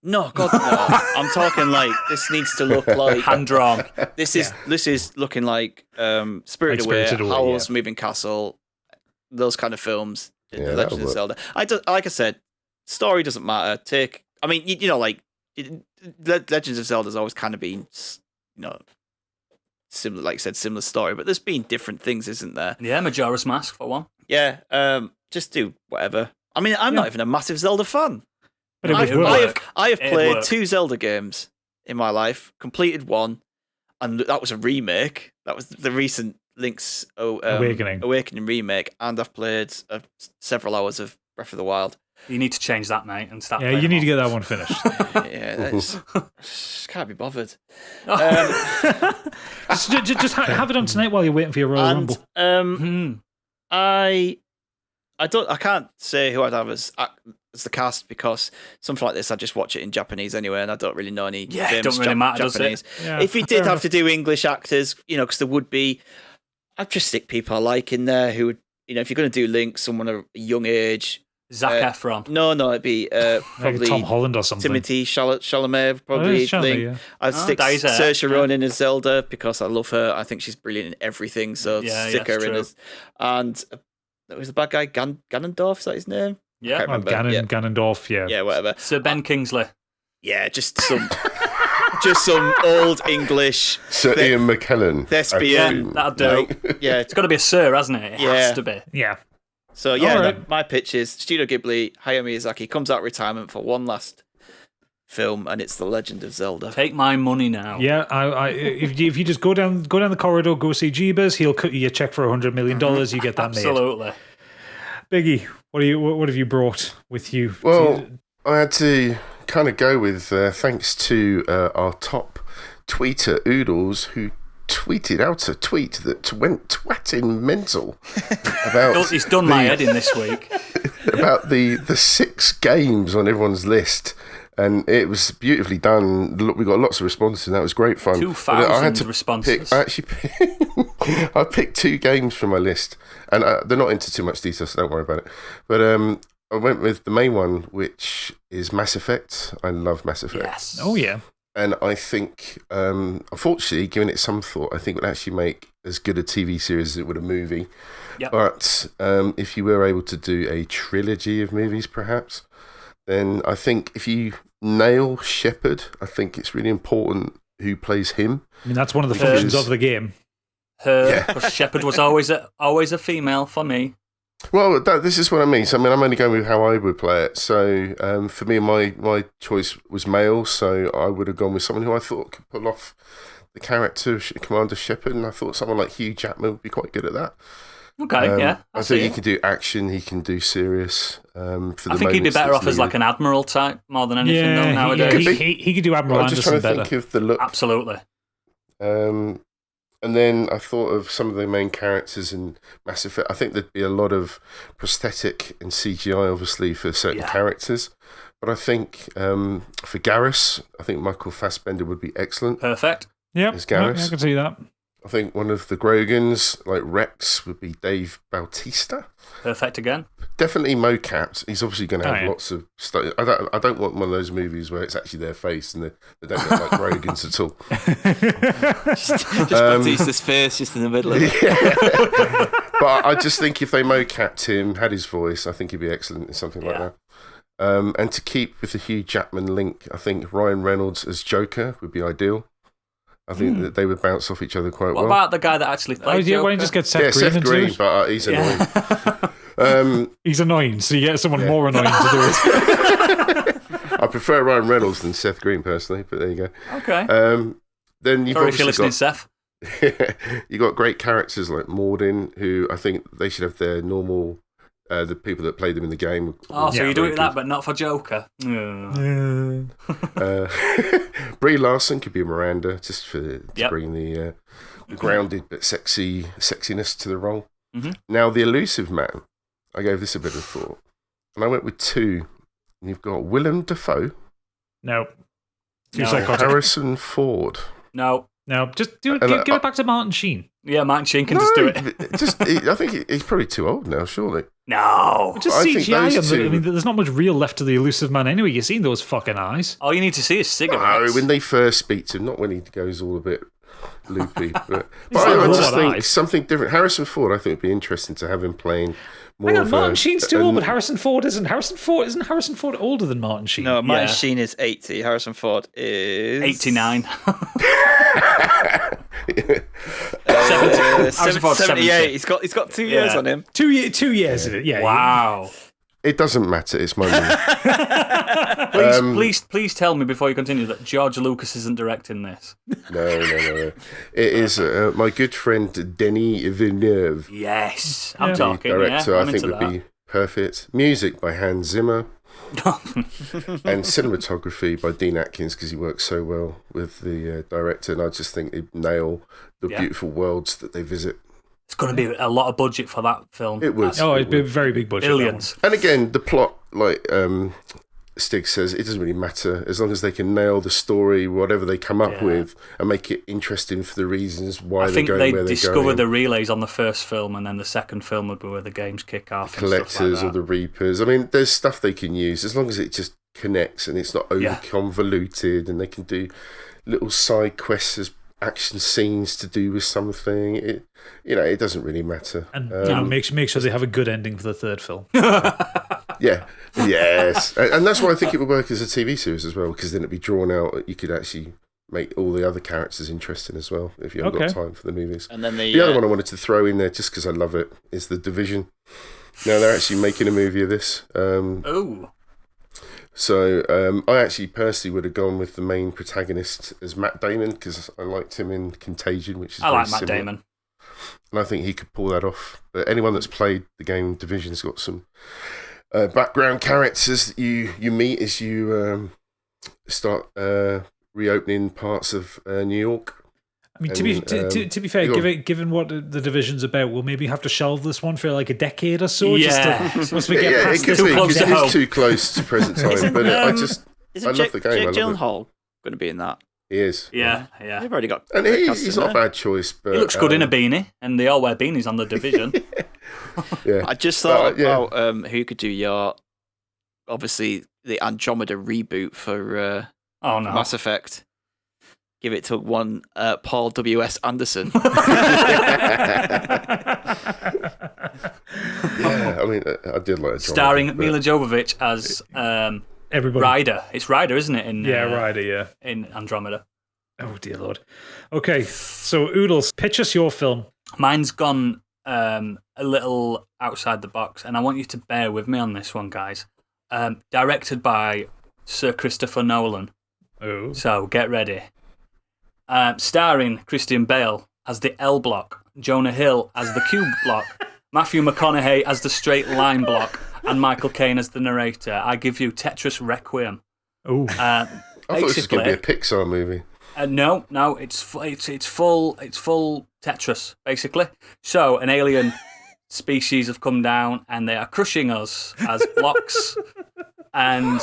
No, God, no. I'm talking like this needs to look like hand drawn. This is looking like Spirited Away, Howl's Moving Castle, those kind of films. The Legend of Zelda. Like I said, story doesn't matter. Legends of Zelda's always kind of been, similar. Like I said, similar story, but there's been different things, isn't there? Yeah, Majora's Mask for one. Yeah, just do whatever. I mean, I'm not even a massive Zelda fan. But I have played 2 Zelda games in my life, completed one, and that was a remake. That was the recent Link's Awakening remake, and I've played several hours of Breath of the Wild. You need to change that, mate, and start. Yeah, you need to get that one finished. Just can't be bothered. Just have it on tonight while you're waiting for your Royal Rumble. I can't say who I'd have as the cast because something like this, I just watch it in Japanese anyway, and I don't really know any famous Japanese. If you did have to do English actors, because there would be, I'd just stick people I like in there who would, if you're going to do Link, someone at a young age, Zac Efron. No, it'd be Like probably Tom Holland or something. Timothy Chalamet would probably Oh, Chalamet, thing. yeah. I'd stick Daisy, Saoirse yeah. Ronan as Zelda because I love her. I think she's brilliant in everything. So Yeah, stick yeah, her it's in true. as. And there was the bad guy Ganondorf. Is that his name? Yeah. Can't Oh, remember. Yeah. Ganondorf, yeah. Yeah, whatever. Sir Ben Kingsley. Yeah, just some old English Sir Ian McKellen. thespian. That'll do. Yeah. It's got to be a Sir, hasn't it? It Yeah. has to be. Yeah. So yeah, All right. my pitch is Studio Ghibli, Hayao Miyazaki comes out of retirement for one last film, and it's The Legend of Zelda. Take my money now. Yeah, if you just go down the corridor, go see Jeebus, he'll cut you a check for $100 million. You get that made. Absolutely. Biggie, what have you brought with you? Well, I had to kind of go with thanks to our top tweeter, Oodles, who tweeted out a tweet that went twatting mental about He's done my head in this week. about the 6 games on everyone's list. And it was beautifully done. Look, we got lots of responses, and that was great fun. 2,000 responses. I picked 2 games from my list, and they're not into too much detail, so don't worry about it. But I went with the main one, which is Mass Effect. I love Mass Effect. Yes. Oh, yeah. And I think, unfortunately, giving it some thought, I think it would actually make as good a TV series as it would a movie. Yep. But if you were able to do a trilogy of movies, perhaps, then I think if you nail Shepard, I think it's really important who plays him. I mean, that's one of the functions of the game. Shepard was always a female for me. Well, this is what I mean. So, I mean, I'm only going with how I would play it. So, for me, my choice was male. So, I would have gone with someone who I thought could pull off the character of Commander Shepard, and I thought someone like Hugh Jackman would be quite good at that. Okay, yeah. I think he can do action. He can do serious. I think he'd be better off as like an admiral type more than anything though, nowadays. He could do Admiral I'm just Anderson trying to better. think of the look. Absolutely. And then I thought of some of the main characters in Mass Effect. I think there'd be a lot of prosthetic and CGI, obviously, for certain characters. But I think for Garrus, I think Michael Fassbender would be excellent. Perfect. Yeah, as Garrus. I can see that. I think one of the Grogans, like Rex, would be Dave Bautista. Perfect again. Definitely mocapped. He's obviously going to have yeah. lots of stuff. I don't want one of those movies where it's actually their face and they don't look like Grogans at all. Just Batista's face just in the middle of it. But I just think if they mocapped him, had his voice, I think he'd be excellent in something like that. And to keep with the Hugh Jackman link, I think Ryan Reynolds as Joker would be ideal. I think that they would bounce off each other quite well. What about the guy that actually played Joker? Why don't you just get Seth Green Seth into Green, it? but he's annoying. He's annoying, so you get someone more annoying to do it. I prefer Ryan Reynolds than Seth Green personally, but there you go. Okay. Then you've Sorry if you're obviously listening, Seth. you got great characters like Morden, who I think they should have their normal. The people that played them in the game. Oh, so you do it good. that, but not for Joker. Brie Larson could be Miranda, just to bring the grounded but sexiness to the role. Mm-hmm. Now, the Elusive Man, I gave this a bit of thought, and I went with 2. And you've got Willem Dafoe, No. Too No. psychotic. Harrison Ford. No. No, just do it. Give it back to Martin Sheen. Yeah, Martin Sheen can just do it. I think he's probably too old now, surely. No. Just I think CGI. those two- I mean, there's not much real left to the Elusive Man anyway. You've seen those fucking eyes. All you need to see is No, cigarettes. when they first speak to him, not when he goes all a bit loopy. But like I a just lot of think eyes. something different. Harrison Ford, I think, would be interesting to have him playing more Hang on, of Martin a... Sheen's too old, but Harrison Ford isn't. Isn't Harrison Ford older than Martin Sheen? No, Martin Yeah. Sheen is 80. Harrison Ford is 89. 78. 70. He's got 2 years Yeah. on him. 2 years in it. Yeah. Wow. It doesn't matter, it's my movie. Please tell me before you continue that George Lucas isn't directing this. No. It is my good friend Denis Villeneuve, Yes, I'm Yeah. talking. director, Yeah, I I'm think into would be perfect. Music by Hans Zimmer. And cinematography by Dean Atkins, because he works so well with the director, and I just think he'd nail the beautiful worlds that they visit. It's going to be a lot of budget for that film. It would. Oh, it'd be a very big budget. that Billions. And again, the plot, like, Stig says, it doesn't really matter as long as they can nail the story, whatever they come up with, and make it interesting for the reasons why they're going where they're going. I think they discovered the relays on the first film, and then the second film would be where the games kick off. Collectors and stuff like that. or the Reapers. I mean, there's stuff they can use as long as it just connects and it's not over convoluted, and they can do little side quests as action scenes to do with something. It doesn't really matter. And make sure they have a good ending for the third film. Yeah, yes, and that's why I think it would work as a TV series as well, because then it'd be drawn out. You could actually make all the other characters interesting as well if you haven't got time for the movies. And then the other one I wanted to throw in there, just because I love it, is The Division. Now they're actually making a movie of this. So I actually personally would have gone with the main protagonist as Matt Damon, because I liked him in Contagion, which is very similar. Damon. And I think he could pull that off. But anyone that's played the game Division's got some background characters that you meet as you start reopening parts of New York. I mean, to be fair, given what the Division's about, we'll maybe have to shelve this one for like a decade or so. Yeah, once we get past it could be, because it is too close to present time. But I love the game. Jake Gyllenhaal going to be in that? He is. Yeah. They've already got. And he's not a bad choice. But he looks good in a beanie, and they all wear beanies on The Division. Yeah. I just thought about who could do your, obviously the Andromeda reboot for Mass Effect. Give it to one Paul W.S. Anderson. Yeah, I mean, I did like it. Starring Mila Jovovich as everybody. Ryder. It's Ryder, isn't it? Ryder, yeah. In Andromeda. Oh, dear Lord. Okay, so Oodles, pitch us your film. Mine's gone a little outside the box, and I want you to bear with me on this one, guys. Directed by Sir Christopher Nolan. Oh. So, get ready. Starring Christian Bale as the L block, Jonah Hill as the Q block, Matthew McConaughey as the straight line block, and Michael Caine as the narrator. I give you Tetris Requiem. Oh, I thought this was going to be a Pixar movie. No, it's full Tetris basically. So an alien species have come down and they are crushing us as blocks. And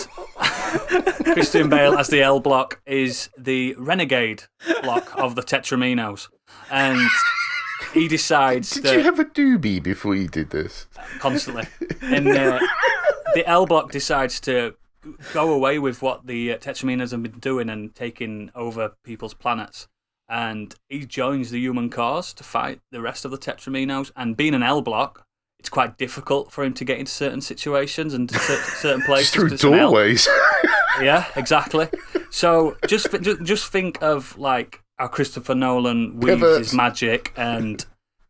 Christian Bale as the L block is the renegade block of the Tetraminos. And he decides Did you have a doobie before you did this? Constantly. And the L block decides to go away with what the Tetraminos have been doing and taking over people's planets. And he joins the human cause to fight the rest of the Tetraminos. And being an L block, it's quite difficult for him to get into certain situations and to certain places. Through doorways. Yeah, exactly. So just think of like how Christopher Nolan weaves his magic, and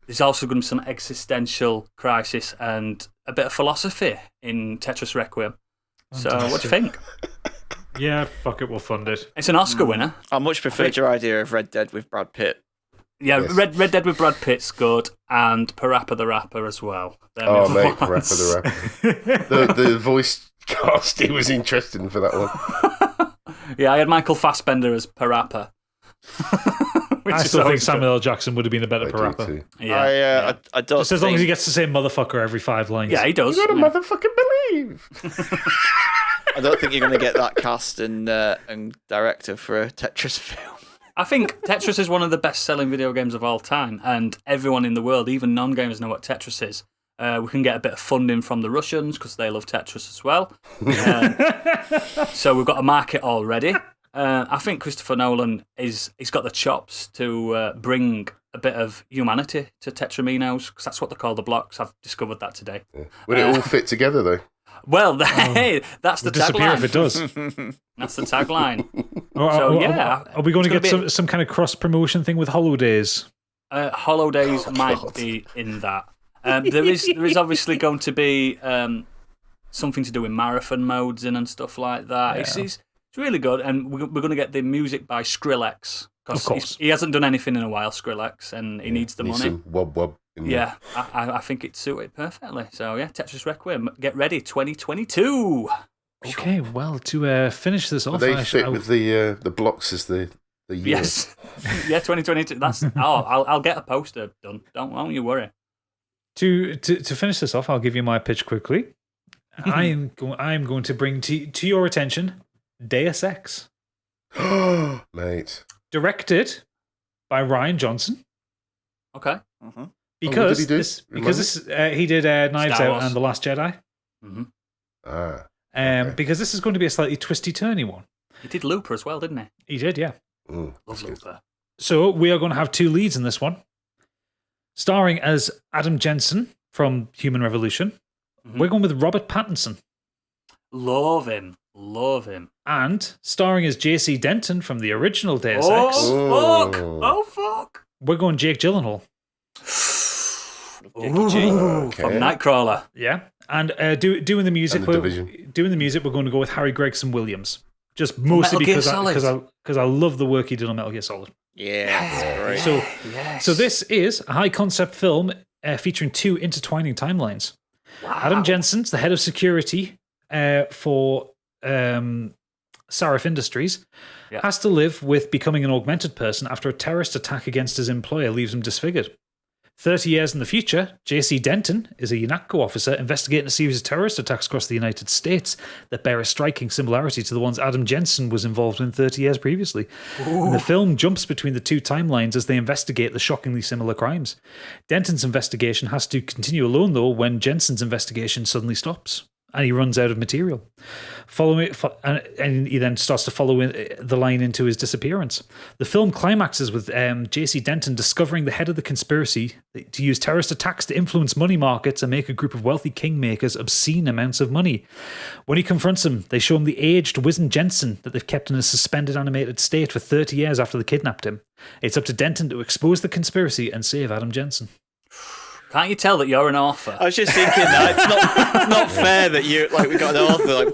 there's also going to be some existential crisis and a bit of philosophy in Tetris Requiem. So what do you think? Yeah, fuck it, we'll fund it. It's an Oscar winner. I much preferred your idea of Red Dead with Brad Pitt. Yeah, yes. Red Dead with Brad Pitt's good, and Parappa the Rapper as well. Parappa the Rapper. the voice casting was interesting for that one. Yeah, I had Michael Fassbender as Parappa. I still think Samuel L. Jackson would have been a better Parappa. Yeah, I don't. Just as long as he gets to say motherfucker every 5 lines. Yeah, he does. You gotta motherfucking believe. I don't think you're going to get that cast and director for a Tetris film. I think Tetris is one of the best-selling video games of all time, and everyone in the world, even non-gamers, know what Tetris is. We can get a bit of funding from the Russians because they love Tetris as well. So we've got a market already. I think Christopher Nolan he's got the chops to bring a bit of humanity to Tetraminos, because that's what they call the blocks. I've discovered that today. Yeah. Would it all fit together though? Well, hey, that's the disappear tagline. If it does. That's the tagline. Are we going to get some kind of cross-promotion thing with Holidays? Holidays might be in that. There is obviously going to be something to do with marathon modes and stuff like that. Yeah. It's really good, and we're going to get the music by Skrillex. Of course. He hasn't done anything in a while, Skrillex, and he needs the money. Some wob yeah, I think it suited perfectly. So, yeah, Tetris Requiem, get ready, 2022. Okay, well, to finish this off... They fit with the blocks as the year. Yes. Yeah, 2022. That's... I'll get a poster done. Don't you worry. To finish this off, I'll give you my pitch quickly. I'm going to bring to your attention Deus Ex, Mate. directed by Ryan Johnson. Okay. Because what did he do? he did Knives Star Out Wars. and The Last Jedi. Ah. Because this is going to be a slightly twisty-turny one. He did Looper as well, didn't he? He did, yeah. Mm, Love Looper. So we are going to have two leads in this one, starring as Adam Jensen from Human Revolution. We're going with Robert Pattinson. Love him. Love him. And starring as JC Denton from the original Deus Ex. Oh, fuck. Oh, fuck. We're going Jake Gyllenhaal. From Nightcrawler. Yeah. And doing the music, And The Division. we're going to go with Harry Gregson Williams. Just mostly Metal Gear because I love the work he did on Metal Gear Solid. Yeah, that's great. So Yes. So this is a high concept film featuring two intertwining timelines. Wow. Adam Jensen's the head of security for Sarif Industries, has to live with becoming an augmented person after a terrorist attack against his employer leaves him disfigured. 30 years in the future, JC Denton is a UNATCO officer investigating a series of terrorist attacks across the United States that bear a striking similarity to the ones Adam Jensen was involved in 30 years previously. And the film jumps between the two timelines as they investigate the shockingly similar crimes. Denton's investigation has to continue alone, though, when Jensen's investigation suddenly stops and he runs out of material. And he then starts to follow the line into his disappearance. The film climaxes with JC Denton discovering the head of the conspiracy to use terrorist attacks to influence money markets and make a group of wealthy kingmakers obscene amounts of money. When he confronts him, they show him the aged, wizened Jensen that they've kept in a suspended animated state for 30 years after they kidnapped him. It's up to Denton to expose the conspiracy and save Adam Jensen. Can't you tell that you're an author? I was just thinking that it's not fair that you we got an author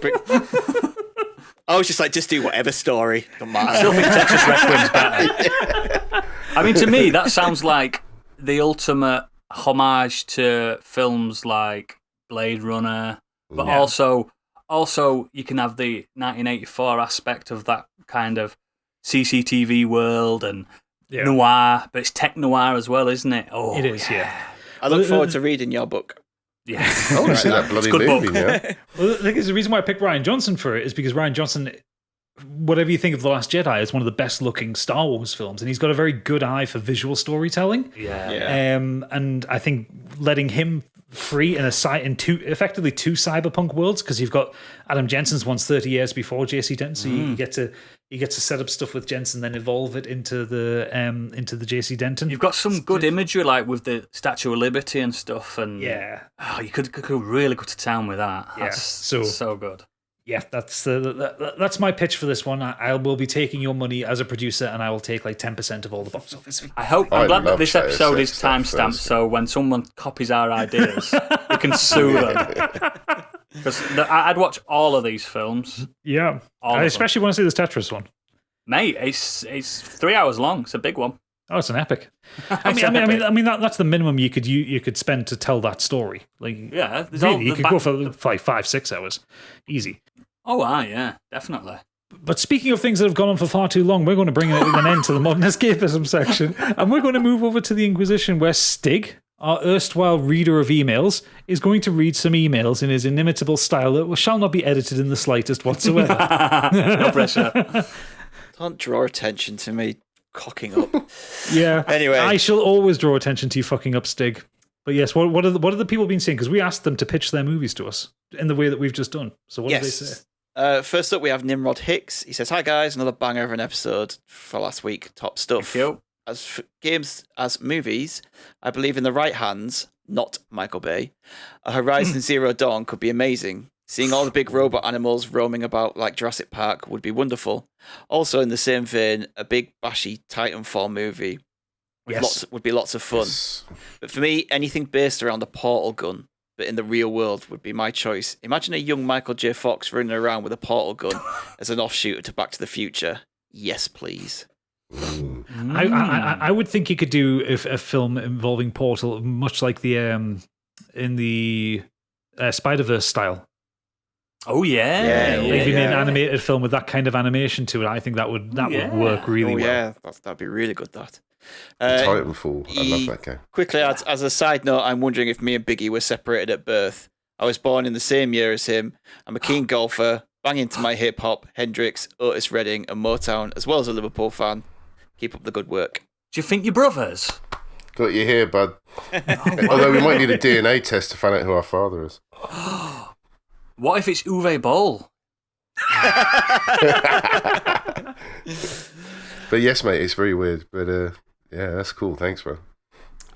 I was just like, just do whatever story. Don't matter. I still think Texas Requiem's better. I mean, to me, that sounds like the ultimate homage to films like Blade Runner, but also you can have the 1984 aspect of that kind of CCTV world and noir, but it's tech noir as well, isn't it? Oh, It is, yeah. I look forward to reading your book. Yeah. I want to see that bloody movie now. Well, the thing is, the reason why I picked Ryan Johnson for it is because Ryan Johnson, whatever you think of The Last Jedi, is one of the best looking Star Wars films, and he's got a very good eye for visual storytelling. Yeah. And I think letting him free in effectively two cyberpunk worlds, because you've got Adam Jensen's one's 30 years before JC Denton, so you get to set up stuff with Jensen, then evolve it into the JC Denton. You've got some good imagery, like with the Statue of Liberty and stuff, and you could really go to town with that. That's so good. Yeah, that's my pitch for this one. I will be taking your money as a producer, and I will take like 10% of all the box office. I'm glad that this episode is timestamped, so when someone copies our ideas, we can sue them. Because I'd watch all of these films. Yeah, I especially want to see this Tetris one. Mate, it's 3 hours long. It's a big one. Oh, it's an epic. I mean, that's the minimum you could spend to tell that story. Like, yeah, really, you could go for like 5-6 hours, easy. Oh, yeah, definitely. But speaking of things that have gone on for far too long, we're going to bring an end to the modern escapism section, and we're going to move over to the Inquisition, where Stig, our erstwhile reader of emails, is going to read some emails in his inimitable style that shall not be edited in the slightest whatsoever. No pressure. Don't draw attention to me cocking up. Yeah. Anyway, I shall always draw attention to you fucking up, Stig. But yes, what are the people been saying? Because we asked them to pitch their movies to us in the way that we've just done. So what did they say? First up, we have Nimrod Hicks. He says, "Hi guys, another banger of an episode for last week. Top stuff. Thank you. As for games as movies, I believe in the right hands, not Michael Bay, a Horizon Zero Dawn could be amazing. Seeing all the big robot animals roaming about like Jurassic Park would be wonderful. Also, in the same vein, a big bashy Titanfall movie would be lots of fun. Yes. But for me, anything based around a portal gun, but in the real world, would be my choice. Imagine a young Michael J. Fox running around with a portal gun as an offshoot to Back to the Future. Yes, please." I would think you could do a film involving Portal, much like the in the Spider-Verse style. Oh yeah, Like if you made an animated film with that kind of animation to it, I think that would work really well. Yeah, that'd be really good. That Titanfall. I love that game. Quickly, as a side note, I'm wondering if me and Biggie were separated at birth. I was born in the same year as him. I'm a keen golfer, bang into my hip hop, Hendrix, Otis Redding, and Motown, as well as a Liverpool fan. Keep up the good work. Do you think you're brothers? Got you here, bud. Although we might need a DNA test to find out who our father is. What if it's Uwe Boll? But yes, mate, it's very weird. But yeah, that's cool. Thanks, bro.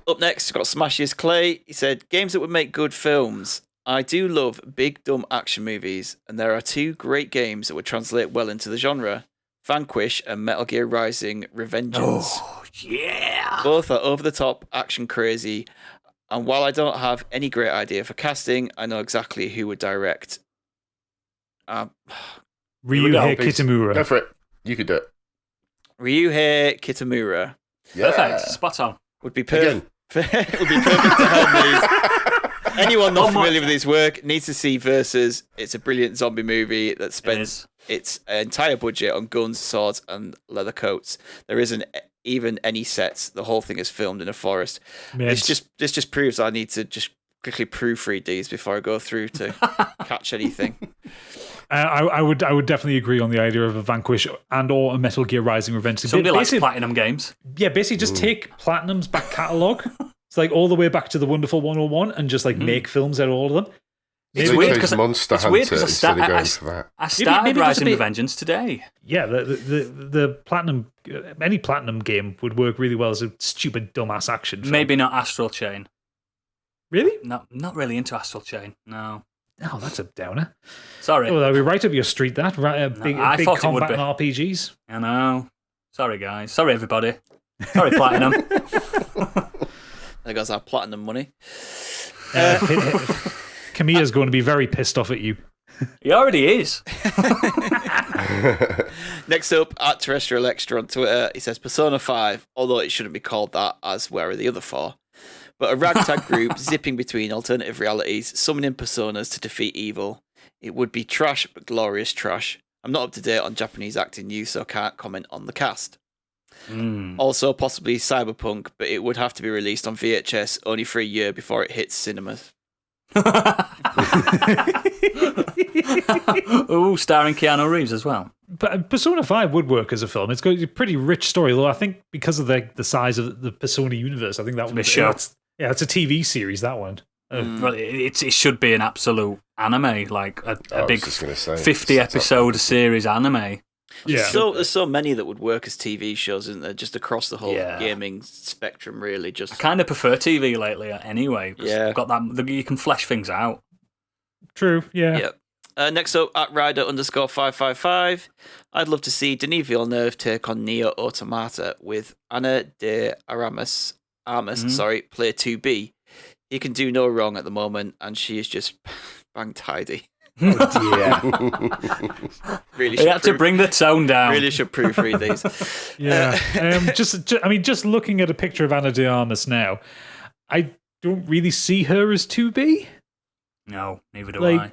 Up next, got Smashes Clay. He said, games that would make good films. I do love big, dumb action movies, and there are two great games that would translate well into the genre. Vanquish and Metal Gear Rising Revengeance. Oh, yeah. Both are over-the-top, action crazy, and while I don't have any great idea for casting, I know exactly who would direct. Ryuhei Kitamura. Go for it. You could do it. Ryuhei Kitamura. Yeah. Perfect. Spot on. Would be perfect. Would be perfect to help these. Anyone not familiar with his work needs to see Versus. It's a brilliant zombie movie that spends its entire budget on guns, swords, and leather coats. There isn't even any sets. The whole thing is filmed in a forest. This just proves I need to just quickly proofread these before I go through to catch anything. I would definitely agree on the idea of a Vanquish and or a Metal Gear Rising Revenge. Somebody likes Platinum games. Yeah, basically just take Platinum's back catalogue. It's like all the way back to the Wonderful 101 and just like make films out of all of them. It's weird because Monster Hunter instead of going for that. I started maybe Rising Revengeance today. Yeah, the Platinum, any Platinum game would work really well as a stupid dumbass action film. Maybe not Astral Chain. Really? No, not really into Astral Chain. No. Oh, that's a downer. Sorry. Oh, that'd be right up your street, that. Big thought it would combat be. and RPGs. I know. Sorry, guys. Sorry, everybody. Sorry, Platinum. There goes our Platinum money. Kamiya's going to be very pissed off at you. He already is. Next up, at Terrestrial Extra on Twitter, he says Persona 5, although it shouldn't be called that, as where are the other four? But a ragtag group zipping between alternative realities, summoning personas to defeat evil. It would be trash, but glorious trash. I'm not up to date on Japanese acting news, so can't comment on the cast. Also, possibly Cyberpunk, but it would have to be released on VHS only for a year before it hits cinemas. Ooh, starring Keanu Reeves as well. But Persona 5 would work as a film. It's got a pretty rich story, though I think because of the size of the Persona universe, I think that would be a show. Yeah, it's a TV series, that one. Well, it should be an absolute anime, like a big 50-episode series anime. Yeah. There's so many that would work as TV shows, isn't there? Just across the whole gaming spectrum, really. I kind of prefer TV lately, anyway. Yeah, got that. You can flesh things out. True. Yeah. Yep. Next up, at Rider_555, I'd love to see Denis Villeneuve take on Nier Automata with Ana de Armas, play 2B. He can do no wrong at the moment, and she is just bang tidy. Oh dear. Really you have to bring the tone down. Really should proofread these. Yeah. Just looking at a picture of Ana de Armas now, I don't really see her as 2B. No, neither do I.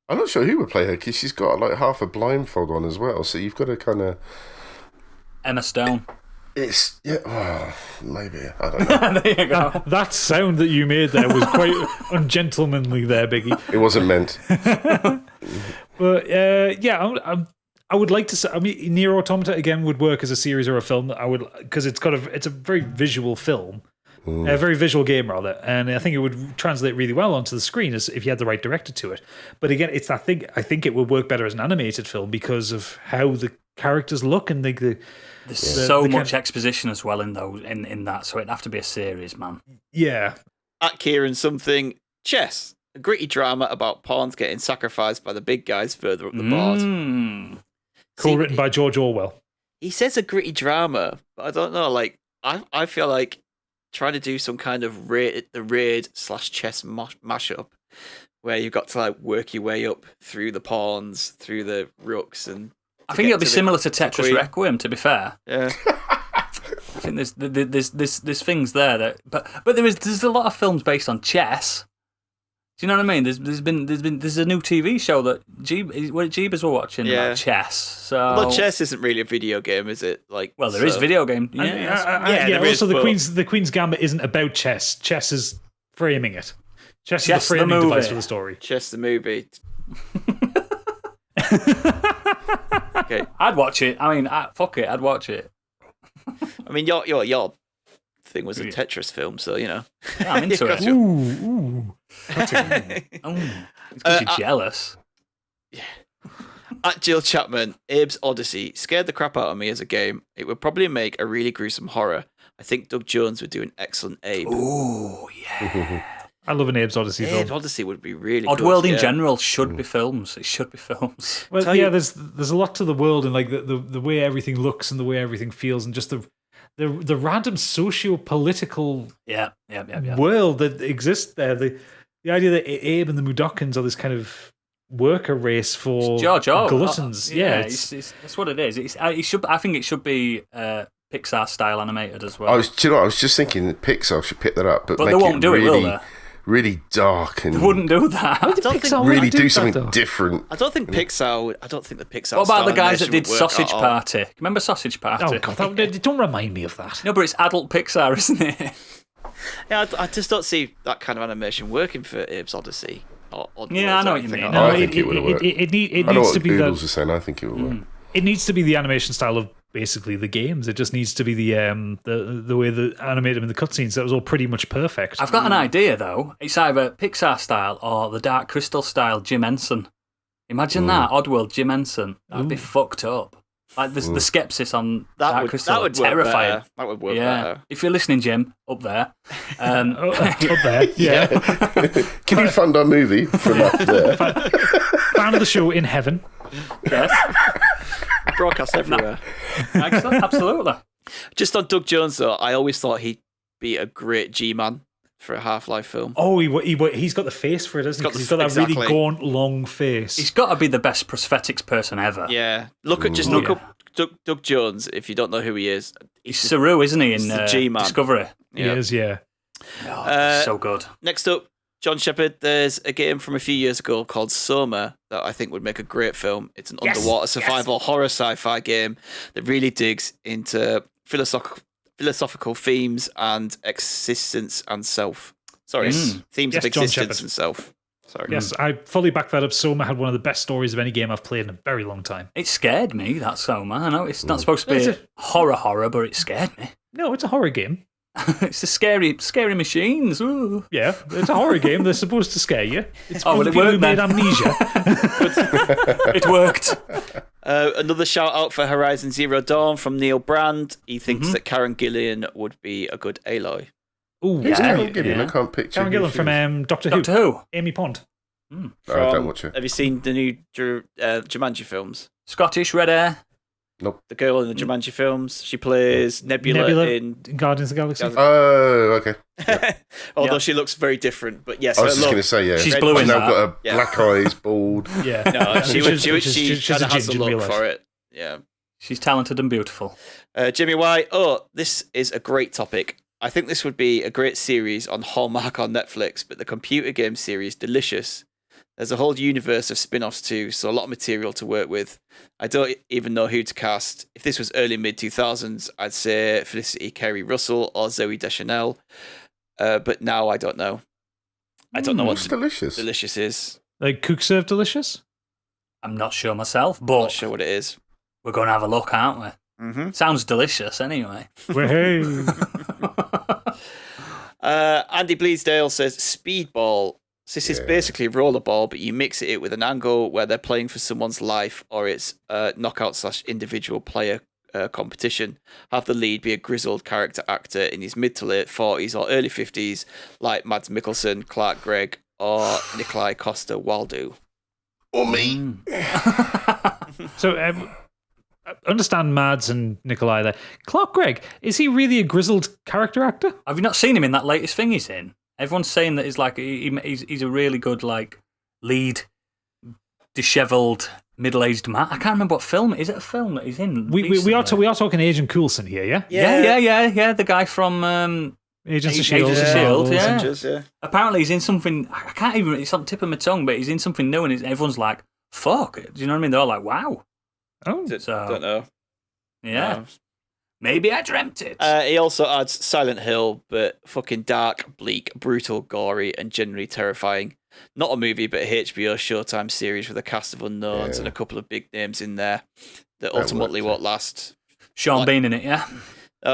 I'm not sure who would play her because she's got like half a blindfold on as well. So you've got to kind of Emma Stone. Maybe I don't know. There you go. That sound that you made there was quite ungentlemanly, there, Biggie. It wasn't meant. But I would like to say. I mean, Nier Automata again would work as a series or a film. Because it's a very visual film. A very visual game, rather, and I think it would translate really well onto the screen as if you had the right director to it. But again, it's that thing. I think it would work better as an animated film because of how the characters look and there's so much exposition as well in that. So it'd have to be a series, man. Yeah. At Kieran something chess, a gritty drama about pawns getting sacrificed by the big guys further up the board. Written by George Orwell. He says a gritty drama, but I don't know. Like I feel like trying to do some kind of raid/chess mashup where you've got to like work your way up through the pawns, through the rooks, and I think it'll be similar to Tetris Requiem. To be fair, yeah. I think there's things there that, but there's a lot of films based on chess. Do you know what I mean? There's a new TV show that Jeebus were watching about chess. So well, chess isn't really a video game, is it? There is video game. Also, the Queen's Gambit isn't about chess. Chess is framing it. Chess is Chess the the framing device movie. for the story. Chess the movie. Okay. I'd watch it. I mean, fuck it, I'd watch it. I mean, your thing was a Tetris film, so you know. Yeah, I'm into it. Ooh. It's because you're jealous. At Jill Chapman, Abe's Odyssey scared the crap out of me as a game. It would probably make a really gruesome horror. I think Doug Jones would do an excellent Abe. Oh, yeah. I love an Abe's Odyssey film. Abe's Odyssey would be really good. Oddworld in general should be films. It should be films. Well, Tell yeah, you- there's a lot to the world and like the way everything looks and the way everything feels and just the random socio-political Yeah. world that exists there. The idea that Abe and the Mudokons are this kind of worker race for gluttons. It's that's what it is. I think it should be Pixar style animated as well. I was just thinking that Pixar should pick that up, but But make they won't it do it, will really, they? really dark and They wouldn't do that. I don't think really do that, something though. different. I don't think Pixar would. I don't think the Pixar. What about the style guys that animation did would work Sausage at all. Party? Remember Sausage Party? Oh god, don't remind me of that. No, but it's adult Pixar, isn't it? Yeah, I just don't see that kind of animation working for Abe's Odyssey. Or Yeah, I know what you anything mean. like No, I that. think it would work. It I know needs what to be the Oodles are saying. I think it would work. it needs to be the animation style of basically the games. It just needs to be the way they animate them in the cutscenes. That was all pretty much perfect. I've got an idea, though. It's either Pixar style or the Dark Crystal style Jim Henson. Imagine that, Oddworld Jim Henson. That'd be fucked up. Like the skepsis on Dark Crystal that would terrifying. work better. That would work Yeah. better. If you're listening, Jim, up there. Up there, yeah. Can you fund our movie from up there? Fan of the show in heaven. Yes. Broadcast everywhere. Absolutely. Just on Doug Jones, though, I always thought he'd be a great G-Man for a Half-Life film. Oh, he's got the face for it, hasn't he? 'Cause he's got that exactly. really gaunt, long face. He's got to be the best prosthetics person ever. Yeah, look up Doug Jones if you don't know who he is. He's Saru, isn't he, in He's the G-Man. Discovery? He is, yeah. Oh, so good. Next up, John Shepherd. There's a game from a few years ago called Soma that I think would make a great film. It's an underwater survival horror sci-fi game that really digs into philosophical themes and existence and self. Sorry, themes Yes, of John existence Shepherd. and self. Sorry. Yes, I fully back that up. Soma had one of the best stories of any game I've played in a very long time. It scared me, that Soma. I know it's not supposed to be It's horror, but it scared me. No, it's a horror game. It's the scary machines. Ooh. Yeah, it's a horror game. They're supposed to scare you. It's Oh, well, it people who worked made then. Amnesia. It worked. Another shout out for Horizon Zero Dawn from Neil Brand. He thinks that Karen Gillian would be a good Aloy. Ooh, Who's Yeah, Karen Gillian? yeah. I can't picture. Karen who Gillan she from is. Doctor Doctor Who. Amy Pond. I don't watch it. Have you seen the new Jumanji films? Scottish red hair. The girl in the Jumanji films. She plays Nebula in. Guardians of the Galaxy. Oh, okay. Although Yeah. she looks very different, but yes, I was her just look- going to say, yeah. She's Red- blue in She's now that. got Yeah. black eyes, bald. Yeah. No, she She's kind a of has the ginger in real look life. for it. Yeah. She's talented and beautiful. Jimmy White. Oh, this is a great topic. I think this would be a great series on Hallmark on Netflix, but the computer game series, Delicious. There's a whole universe of spin-offs too, so a lot of material to work with. I don't even know who to cast. If this was early mid-2000s, I'd say Felicity Carey Russell or Zooey Deschanel. But now I don't know. I don't know what It's delicious. Delicious is. Like Cook Serve Delicious? I'm not sure myself, I'm but not sure what it is. we're going to have a look, aren't we? Mm-hmm. Sounds delicious anyway. Hey. Andy Bleasdale says Speedball. This is basically rollerball, but you mix it with an angle where they're playing for someone's life, or it's knockout/individual player competition. Have the lead be a grizzled character actor in his mid to late 40s or early 50s, like Mads Mikkelsen, Clark Gregg, or Nikolai Costa-Waldau. Or me. So, understand Mads and Nikolai there. Clark Gregg, is he really a grizzled character actor? Have you not seen him in that latest thing he's in? Everyone's saying that he's like he's a really good like lead, dishevelled middle-aged man. I can't remember what film. Is it a film that he's in? We are talking Agent Coulson here, yeah? Yeah. The guy from Agents of Agents of S.H.I.E.L.D., yeah. Messengers, yeah. Apparently he's in something. I can't even. It's on the tip of my tongue, but he's in something new, and everyone's like, "Fuck!" Do you know what I mean? They're all like, "Wow." Oh, So Don't know. yeah. No. Maybe I dreamt it. He also adds Silent Hill, but fucking dark, bleak, brutal, gory, and generally terrifying. Not a movie, but a HBO Showtime series with a cast of unknowns and a couple of big names in there that ultimately won't last. Sean Bean in it, yeah?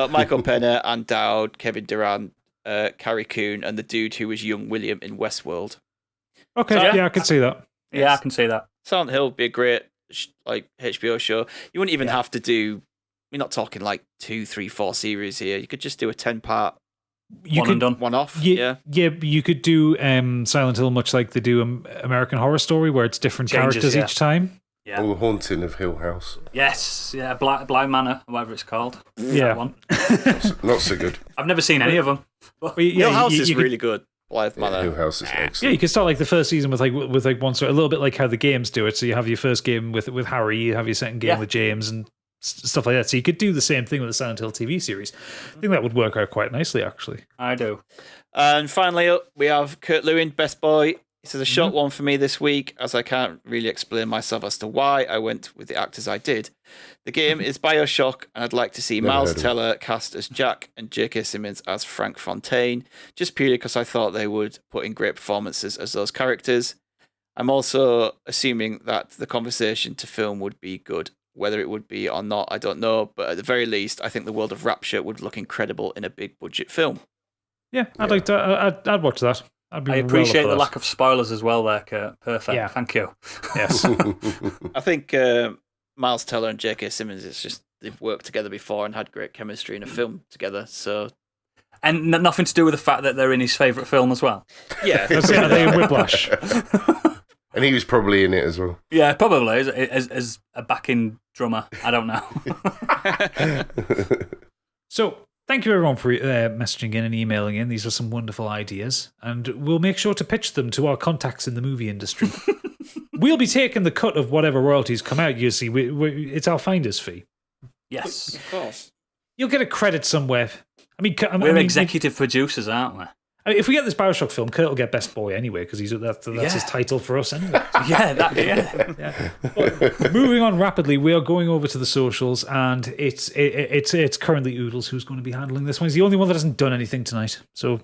Michael Pena, Ann Dowd, Kevin Durant, Carrie Coon, and the dude who was young William in Westworld. Okay, yeah, I can see that. Yeah, I can see that. Silent Hill would be a great HBO show. You wouldn't even have to do. We're not talking like 2, 3, 4 series here. You could just do a 10-part. One off. Yeah, you could do Silent Hill much like they do American Horror Story, where it's different characters each time. Yeah. Or The Haunting of Hill House. Yes, yeah, Bly Manor, whatever it's called. Yeah, that one. Not so good. I've never seen any of them. Hill House is really good. Blythe Manor. Hill House is excellent. Yeah, you can start like the first season with one sort, a little bit like how the games do it. So you have your first game with Harry, you have your second game with James, and stuff like that. So you could do the same thing with the Silent Hill TV series. I think that would work out quite nicely, actually. I do. And finally, we have Kurt Lewin, Best Boy. He says a short one for me this week, as I can't really explain myself as to why I went with the actors I did. The game is BioShock, and I'd like to see Miles Teller cast as Jack and J.K. Simmons as Frank Fontaine, just purely because I thought they would put in great performances as those characters. I'm also assuming that the conversation to film would be good. Whether it would be or not, I don't know, but at the very least, I think the world of Rapture would look incredible in a big budget film. Yeah, I'd like to. I'd watch that. I appreciate the lack of spoilers as well there, Kurt. Perfect. Yeah. Thank you. Yes. I think Miles Teller and J.K. Simmons, it's just they've worked together before and had great chemistry in a film together. So, and nothing to do with the fact that they're in his favourite film as well. Yeah, they in Whiplash. And he was probably in it as well. Yeah, probably as a backing drummer. I don't know. So, thank you everyone for messaging in and emailing in. These are some wonderful ideas, and we'll make sure to pitch them to our contacts in the movie industry. We'll be taking the cut of whatever royalties come out. You see, it's our finder's fee. Yes, of course. You'll get a credit somewhere. We're executive producers, aren't we? If we get this BioShock film, Kurt will get Best Boy anyway, because that's his title for us anyway. Yeah. But moving on rapidly, we are going over to the socials, and it's currently Oodles who's going to be handling this one. He's the only one that hasn't done anything tonight. So,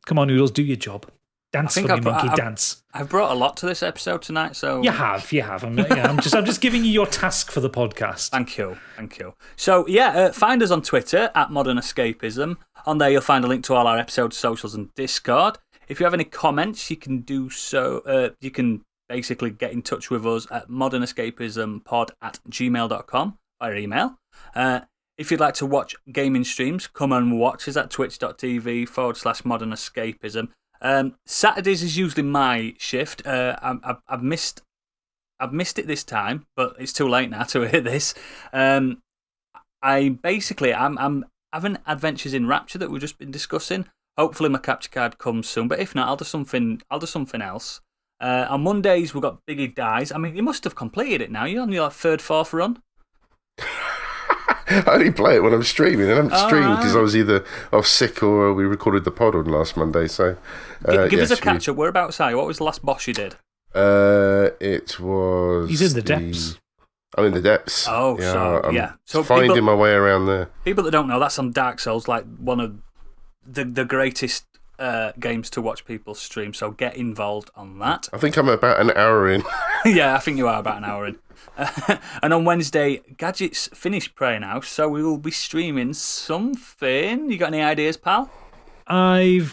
come on, Oodles, do your job. Dance for me, monkey, dance. I've brought a lot to this episode tonight, so... You have. I'm just giving you your task for the podcast. Thank you. So, find us on Twitter, @modernescapism. On there, you'll find a link to all our episodes, socials, and Discord. If you have any comments, you can do so. You can basically get in touch with us at modernescapismpod@gmail.com via email. If you'd like to watch gaming streams, come and watch us at twitch.tv/modernescapism. Saturdays is usually my shift. I've missed it this time, but it's too late now to hear this. I'm having adventures in Rapture that we've just been discussing. Hopefully my capture card comes soon, but if not, I'll do something else. On Mondays we've got Biggie Dies. I mean, you must have completed it now. You're on your third, fourth run. I only play it when I'm streaming, and I haven't streamed because I was either off sick or we recorded the pod on last Monday. So, give us a catch up. Whereabouts are you? What was the last boss you did? It was. He's in the depths. I'm in the depths. Oh, I'm finding my way around there. People that don't know, that's on Dark Souls, like one of the greatest games to watch people stream. So get involved on that. I think I'm about an hour in. Yeah, I think you are about an hour in. And on Wednesday, Gadget's finished Prey now, so we will be streaming something. You got any ideas, pal? I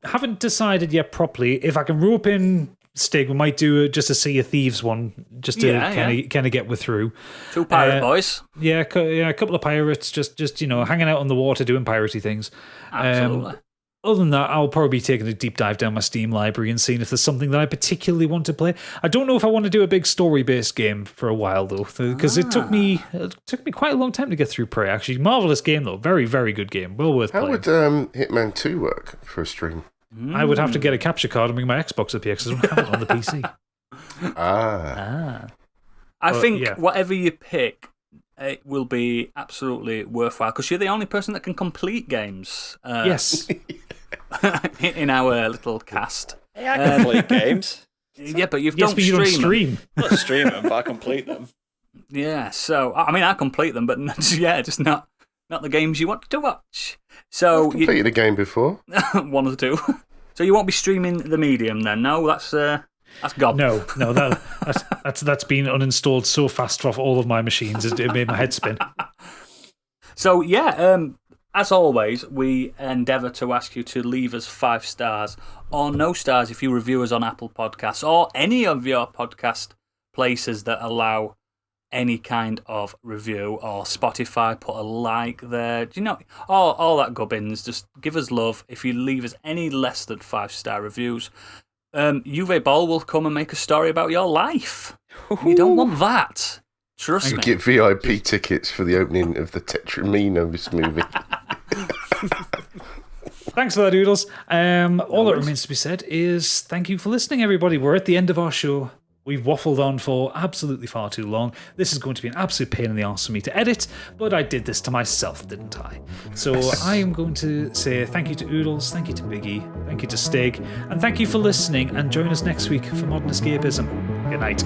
haven't decided yet properly. If I can rope in Stig, we might do just a Sea of Thieves one, just to kind of get through. 2 pirate boys. Yeah, a couple of pirates, just hanging out on the water doing piratey things. Absolutely. Other than that, I'll probably be taking a deep dive down my Steam library and seeing if there's something that I particularly want to play. I don't know if I want to do a big story-based game for a while, though, because it took me quite a long time to get through Prey, actually. Marvellous game, though. Very, very good game. Well worth playing. How would Hitman 2 work for a stream? I would have to get a capture card and bring my Xbox up here because I don't have it on the PC. I think whatever you pick, it will be absolutely worthwhile because you're the only person that can complete games. Yes. In our little cast. Yeah, I can complete games. Yeah, but you don't stream. Not stream them, but I complete them. Yeah, so, I mean, I complete them, but just not not the games you want to watch. So I've completed a game before. one of the two. So you won't be streaming the Medium then? No, that's gone. No, that's been uninstalled so fast off all of my machines, it made my head spin. So, yeah, as always, we endeavour to ask you to leave us 5 stars or no stars if you review us on Apple Podcasts or any of your podcast places that allow any kind of review, or Spotify, put a like there. Do you know, all that gubbins, just give us love. If you leave us any less than 5-star reviews, Uwe Boll will come and make a story about your life. You don't want that. Trust me. Get VIP tickets for the opening of the Tetraminos movie. Thanks for that, Doodles. All that remains to be said is thank you for listening, everybody. We're at the end of our show. We've waffled on for absolutely far too long. This is going to be an absolute pain in the arse for me to edit, but I did this to myself, didn't I? So I am going to say thank you to Oodles, thank you to Biggie, thank you to Stig, and thank you for listening, and join us next week for Modern Escapism. Good night.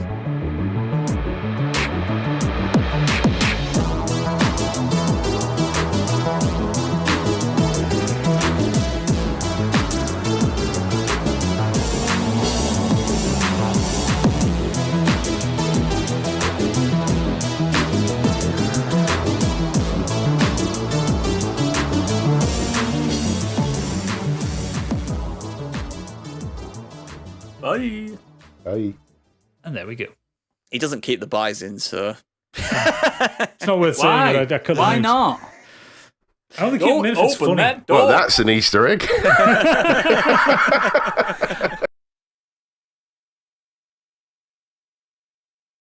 Bye. Bye. And there we go. He doesn't keep the buys in, so. It's not worth saying Why? that I cut Why the news. not? I only keep them in if it's Open funny. that door. Well, that's an Easter egg.